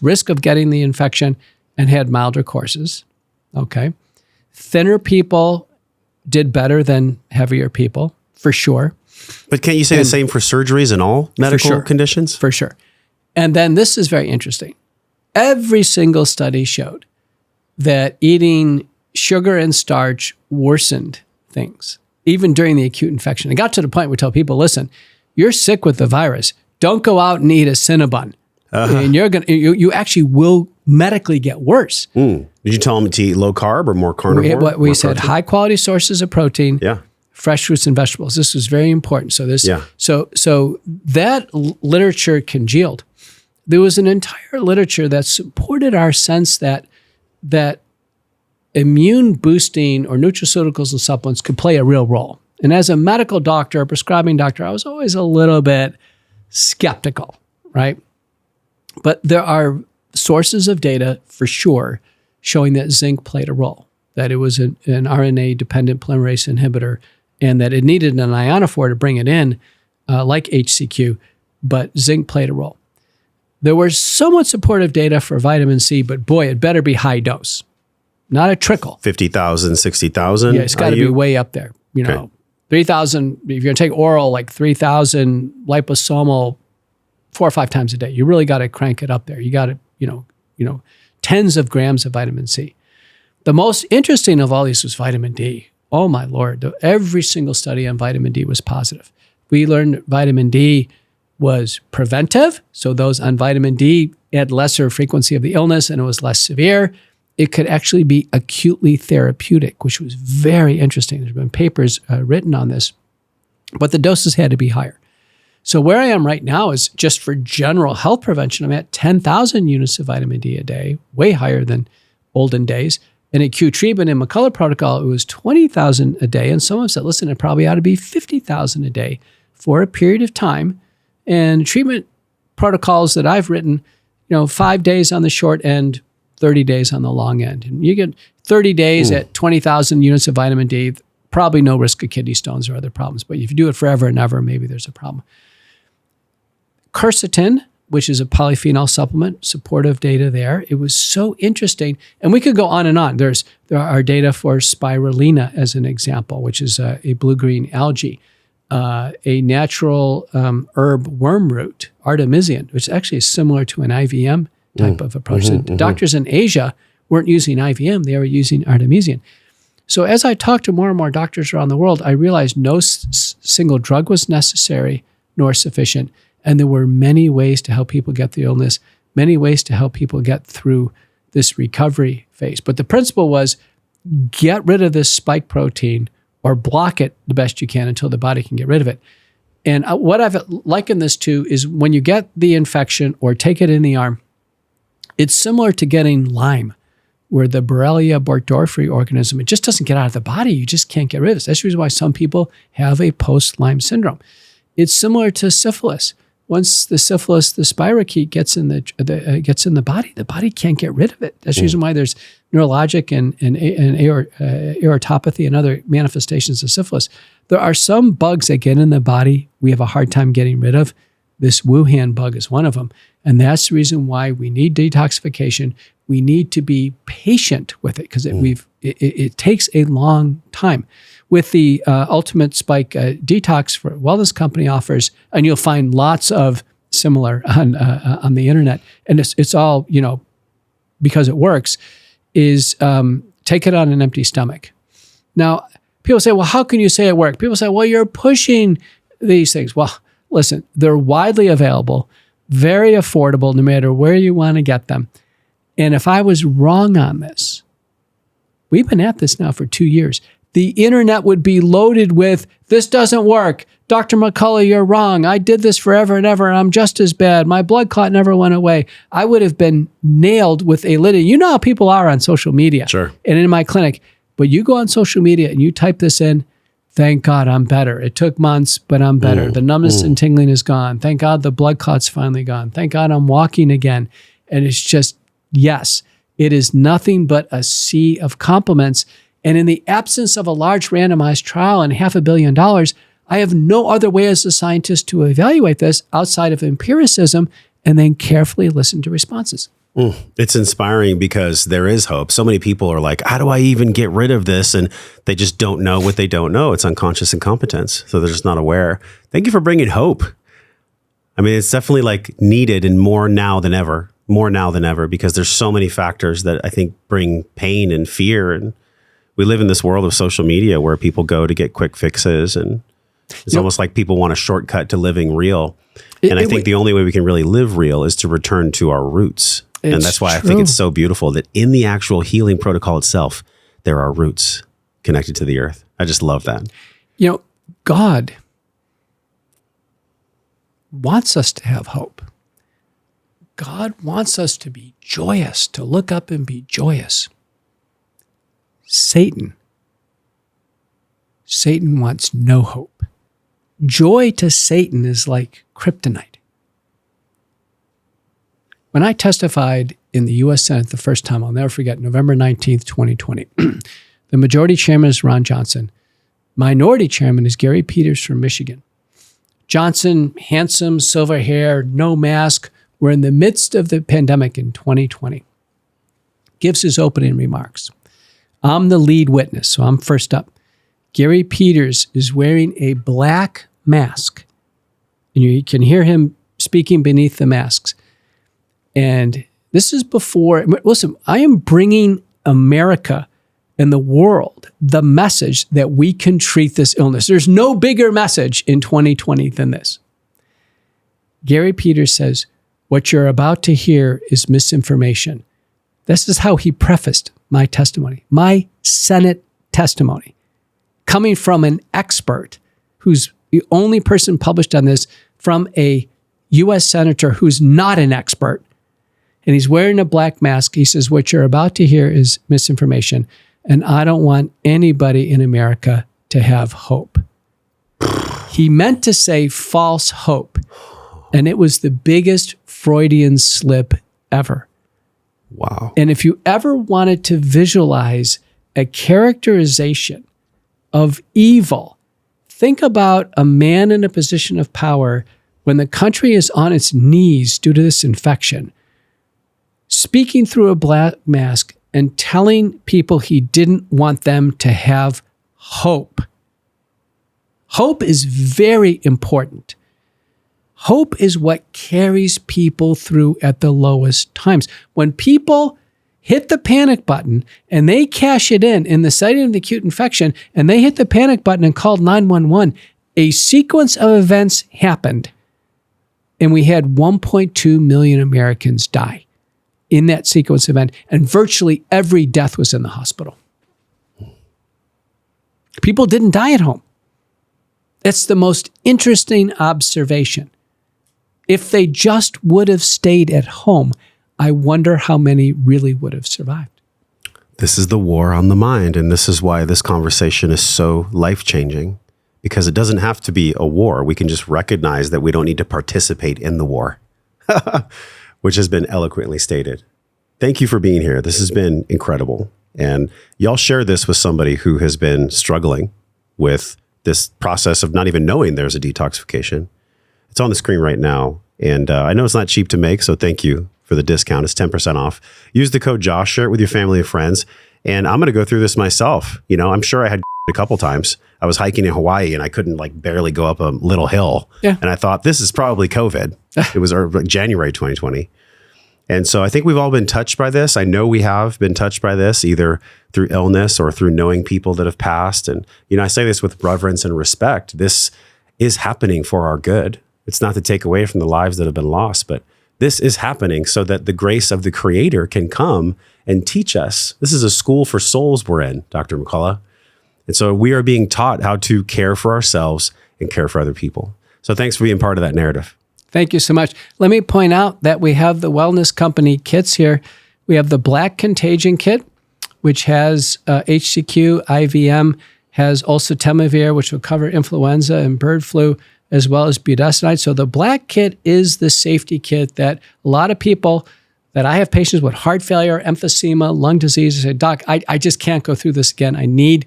Speaker 1: risk of getting the infection, and had milder courses. Okay. Thinner people did better than heavier people, for sure.
Speaker 2: But can't you say the same for surgeries and all medical conditions?
Speaker 1: For sure. And then this is very interesting. Every single study showed that eating sugar and starch worsened things. even during the acute infection. It got to the point where we tell people, listen, you're sick with the virus. Don't go out and eat a Cinnabon. And you actually will medically get worse.
Speaker 2: Did you tell them to eat low carb or more carnivore?
Speaker 1: We said high quality sources of protein,
Speaker 2: yeah,
Speaker 1: fresh fruits and vegetables. This was very important. So that literature congealed. There was an entire literature that supported our sense that immune boosting or nutraceuticals and supplements could play a real role. And as a medical doctor, a prescribing doctor, I was always a little bit skeptical, right? But there are sources of data for sure showing that zinc played a role, that it was an RNA-dependent polymerase inhibitor, and that it needed an ionophore to bring it in, like HCQ, but zinc played a role. There was somewhat supportive data for vitamin C, but boy, it better be high dose, not a trickle.
Speaker 2: 50,000, 60,000?
Speaker 1: Yeah, it's got to be way up there. 3,000, if you're going to take oral, like 3,000 liposomal 4 or 5 times a day. You really got to crank it up there. You got to, tens of grams of vitamin C. The most interesting of all these was vitamin D. Oh my Lord. Every single study on vitamin D was positive. We learned vitamin D was preventive. So those on vitamin D had lesser frequency of the illness and it was less severe. It could actually be acutely therapeutic, which was very interesting. There's been papers written on this, but the doses had to be higher. So where I am right now is just for general health prevention. I'm at 10,000 units of vitamin D a day, way higher than olden days. In acute treatment in McCullough protocol, it was 20,000 a day. And someone said, listen, it probably ought to be 50,000 a day for a period of time. And treatment protocols that I've written, 5 days on the short end, 30 days on the long end. And you get 30 days at 20,000 units of vitamin D, probably no risk of kidney stones or other problems. But if you do it forever and ever, maybe there's a problem. Quercetin, which is a polyphenol supplement, supportive data there. It was so interesting. And we could go on and on. There are data for spirulina as an example, which is a blue-green algae, a natural herb worm root, artemisian, which actually is similar to an IVM type of approach. Doctors in Asia weren't using IVM, they were using artemisian. So as I talked to more and more doctors around the world, I realized no single drug was necessary nor sufficient. And there were many ways to help people get the illness, many ways to help people get through this recovery phase. But the principle was get rid of this spike protein or block it the best you can until the body can get rid of it. And what I've likened this to is when you get the infection or take it in the arm, it's similar to getting Lyme, where the Borrelia burgdorferi organism, it just doesn't get out of the body. You just can't get rid of it. That's the reason why some people have a post-Lyme syndrome. It's similar to syphilis. Once the syphilis, the spirochete gets in the body can't get rid of it. That's the reason why there's neurologic and aortopathy and other manifestations of syphilis. There are some bugs that get in the body we have a hard time getting rid of. This Wuhan bug is one of them. And that's the reason why we need detoxification. We need to be patient with it because it takes a long time. With the Ultimate Spike Detox for Wellness Company offers, and you'll find lots of similar on the internet, and it's all, because it works, is take it on an empty stomach. Now, people say, well, how can you say it worked? People say, well, you're pushing these things. Well, listen, they're widely available, very affordable, no matter where you want to get them. And if I was wrong on this, we've been at this now for 2 years. The internet would be loaded with, this doesn't work. Dr. McCullough, you're wrong. I did this forever and ever, and I'm just as bad. My blood clot never went away. I would have been nailed with a litany. You know how people are on social media.
Speaker 2: Sure.
Speaker 1: And in my clinic. But you go on social media and you type this in, thank God I'm better. It took months, but I'm better. The numbness and tingling is gone. Thank God the blood clot's finally gone. Thank God I'm walking again. And it's just, yes, it is nothing but a sea of compliments. And in the absence of a large randomized trial and $500 million, I have no other way as a scientist to evaluate this outside of empiricism and then carefully listen to responses.
Speaker 2: It's inspiring because there is hope. So many people are like, how do I even get rid of this? And they just don't know what they don't know. It's unconscious incompetence. So they're just not aware. Thank you for bringing hope. I mean, it's definitely like needed and more now than ever, because there's so many factors that I think bring pain and fear. And We live in this world of social media where people go to get quick fixes, and it's almost like people want a shortcut to living real. And I think the only way we can really live real is to return to our roots. And that's why I think it's so beautiful that in the actual healing protocol itself, there are roots connected to the earth. I just love that.
Speaker 1: You know, God wants us to have hope. God wants us to be joyous, to look up and be joyous. Satan wants no hope. Joy to Satan is like kryptonite. When I testified in the U.S. Senate the first time, I'll never forget, November 19th, 2020, the majority chairman is Ron Johnson. Minority chairman is Gary Peters from Michigan. Johnson, handsome, silver hair, no mask. We're in the midst of the pandemic in 2020. Gives his opening remarks. I'm the lead witness, so I'm first up. Gary Peters is wearing a black mask, and you can hear him speaking beneath the masks. And this is before, listen, I am bringing America and the world the message that we can treat this illness. There's no bigger message in 2020 than this. Gary Peters says, what you're about to hear is misinformation. This is how he prefaced my testimony, my Senate testimony, coming from an expert who's the only person published on this from a U.S. senator who's not an expert. And he's wearing a black mask. He says, what you're about to hear is misinformation. And I don't want anybody in America to have hope. He meant to say false hope. And it was the biggest Freudian slip ever.
Speaker 2: Wow.
Speaker 1: And if you ever wanted to visualize a characterization of evil, think about a man in a position of power when the country is on its knees due to this infection, speaking through a black mask and telling people he didn't want them to have hope. Hope is very important. Hope is what carries people through at the lowest times. When people hit the panic button and they cash it in the setting of the acute infection, and they hit the panic button and called 911, a sequence of events happened, and we had 1.2 million Americans die in that sequence event, and virtually every death was in the hospital. People didn't die at home. It's the most interesting observation. If they just would have stayed at home, I wonder how many really would have survived.
Speaker 2: This is the war on the mind, and this is why this conversation is so life-changing, because it doesn't have to be a war. We can just recognize that we don't need to participate in the war, which has been eloquently stated. Thank you for being here. This has been incredible. And y'all share this with somebody who has been struggling with this process of not even knowing there's a detoxification. It's on the screen right now. And I know it's not cheap to make, so thank you for the discount. It's 10% off. Use the code Josh, share it with your family and friends. And I'm going to go through this myself. You know, I'm sure I had a couple times. I was hiking in Hawaii and I couldn't barely go up a little hill. Yeah. And I thought, this is probably COVID. It was January 2020. And so I think we've all been touched by this. I know we have been touched by this, either through illness or through knowing people that have passed. And, you know, I say this with reverence and respect. This is happening for our good. It's not to take away from the lives that have been lost, but this is happening so that the grace of the Creator can come and teach us. This is a school for souls we're in, Dr. McCullough. And so we are being taught how to care for ourselves and care for other people. So thanks for being part of that narrative.
Speaker 1: Thank you so much. Let me point out that we have the Wellness Company kits here. We have the Black Contagion Kit, which has HCQ, IVM, has oseltamivir, which will cover influenza and bird flu, as well as budesonide. So the Black Kit is the safety kit that a lot of people that I have patients with heart failure, emphysema, lung disease, say, Doc, I just can't go through this again. I need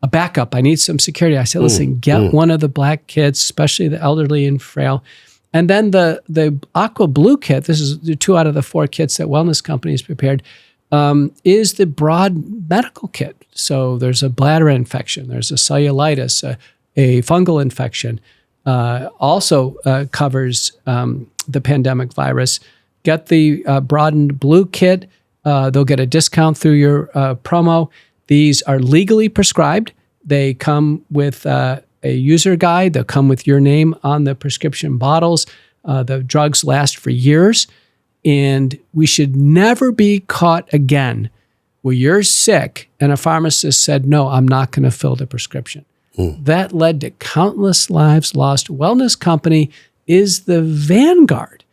Speaker 1: a backup. I need some security. I said, listen, get one of the Black Kits, especially the elderly and frail. And then the Aqua Blue Kit, this is the 2 out of the 4 kits that Wellness Company has prepared, is the broad medical kit. So there's a bladder infection, there's a cellulitis, a fungal infection, also covers the pandemic virus. Get the broadened blue kit. They'll get a discount through your promo. These are legally prescribed. They come with a user guide. They'll come with your name on the prescription bottles. The drugs last for years. And we should never be caught again where you're sick and a pharmacist said, no, I'm not going to fill the prescription. That led to countless lives lost. Wellness Company is the vanguard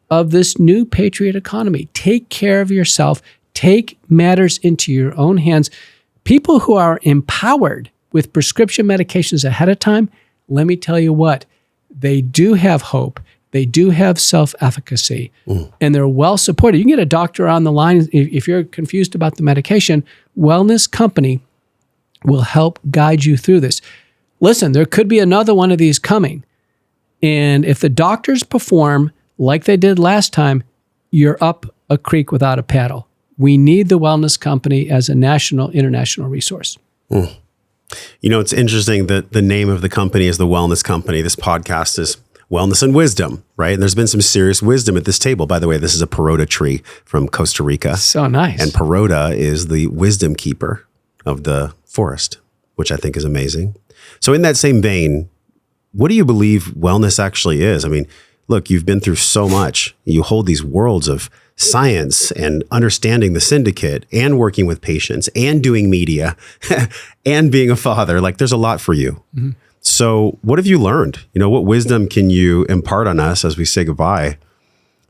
Speaker 1: of this new patriot economy. Take care of yourself. Take matters into your own hands. People who are empowered with prescription medications ahead of time, let me tell you what, they do have hope. They do have self-efficacy, and they're well supported. You can get a doctor on the line. If you're confused about the medication, Wellness Company will help guide you through this. Listen, there could be another one of these coming. And if the doctors perform like they did last time, you're up a creek without a paddle. We need the Wellness Company as a national, international resource.
Speaker 2: You know, it's interesting that the name of the company is the Wellness Company. This podcast is Wellness and Wisdom, right? And there's been some serious wisdom at this table. By the way, this is a peroda tree from Costa Rica.
Speaker 1: So nice.
Speaker 2: And peroda is the wisdom keeper of the forest, which I think is amazing. So in that same vein, what do you believe wellness actually is? I mean, look, you've been through so much. You hold these worlds of science and understanding the syndicate and working with patients and doing media and being a father. Like, there's a lot for you. So what have you learned? You know, what wisdom can you impart on us as we say goodbye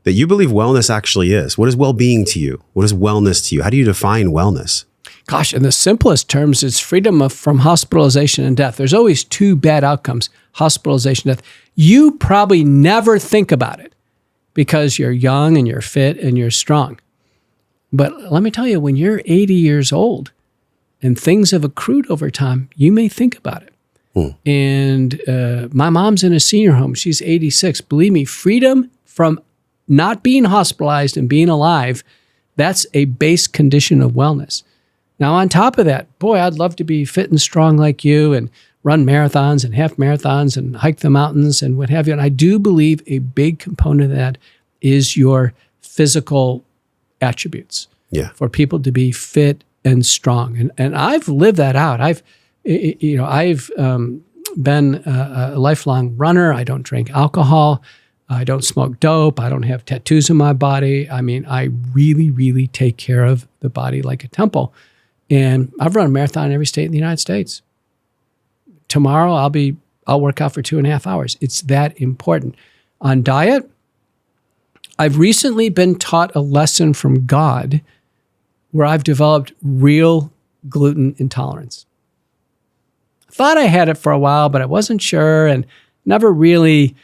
Speaker 2: that you believe wellness actually is? What is well-being to you? What is wellness to you? How do you define wellness?
Speaker 1: Gosh, in the simplest terms, it's freedom from hospitalization and death. There's always two bad outcomes, hospitalization and death. You probably never think about it because you're young and you're fit and you're strong. But let me tell you, when you're 80 years old and things have accrued over time, you may think about it. And my mom's in a senior home. She's 86. Believe me, freedom from not being hospitalized and being alive, that's a base condition of wellness. Now, on top of that, boy, I'd love to be fit and strong like you and run marathons and half marathons and hike the mountains and what have you. And I do believe a big component of that is your physical attributes.
Speaker 2: Yeah.
Speaker 1: For people to be fit and strong. And I've lived that out. I've been a lifelong runner. I don't drink alcohol. I don't smoke dope. I don't have tattoos in my body. I mean, I really, really take care of the body like a temple. And I've run a marathon in every state in the United States. Tomorrow I'll work out for 2.5 hours. It's that important. On diet, I've recently been taught a lesson from God where I've developed real gluten intolerance. Thought I had it for a while, but I wasn't sure and never really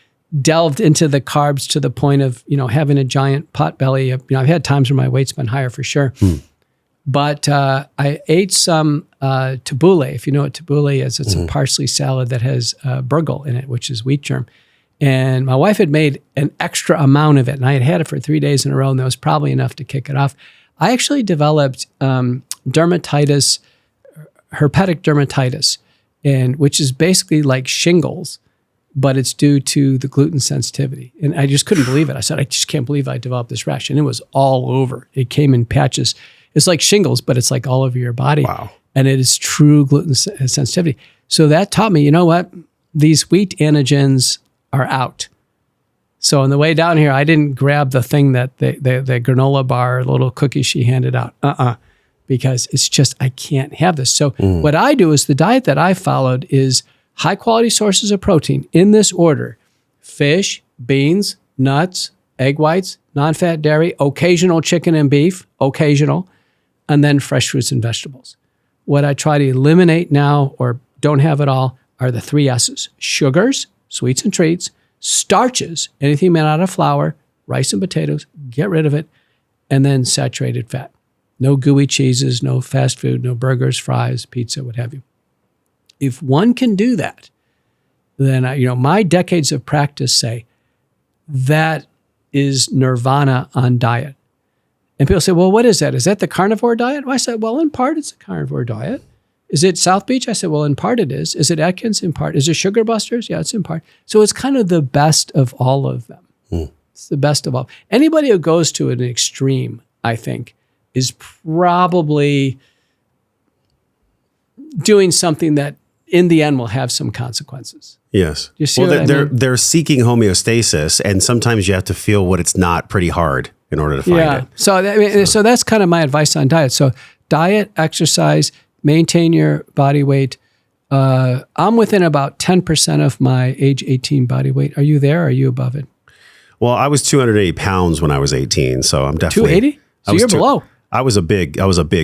Speaker 1: delved into the carbs to the point of, having a giant pot belly. I've had times where my weight's been higher for sure. But I ate some tabbouleh. If you know what tabbouleh is, it's a parsley salad that has burgle in it, which is wheat germ. And my wife had made an extra amount of it, and I had had it for 3 days in a row, and that was probably enough to kick it off. I actually developed dermatitis, herpetic dermatitis, which is basically like shingles, but it's due to the gluten sensitivity. And I just couldn't believe it. I said, I just can't believe I developed this rash. And it was all over. It came in patches. It's like shingles, but it's like all over your body.
Speaker 2: Wow.
Speaker 1: And it is true gluten sensitivity. So that taught me, you know what? These wheat antigens are out. So on the way down here, I didn't grab the thing that the granola bar, little cookie she handed out. Because it's just, I can't have this. So what I do is the diet that I followed is high quality sources of protein in this order: fish, beans, nuts, egg whites, non-fat dairy, occasional chicken and beef, occasional, and then fresh fruits and vegetables. What I try to eliminate now or don't have at all are the 3 S's: sugars, sweets and treats, starches, anything made out of flour, rice and potatoes, get rid of it, and then saturated fat. No gooey cheeses, no fast food, no burgers, fries, pizza, what have you. If one can do that, then my decades of practice say that is nirvana on diet. And people say, well, what is that? Is that the carnivore diet? Well, I said, well, in part, it's a carnivore diet. Is it South Beach? I said, well, in part it is. Is it Atkins? In part. Is it Sugar Busters? Yeah, it's in part. So it's kind of the best of all of them. It's the best of all. Anybody who goes to an extreme, I think, is probably doing something that in the end will have some consequences.
Speaker 2: Yes.
Speaker 1: You see what I mean?
Speaker 2: They're seeking homeostasis, and sometimes you have to feel what it's not pretty hard in order to find it.
Speaker 1: So that's kind of my advice on diet. So diet, exercise, maintain your body weight. I'm within about 10% of my age 18 body weight. Are you there? Or are you above it?
Speaker 2: Well, I was 280 pounds when I was 18, so I'm definitely
Speaker 1: 280. So you're below.
Speaker 2: I was a big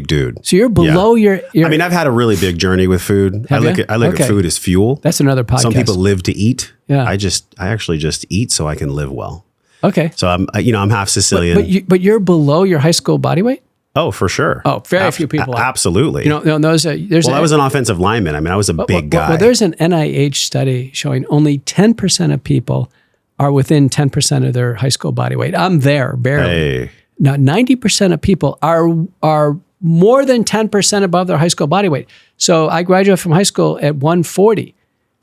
Speaker 2: dude.
Speaker 1: So you're below your.
Speaker 2: I mean, I've had a really big journey with food. I look at food as fuel.
Speaker 1: That's another podcast.
Speaker 2: Some people live to eat.
Speaker 1: Yeah.
Speaker 2: I actually just eat so I can live well.
Speaker 1: Okay.
Speaker 2: So I'm half Sicilian.
Speaker 1: But you're below your high school body weight?
Speaker 2: Oh, for sure.
Speaker 1: Oh, very few people are.
Speaker 2: Absolutely.
Speaker 1: I was an
Speaker 2: offensive lineman. I mean, I was a big guy.
Speaker 1: Well, there's an NIH study showing only 10% of people are within 10% of their high school body weight. I'm there, barely.
Speaker 2: Hey.
Speaker 1: Now, 90% of people are more than 10% above their high school body weight. So I graduated from high school at 140.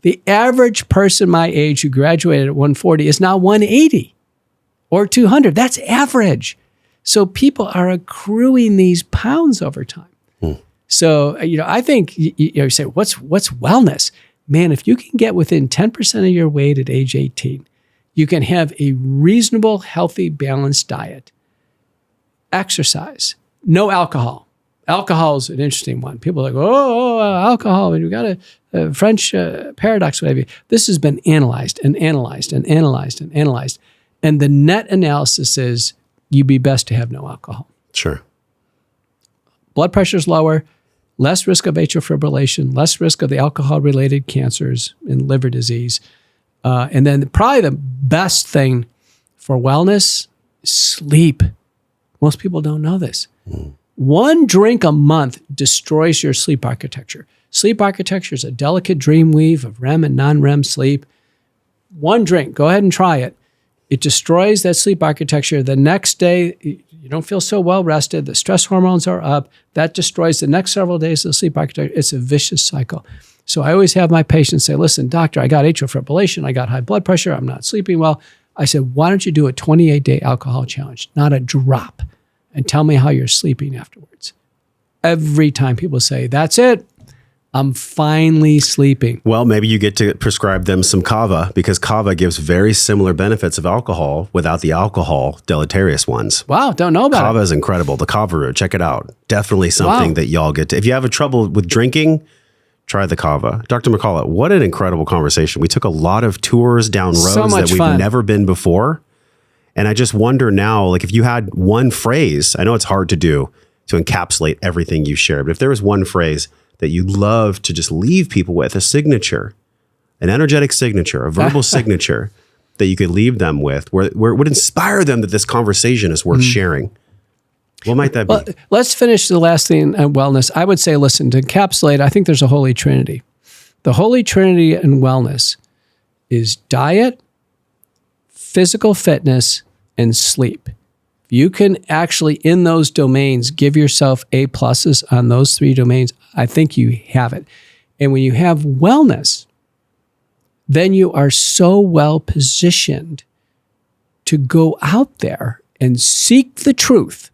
Speaker 1: The average person my age who graduated at 140 is now 180 or 200. That's average. So people are accruing these pounds over time. So, I think you say, what's wellness? Man, if you can get within 10% of your weight at age 18, you can have a reasonable, healthy, balanced diet. Exercise, no alcohol. Alcohol is an interesting one. People are like, alcohol, and you got a French paradox, whatever. This has been analyzed and analyzed and analyzed and analyzed. And the net analysis is you'd be best to have no alcohol.
Speaker 2: Sure.
Speaker 1: Blood pressure is lower, less risk of atrial fibrillation, less risk of the alcohol-related cancers and liver disease. And then probably the best thing for wellness, sleep. Most people don't know this. One drink a month destroys your sleep architecture. Sleep architecture is a delicate dream weave of REM and non-REM sleep. One drink, go ahead and try it. It destroys that sleep architecture. The next day, you don't feel so well rested. The stress hormones are up. That destroys the next several days of the sleep architecture. It's a vicious cycle. So I always have my patients say, listen, doctor, I got atrial fibrillation. I got high blood pressure. I'm not sleeping well. I said, why don't you do a 28-day alcohol challenge? Not a drop. And tell me how you're sleeping afterwards. Every time people say, that's it. I'm finally sleeping.
Speaker 2: Well, maybe you get to prescribe them some kava, because kava gives very similar benefits of alcohol without the alcohol deleterious ones.
Speaker 1: Wow, don't know about it.
Speaker 2: Kava is incredible. The kava root, check it out. Definitely something that y'all get to. If you have a trouble with drinking, try the kava. Dr. McCullough, what an incredible conversation. We took a lot of tours down roads that we've never been before. And I just wonder now, like if you had one phrase, I know it's hard to do, to encapsulate everything you share, but if there was one phrase that you'd love to just leave people with, a signature, an energetic signature, a verbal signature that you could leave them with, where it would inspire them that this conversation is worth sharing, what might that be?
Speaker 1: Well, let's finish the last thing on wellness. I would say, listen, to encapsulate, I think there's a holy trinity. The holy trinity in wellness is diet, physical fitness, and sleep. You can actually, in those domains, give yourself A+ on those three domains. I think you have it. And when you have wellness, then you are so well positioned to go out there and seek the truth.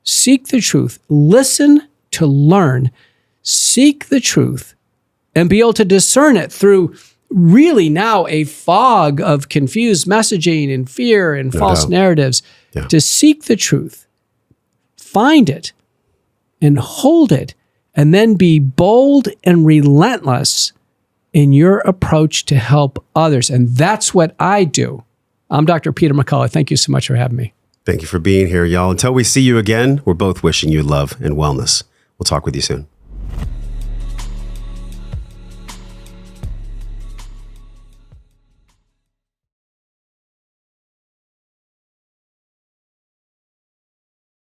Speaker 1: Seek the truth. Listen to learn. Seek the truth and be able to discern it through really now a fog of confused messaging and fear and false narratives. Yeah. To seek the truth, find it, and hold it, and then be bold and relentless in your approach to help others. And that's what I do. I'm Dr. Peter McCullough. Thank you so much for having me.
Speaker 2: Thank you for being here, y'all. Until we see you again, we're both wishing you love and wellness. We'll talk with you soon.